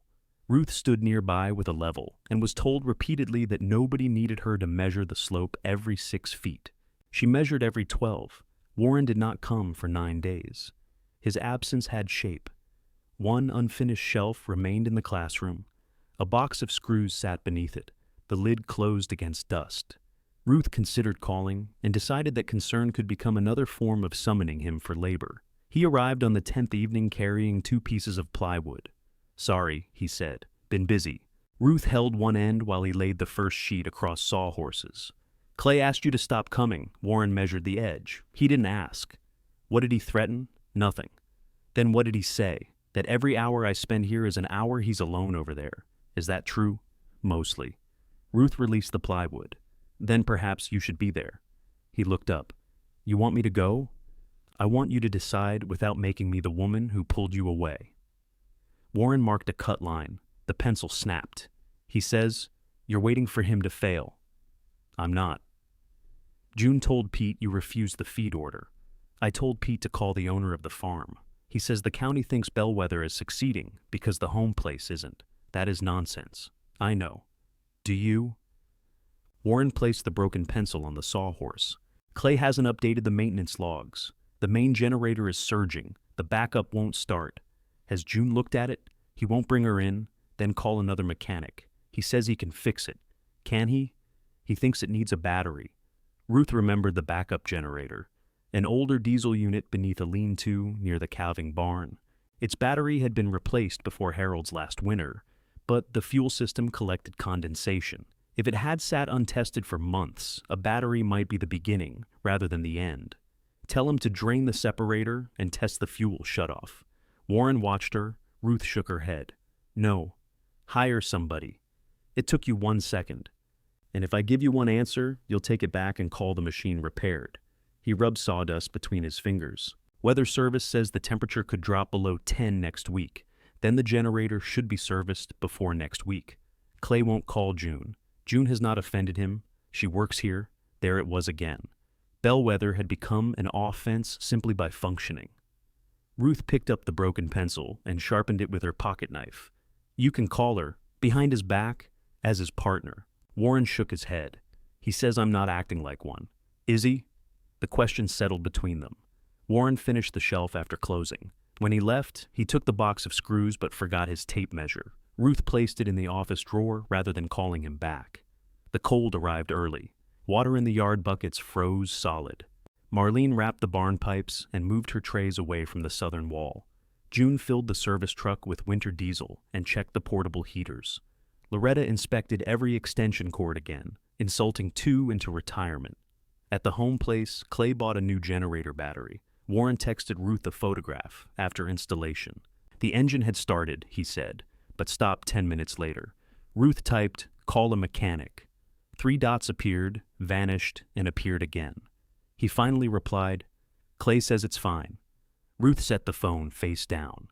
Ruth stood nearby with a level and was told repeatedly that nobody needed her to measure the slope every 6 feet. She measured every 12. Warren did not come for 9 days. His absence had shape. One unfinished shelf remained in the classroom. A box of screws sat beneath it. The lid closed against dust. Ruth considered calling and decided that concern could become another form of summoning him for labor. He arrived on the 10th evening carrying 2 pieces of plywood. Sorry, he said. Been busy. Ruth held one end while he laid the first sheet across sawhorses. Clay asked you to stop coming. Warren measured the edge. He didn't ask. What did he threaten? Nothing. Then what did he say? That every hour I spend here is an hour he's alone over there. Is that true? Mostly. Ruth released the plywood. Then perhaps you should be there. He looked up. You want me to go? I want you to decide without making me the woman who pulled you away. Warren marked a cut line. The pencil snapped. He says, you're waiting for him to fail. I'm not. June told Pete you refused the feed order. I told Pete to call the owner of the farm. He says the county thinks Bellwether is succeeding because the home place isn't. That is nonsense. I know. Do you? Warren placed the broken pencil on the sawhorse. Clay hasn't updated the maintenance logs. The main generator is surging. The backup won't start. Has June looked at it? He won't bring her in, then call another mechanic. He says he can fix it. Can he? He thinks it needs a battery. Ruth remembered the backup generator, an older diesel unit beneath a lean-to near the calving barn. Its battery had been replaced before Harold's last winter, but the fuel system collected condensation. If it had sat untested for months, a battery might be the beginning rather than the end. Tell him to drain the separator and test the fuel shutoff. Warren watched her. Ruth shook her head. No. Hire somebody. It took you 1 second. And if I give you one answer, you'll take it back and call the machine repaired. He rubbed sawdust between his fingers. Weather service says the temperature could drop below 10 next week. Then the generator should be serviced before next week. Clay won't call June. June has not offended him. She works here. There it was again. Bellwether had become an offense simply by functioning. Ruth picked up the broken pencil and sharpened it with her pocket knife. You can call her, behind his back, as his partner. Warren shook his head. He says I'm not acting like one. Is he? The question settled between them. Warren finished the shelf after closing. When he left, he took the box of screws but forgot his tape measure. Ruth placed it in the office drawer rather than calling him back. The cold arrived early. Water in the yard buckets froze solid. Marlene wrapped the barn pipes and moved her trays away from the southern wall. June filled the service truck with winter diesel and checked the portable heaters. Loretta inspected every extension cord again, insulting two into retirement. At the home place, Clay bought a new generator battery. Warren texted Ruth a photograph after installation. The engine had started, he said, but stopped 10 minutes later. Ruth typed, "Call a mechanic." 3 dots appeared, vanished, and appeared again. He finally replied, "Clay says it's fine." Ruth set the phone face down.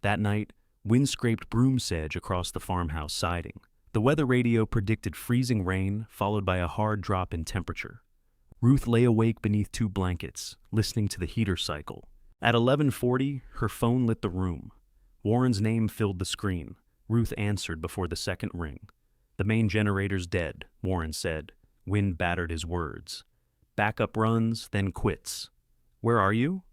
That night, wind scraped broom sedge across the farmhouse siding. The weather radio predicted freezing rain, followed by a hard drop in temperature. Ruth lay awake beneath 2 blankets, listening to the heater cycle. At 11:40, her phone lit the room. Warren's name filled the screen. Ruth answered before the second ring. "The main generator's dead," Warren said. Wind battered his words. "Backup runs, then quits." "Where are you?"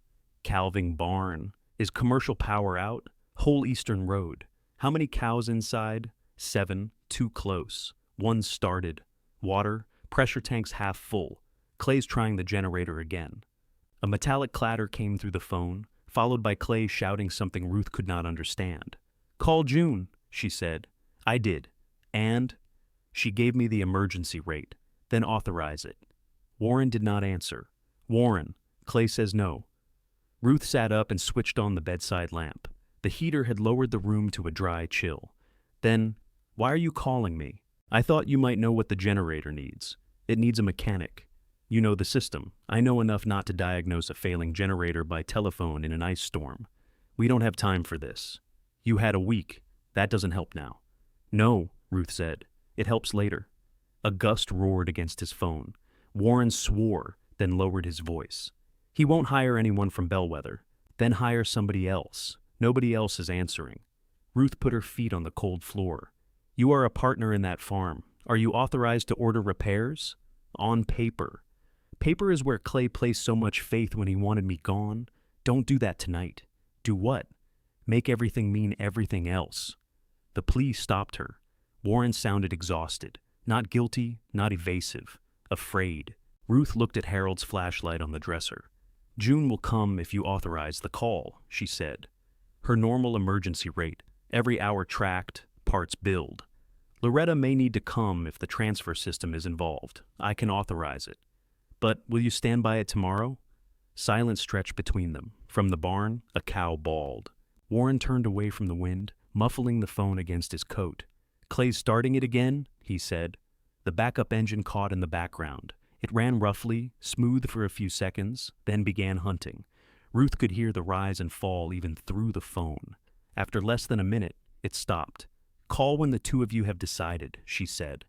"Calving barn." "Is commercial power out?" "Whole Eastern Road." "How many cows inside?" 7, too close. 1 started. "Water?" "Pressure tank's half full." Clay's trying the generator again. A metallic clatter came through the phone, followed by Clay shouting something Ruth could not understand. "Call June," she said. "I did. And?" "She gave me the emergency rate. Then authorize it." Warren did not answer. "Warren, Clay says no." Ruth sat up and switched on the bedside lamp. The heater had lowered the room to a dry chill. Then, "Why are you calling me?" "I thought you might know what the generator needs. It needs a mechanic. You know the system. I know enough not to diagnose a failing generator by telephone in an ice storm. We don't have time for this. You had a week. That doesn't help now." "No," Ruth said. "It helps later." A gust roared against his phone. Warren swore, then lowered his voice. "He won't hire anyone from Bellwether. Then hire somebody else. Nobody else is answering." Ruth put her feet on the cold floor. "You are a partner in that farm. Are you authorized to order repairs?" "On paper." "Paper is where Clay placed so much faith when he wanted me gone. Don't do that tonight." "Do what?" "Make everything mean everything else." The plea stopped her. Warren sounded exhausted. Not guilty, not evasive. Afraid. Ruth looked at Harold's flashlight on the dresser. "June will come if you authorize the call," she said. Her normal emergency rate. Every hour tracked, parts billed. "Loretta may need to come if the transfer system is involved. I can authorize it. But will you stand by it tomorrow?" Silence stretched between them. From the barn, a cow bawled. Warren turned away from the wind, muffling the phone against his coat. "Clay's starting it again," he said. The backup engine caught in the background. It ran roughly, smooth for a few seconds, then began hunting. Ruth could hear the rise and fall even through the phone. After less than a minute, it stopped. "Call when the 2 of you have decided," she said.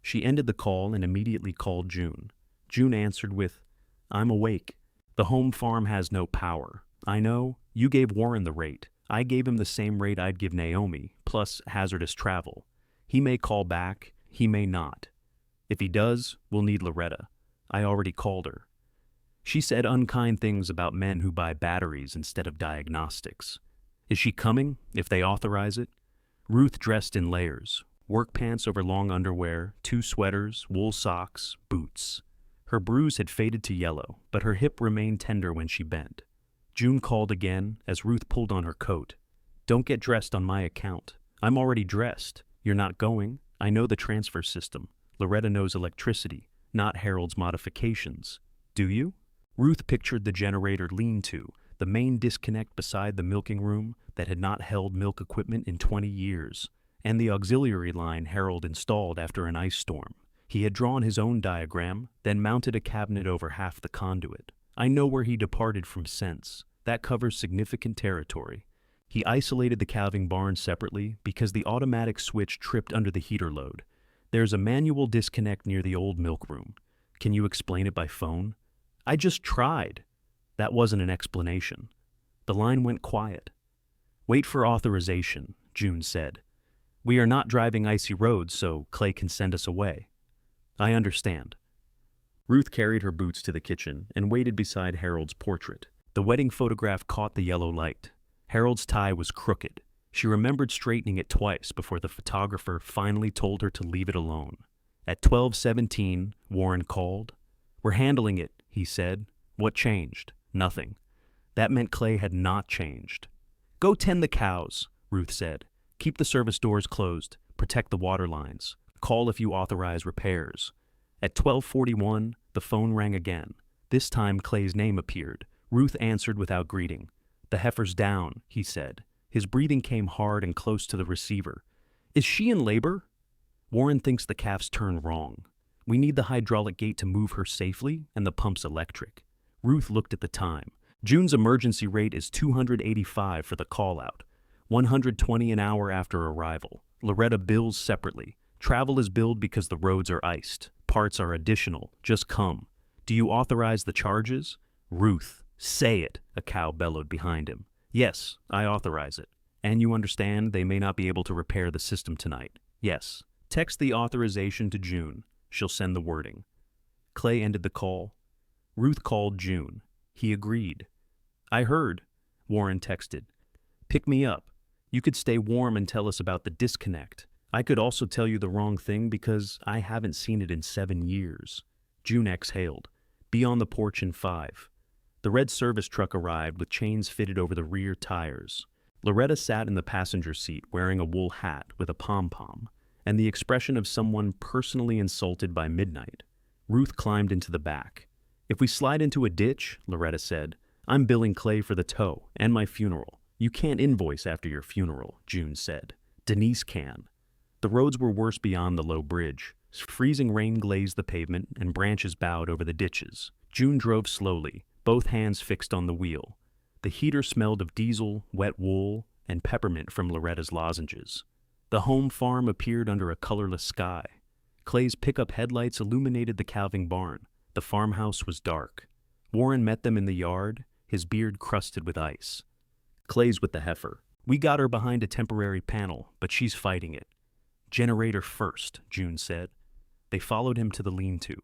She ended the call and immediately called June. June answered with, "I'm awake. The home farm has no power. I know. You gave Warren the rate. I gave him the same rate I'd give Naomi, plus hazardous travel. He may call back. He may not. If he does, we'll need Loretta. I already called her. She said unkind things about men who buy batteries instead of diagnostics. Is she coming, if they authorize it?" Ruth dressed in layers. Work pants over long underwear, 2 sweaters, wool socks, boots. Her bruise had faded to yellow, but her hip remained tender when she bent. June called again as Ruth pulled on her coat. "Don't get dressed on my account. I'm already dressed. You're not going. I know the transfer system. Loretta knows electricity, not Harold's modifications. Do you?" Ruth pictured the generator lean-to, the main disconnect beside the milking room that had not held milk equipment in 20 years, and the auxiliary line Harold installed after an ice storm. He had drawn his own diagram, then mounted a cabinet over half the conduit. I know where he departed from sense. That covers significant territory. He isolated the calving barn separately because the automatic switch tripped under the heater load. There's a manual disconnect near the old milk room. Can you explain it by phone? I just tried. That wasn't an explanation. The line went quiet. Wait for authorization, June said. We are not driving icy roads, so Clay can send us away. I understand. Ruth carried her boots to the kitchen and waited beside Harold's portrait. The wedding photograph caught the yellow light. Harold's tie was crooked. She remembered straightening it twice before the photographer finally told her to leave it alone. At 12:17, Warren called. We're handling it, he said. What changed? Nothing. That meant Clay had not changed. Go tend the cows, Ruth said. Keep the service doors closed. Protect the water lines. Call if you authorize repairs. At 12:41, the phone rang again. This time Clay's name appeared. Ruth answered without greeting. The heifer's down, he said. His breathing came hard and close to the receiver. Is she in labor? Warren thinks the calf's turned wrong. We need the hydraulic gate to move her safely, and the pump's electric. Ruth looked at the time. June's emergency rate is 285 for the call-out, 120 an hour after arrival. Loretta bills separately. Travel is billed because the roads are iced. Parts are additional. Just come. Do you authorize the charges? Ruth, say it, a cow bellowed behind him. Yes, I authorize it. And you understand they may not be able to repair the system tonight. Yes. Text the authorization to June. She'll send the wording. Clay ended the call. Ruth called June. He agreed. I heard, Warren texted. Pick me up. You could stay warm and tell us about the disconnect. I could also tell you the wrong thing because I haven't seen it in 7 years. June exhaled. Be on the porch in 5. The red service truck arrived with chains fitted over the rear tires. Loretta sat in the passenger seat wearing a wool hat with a pom-pom and the expression of someone personally insulted by midnight. Ruth climbed into the back. If we slide into a ditch, Loretta said, I'm billing Clay for the tow and my funeral. You can't invoice after your funeral, June said. Denise can. The roads were worse beyond the low bridge. Freezing rain glazed the pavement and branches bowed over the ditches. June drove slowly, both hands fixed on the wheel. The heater smelled of diesel, wet wool, and peppermint from Loretta's lozenges. The home farm appeared under a colorless sky. Clay's pickup headlights illuminated the calving barn. The farmhouse was dark. Warren met them in the yard, his beard crusted with ice. Clay's with the heifer. We got her behind a temporary panel, but she's fighting it. Generator first, June said. They followed him to the lean-to.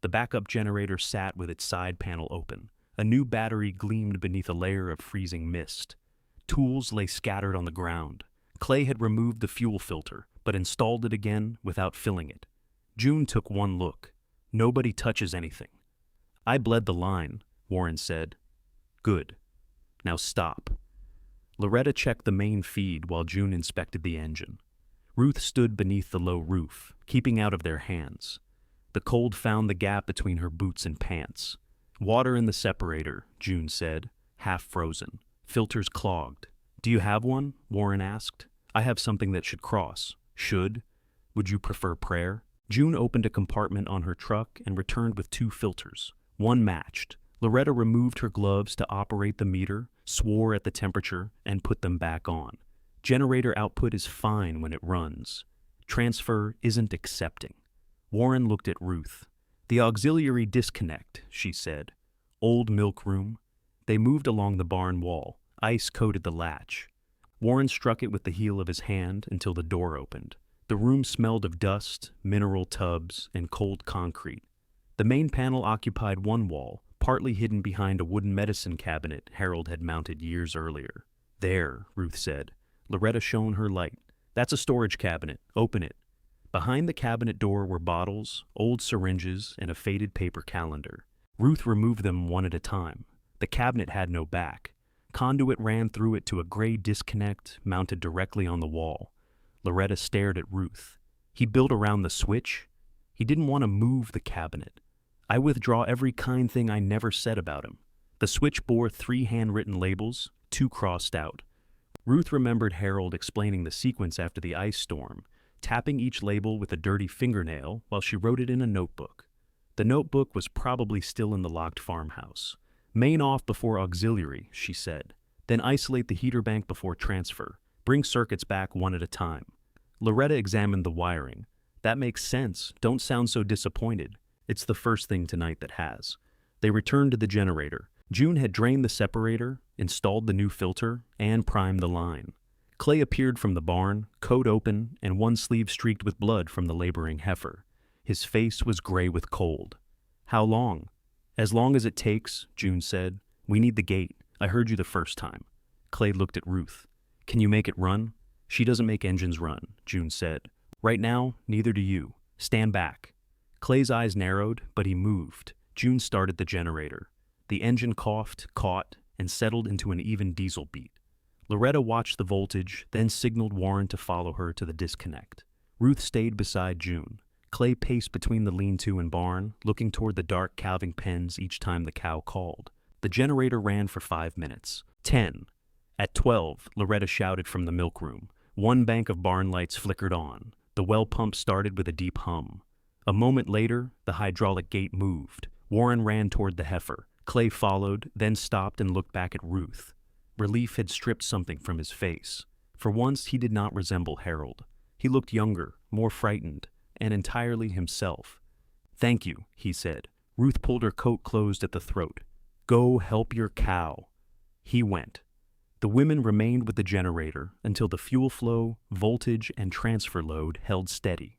The backup generator sat with its side panel open. A new battery gleamed beneath a layer of freezing mist. Tools lay scattered on the ground. Clay had removed the fuel filter, but installed it again without filling it. June took one look. Nobody touches anything. I bled the line, Warren said. Good. Now stop. Loretta checked the main feed while June inspected the engine. Ruth stood beneath the low roof, keeping out of their hands. The cold found the gap between her boots and pants. Water in the separator, June said, half frozen. Filters clogged. Do you have one? Warren asked. I have something that should cross. Should? Would you prefer prayer? June opened a compartment on her truck and returned with 2 filters. One matched. Loretta removed her gloves to operate the meter, swore at the temperature, and put them back on. Generator output is fine when it runs. Transfer isn't accepting. Warren looked at Ruth. The auxiliary disconnect, she said. Old milk room. They moved along the barn wall. Ice coated the latch. Warren struck it with the heel of his hand until the door opened. The room smelled of dust, mineral tubs, and cold concrete. The main panel occupied one wall, partly hidden behind a wooden medicine cabinet Harold had mounted years earlier. There, Ruth said. Loretta shone her light. That's a storage cabinet. Open it. Behind the cabinet door were bottles, old syringes, and a faded paper calendar. Ruth removed them one at a time. The cabinet had no back. Conduit ran through it to a gray disconnect mounted directly on the wall. Loretta stared at Ruth. He built around the switch. He didn't want to move the cabinet. I withdraw every kind thing I never said about him. The switch bore 3 handwritten labels, 2 crossed out. Ruth remembered Harold explaining the sequence after the ice storm, tapping each label with a dirty fingernail while she wrote it in a notebook. The notebook was probably still in the locked farmhouse. Main off before auxiliary, she said. Then isolate the heater bank before transfer. Bring circuits back one at a time. Loretta examined the wiring. That makes sense. Don't sound so disappointed. It's the first thing tonight that has. They returned to the generator. June had drained the separator, installed the new filter, and primed the line. Clay appeared from the barn, coat open, and one sleeve streaked with blood from the laboring heifer. His face was gray with cold. How long? As long as it takes, June said. We need the gate. I heard you the first time. Clay looked at Ruth. Can you make it run? She doesn't make engines run, June said. Right now, neither do you. Stand back. Clay's eyes narrowed, but he moved. June started the generator. The engine coughed, caught, and settled into an even diesel beat. Loretta watched the voltage, then signaled Warren to follow her to the disconnect. Ruth stayed beside June. Clay paced between the lean-to and barn, looking toward the dark calving pens each time the cow called. The generator ran for 5 minutes. 10. At 12, Loretta shouted from the milk room. One bank of barn lights flickered on. The well pump started with a deep hum. A moment later, the hydraulic gate moved. Warren ran toward the heifer. Clay followed, then stopped and looked back at Ruth. Relief had stripped something from his face. For once, he did not resemble Harold. He looked younger, more frightened, and entirely himself. Thank you, he said. Ruth pulled her coat closed at the throat. Go help your cow. He went. The women remained with the generator until the fuel flow, voltage, and transfer load held steady.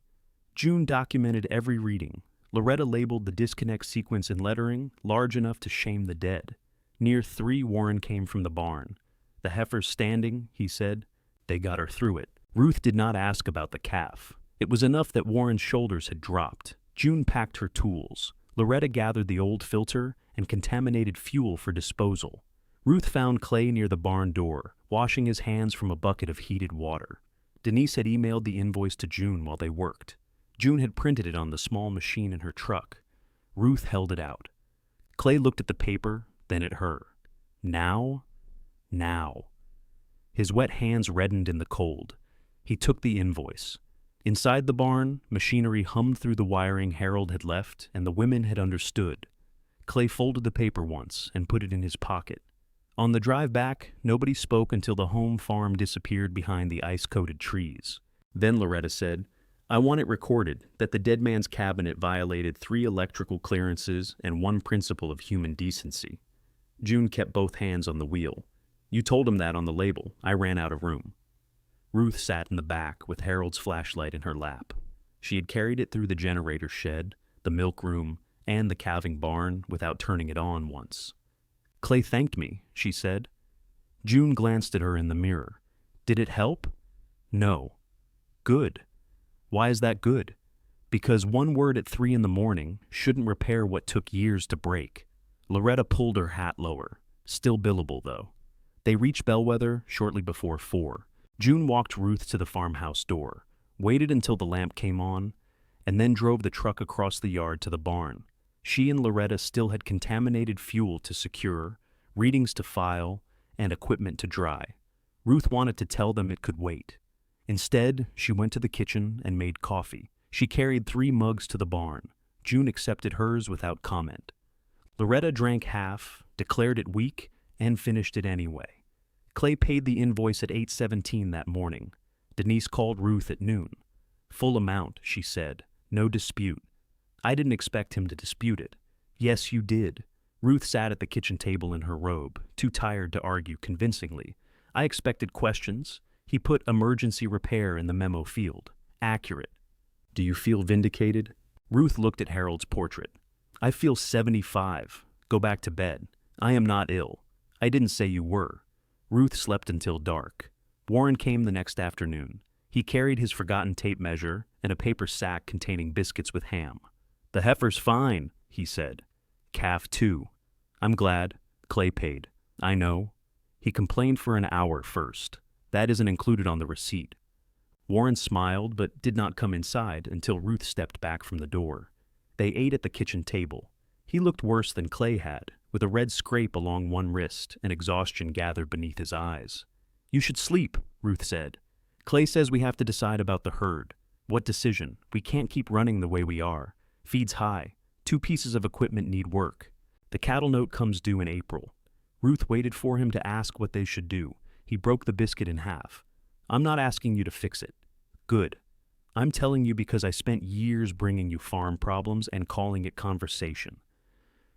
June documented every reading. Loretta labeled the disconnect sequence in lettering large enough to shame the dead. Near 3, Warren came from the barn. The heifer's standing, he said. They got her through it. Ruth did not ask about the calf. It was enough that Warren's shoulders had dropped. June packed her tools. Loretta gathered the old filter and contaminated fuel for disposal. Ruth found Clay near the barn door, washing his hands from a bucket of heated water. Denise had emailed the invoice to June while they worked. June had printed it on the small machine in her truck. Ruth held it out. Clay looked at the paper, then at her. Now? Now. His wet hands reddened in the cold. He took the invoice. Inside the barn, machinery hummed through the wiring Harold had left, and the women had understood. Clay folded the paper once and put it in his pocket. On the drive back, nobody spoke until the home farm disappeared behind the ice-coated trees. Then Loretta said, I want it recorded that the dead man's cabinet violated 3 electrical clearances and 1 principle of human decency. June kept both hands on the wheel. You told him that on the label. I ran out of room. Ruth sat in the back with Harold's flashlight in her lap. She had carried it through the generator shed, the milk room, and the calving barn without turning it on once. Clay thanked me, she said. June glanced at her in the mirror. Did it help? No. Good. Why is that good? Because 1 word at 3 in the morning shouldn't repair what took years to break. Loretta pulled her hat lower. Still billable, though. They reached Bellwether shortly before 4. June walked Ruth to the farmhouse door, waited until the lamp came on, and then drove the truck across the yard to the barn. She and Loretta still had contaminated fuel to secure, readings to file, and equipment to dry. Ruth wanted to tell them it could wait. Instead, she went to the kitchen and made coffee. She carried 3 mugs to the barn. June accepted hers without comment. Loretta drank half, declared it weak, and finished it anyway. Clay paid the invoice at 8:17 that morning. Denise called Ruth at noon. Full amount, she said. No dispute. I didn't expect him to dispute it. Yes, you did. Ruth sat at the kitchen table in her robe, too tired to argue convincingly. I expected questions. He put emergency repair in the memo field. Accurate. Do you feel vindicated? Ruth looked at Harold's portrait. I feel 75. Go back to bed. I am not ill. I didn't say you were. Ruth slept until dark. Warren came the next afternoon. He carried his forgotten tape measure and a paper sack containing biscuits with ham. The heifer's fine, he said. Calf too. I'm glad. Clay paid. I know. He complained for an hour first. That isn't included on the receipt. Warren smiled but did not come inside until Ruth stepped back from the door. They ate at the kitchen table. He looked worse than Clay had, with a red scrape along one wrist and exhaustion gathered beneath his eyes. "You should sleep," Ruth said. "Clay says we have to decide about the herd. What decision? We can't keep running the way we are. Feed's high. 2 pieces of equipment need work. The cattle note comes due in April." Ruth waited for him to ask what they should do. He broke the biscuit in half. "I'm not asking you to fix it." "Good. I'm telling you because I spent years bringing you farm problems and calling it conversation."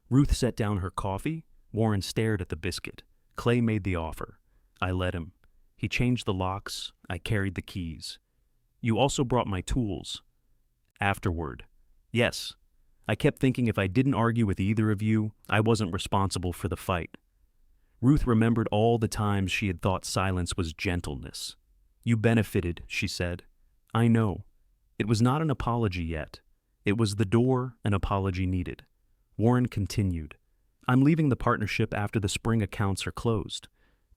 Ruth set down her coffee. Warren stared at the biscuit. Clay made the offer. I let him. He changed the locks. I carried the keys. "You also brought my tools." "Afterward." "Yes. I kept thinking if I didn't argue with either of you, I wasn't responsible for the fight." Ruth remembered all the times she had thought silence was gentleness. "You benefited," she said. "I know." It was not an apology yet. It was the door an apology needed. Warren continued. "I'm leaving the partnership after the spring accounts are closed."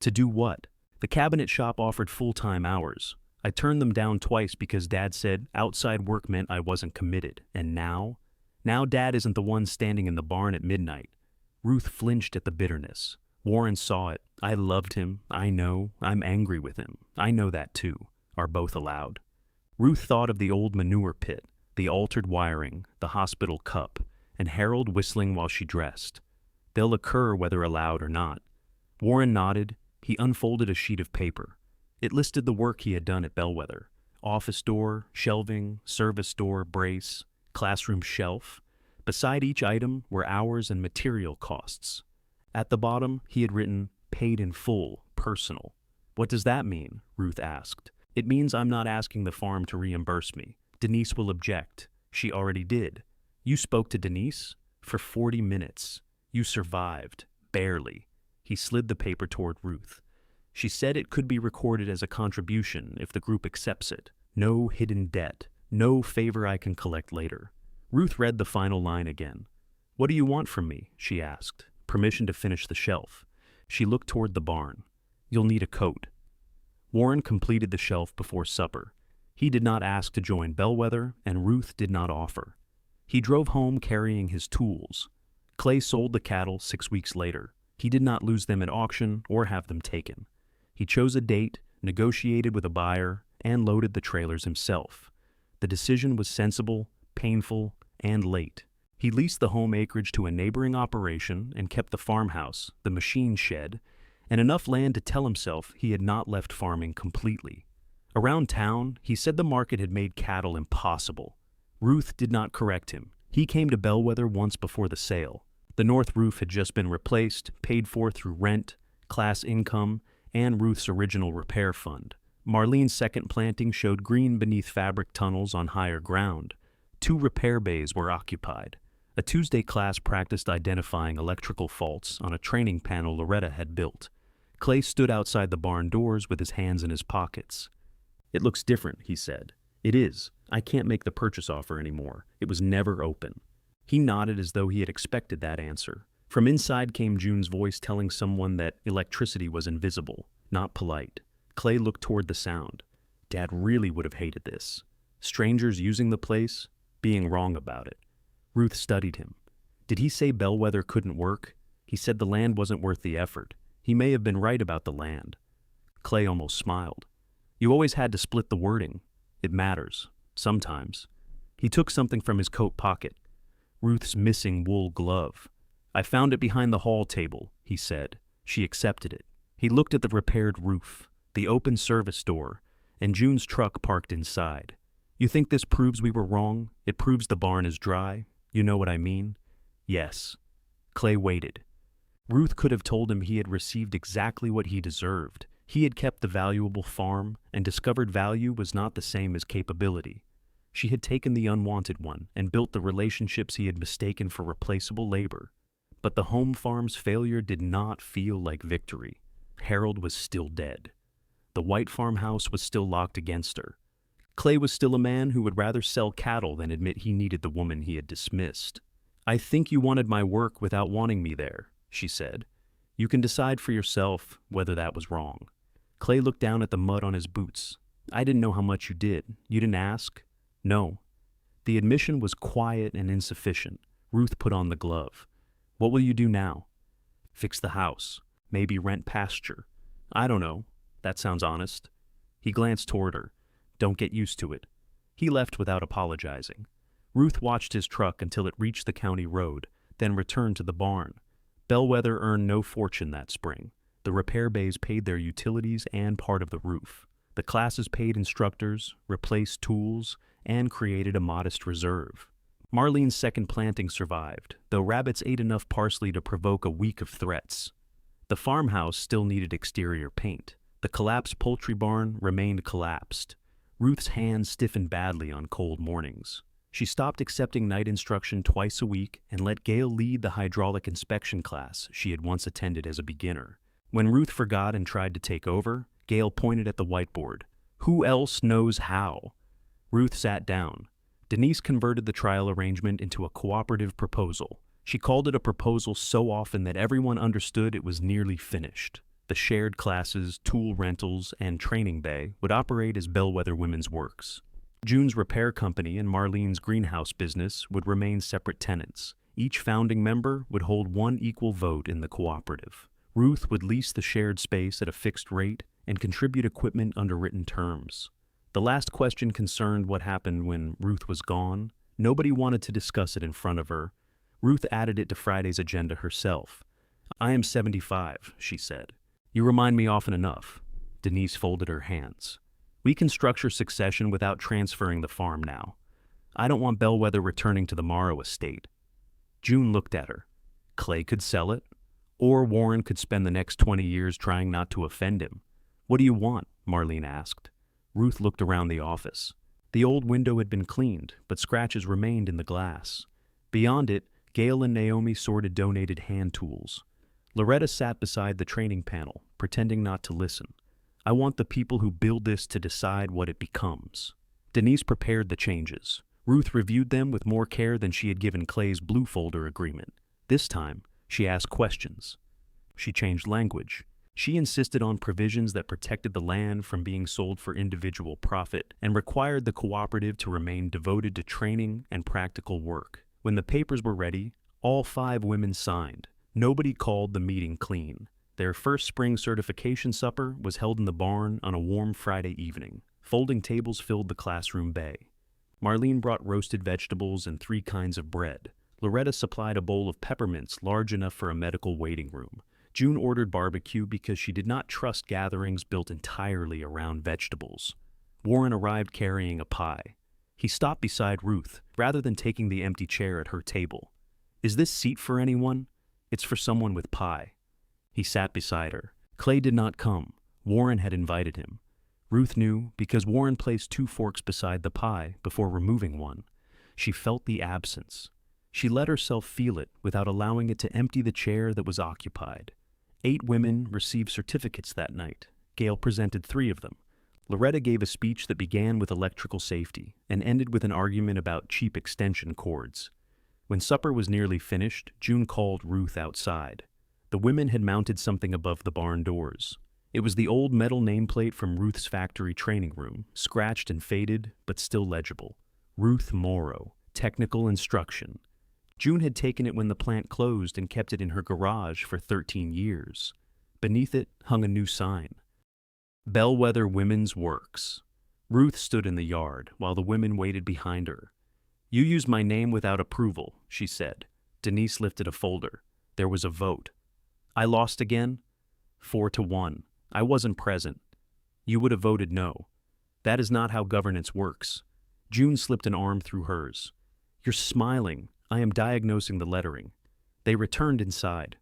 "To do what?" "The cabinet shop offered full-time hours. I turned them down twice because Dad said outside work meant I wasn't committed. And now? Now Dad isn't the one standing in the barn at midnight." Ruth flinched at the bitterness. Warren saw it. "I loved him. I know. I'm angry with him. I know that too," are both allowed. Ruth thought of the old manure pit, the altered wiring, the hospital cup, and Harold whistling while she dressed. They'll occur whether allowed or not. Warren nodded. He unfolded a sheet of paper. It listed the work he had done at Bellwether: office door, shelving, service door, brace, classroom shelf. Beside each item were hours and material costs. At the bottom, he had written, "Paid in full, personal." "What does that mean?" Ruth asked. "It means I'm not asking the farm to reimburse me. Denise will object. She already did." "You spoke to Denise?" "For 40 minutes. You survived. Barely." He slid the paper toward Ruth. "She said it could be recorded as a contribution if the group accepts it. No hidden debt. No favor I can collect later." Ruth read the final line again. "What do you want from me?" she asked. Permission to finish the shelf. She looked toward the barn. "You'll need a coat." Warren completed the shelf before supper. He did not ask to join Bellwether, and Ruth did not offer. He drove home carrying his tools. Clay sold the cattle 6 weeks later. He did not lose them at auction or have them taken. He chose a date, negotiated with a buyer, and loaded the trailers himself. The decision was sensible, painful, and late. He leased the home acreage to a neighboring operation and kept the farmhouse, the machine shed, and enough land to tell himself he had not left farming completely. Around town, he said the market had made cattle impossible. Ruth did not correct him. He came to Bellwether once before the sale. The north roof had just been replaced, paid for through rent, class income, and Ruth's original repair fund. Marlene's second planting showed green beneath fabric tunnels on higher ground. 2 repair bays were occupied. A Tuesday class practiced identifying electrical faults on a training panel Loretta had built. Clay stood outside the barn doors with his hands in his pockets. "It looks different," he said. "It is. I can't make the purchase offer anymore. It was never open." He nodded as though he had expected that answer. From inside came June's voice telling someone that electricity was invisible, not polite. Clay looked toward the sound. Dad really would have hated this. Strangers using the place, being wrong about it. Ruth studied him. Did he say Bellwether couldn't work? He said the land wasn't worth the effort. He may have been right about the land. Clay almost smiled. "You always had to split the wording. It matters. Sometimes." He took something from his coat pocket. Ruth's missing wool glove. "I found it behind the hall table," he said. She accepted it. He looked at the repaired roof, the open service door, and June's truck parked inside. "You think this proves we were wrong? It proves the barn is dry? You know what I mean?" "Yes." Clay waited. Ruth could have told him he had received exactly what he deserved. He had kept the valuable farm, and discovered value was not the same as capability. She had taken the unwanted one and built the relationships he had mistaken for replaceable labor. But the home farm's failure did not feel like victory. Harold was still dead. The white farmhouse was still locked against her. Clay was still a man who would rather sell cattle than admit he needed the woman he had dismissed. "I think you wanted my work without wanting me there," she said. "You can decide for yourself whether that was wrong." Clay looked down at the mud on his boots. "I didn't know how much you did. You didn't ask?" "No." The admission was quiet and insufficient. Ruth put on the glove. What will you do now? Fix the house. Maybe rent pasture. I don't know. That sounds honest. He glanced toward her. Don't get used to it. He left without apologizing. Ruth watched his truck until it reached the county road, then returned to the barn. Bellwether earned no fortune that spring. The repair bays paid their utilities and part of the roof. The classes paid instructors, replaced tools, and created a modest reserve. Marlene's second planting survived, though rabbits ate enough parsley to provoke a week of threats. The farmhouse still needed exterior paint. The collapsed poultry barn remained collapsed. Ruth's hands stiffened badly on cold mornings. She stopped accepting night instruction twice a week and let Gail lead the hydraulic inspection class she had once attended as a beginner. When Ruth forgot and tried to take over, Gail pointed at the whiteboard. Who else knows how? Ruth sat down. Denise converted the trial arrangement into a cooperative proposal. She called it a proposal so often that everyone understood it was nearly finished. The shared classes, tool rentals, and training bay would operate as Bellwether Women's Works. June's repair company and Marlene's greenhouse business would remain separate tenants. Each founding member would hold one equal vote in the cooperative. Ruth would lease the shared space at a fixed rate and contribute equipment under written terms. The last question concerned what happened when Ruth was gone. Nobody wanted to discuss it in front of her. Ruth added it to Friday's agenda herself. I am 75, she said. You remind me often enough. Denise folded her hands. We can structure succession without transferring the farm now. I don't want Bellwether returning to the Morrow estate. June looked at her. Clay could sell it, or Warren could spend the next 20 years trying not to offend him. What do you want? Marlene asked. Ruth looked around the office. The old window had been cleaned, but scratches remained in the glass. Beyond it, Gail and Naomi sorted donated hand tools. Loretta sat beside the training panel, pretending not to listen. I want the people who build this to decide what it becomes. Denise prepared the changes. Ruth reviewed them with more care than she had given Clay's blue folder agreement. This time, she asked questions. She changed language. She insisted on provisions that protected the land from being sold for individual profit and required the cooperative to remain devoted to training and practical work. When the papers were ready, all 5 women signed. Nobody called the meeting clean. Their first spring certification supper was held in the barn on a warm Friday evening. Folding tables filled the classroom bay. Marlene brought roasted vegetables and 3 kinds of bread. Loretta supplied a bowl of peppermints large enough for a medical waiting room. June ordered barbecue because she did not trust gatherings built entirely around vegetables. Warren arrived carrying a pie. He stopped beside Ruth, rather than taking the empty chair at her table. Is this seat for anyone? It's for someone with pie. He sat beside her. Clay did not come. Warren had invited him. Ruth knew because Warren placed 2 forks beside the pie before removing one. She felt the absence. She let herself feel it without allowing it to empty the chair that was occupied. 8 women received certificates that night. Gail presented 3 of them. Loretta gave a speech that began with electrical safety and ended with an argument about cheap extension cords. When supper was nearly finished, June called Ruth outside. The women had mounted something above the barn doors. It was the old metal nameplate from Ruth's factory training room, scratched and faded, but still legible. Ruth Morrow, Technical Instruction. June had taken it when the plant closed and kept it in her garage for 13 years. Beneath it hung a new sign. Bellwether Women's Works. Ruth stood in the yard while the women waited behind her. You used my name without approval, she said. Denise lifted a folder. There was a vote. I lost again? 4-1. I wasn't present. You would have voted no. That is not how governance works. June slipped an arm through hers. You're smiling. I am diagnosing the lettering. They returned inside.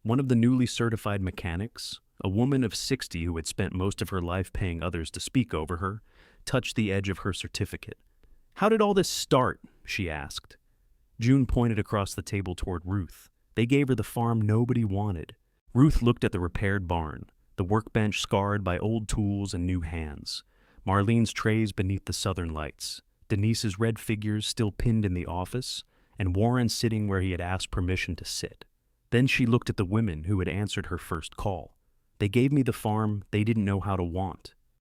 One of the newly certified mechanics, a woman of 60 who had spent most of her life paying others to speak over her, touched the edge of her certificate. How did all this start? She asked. June pointed across the table toward Ruth. They gave her the farm nobody wanted. Ruth looked at the repaired barn, the workbench scarred by old tools and new hands, Marlene's trays beneath the southern lights, Denise's red figures still pinned in the office, and Warren sitting where he had asked permission to sit. Then she looked at the women who had answered her first call. They gave me the farm they didn't know how to want.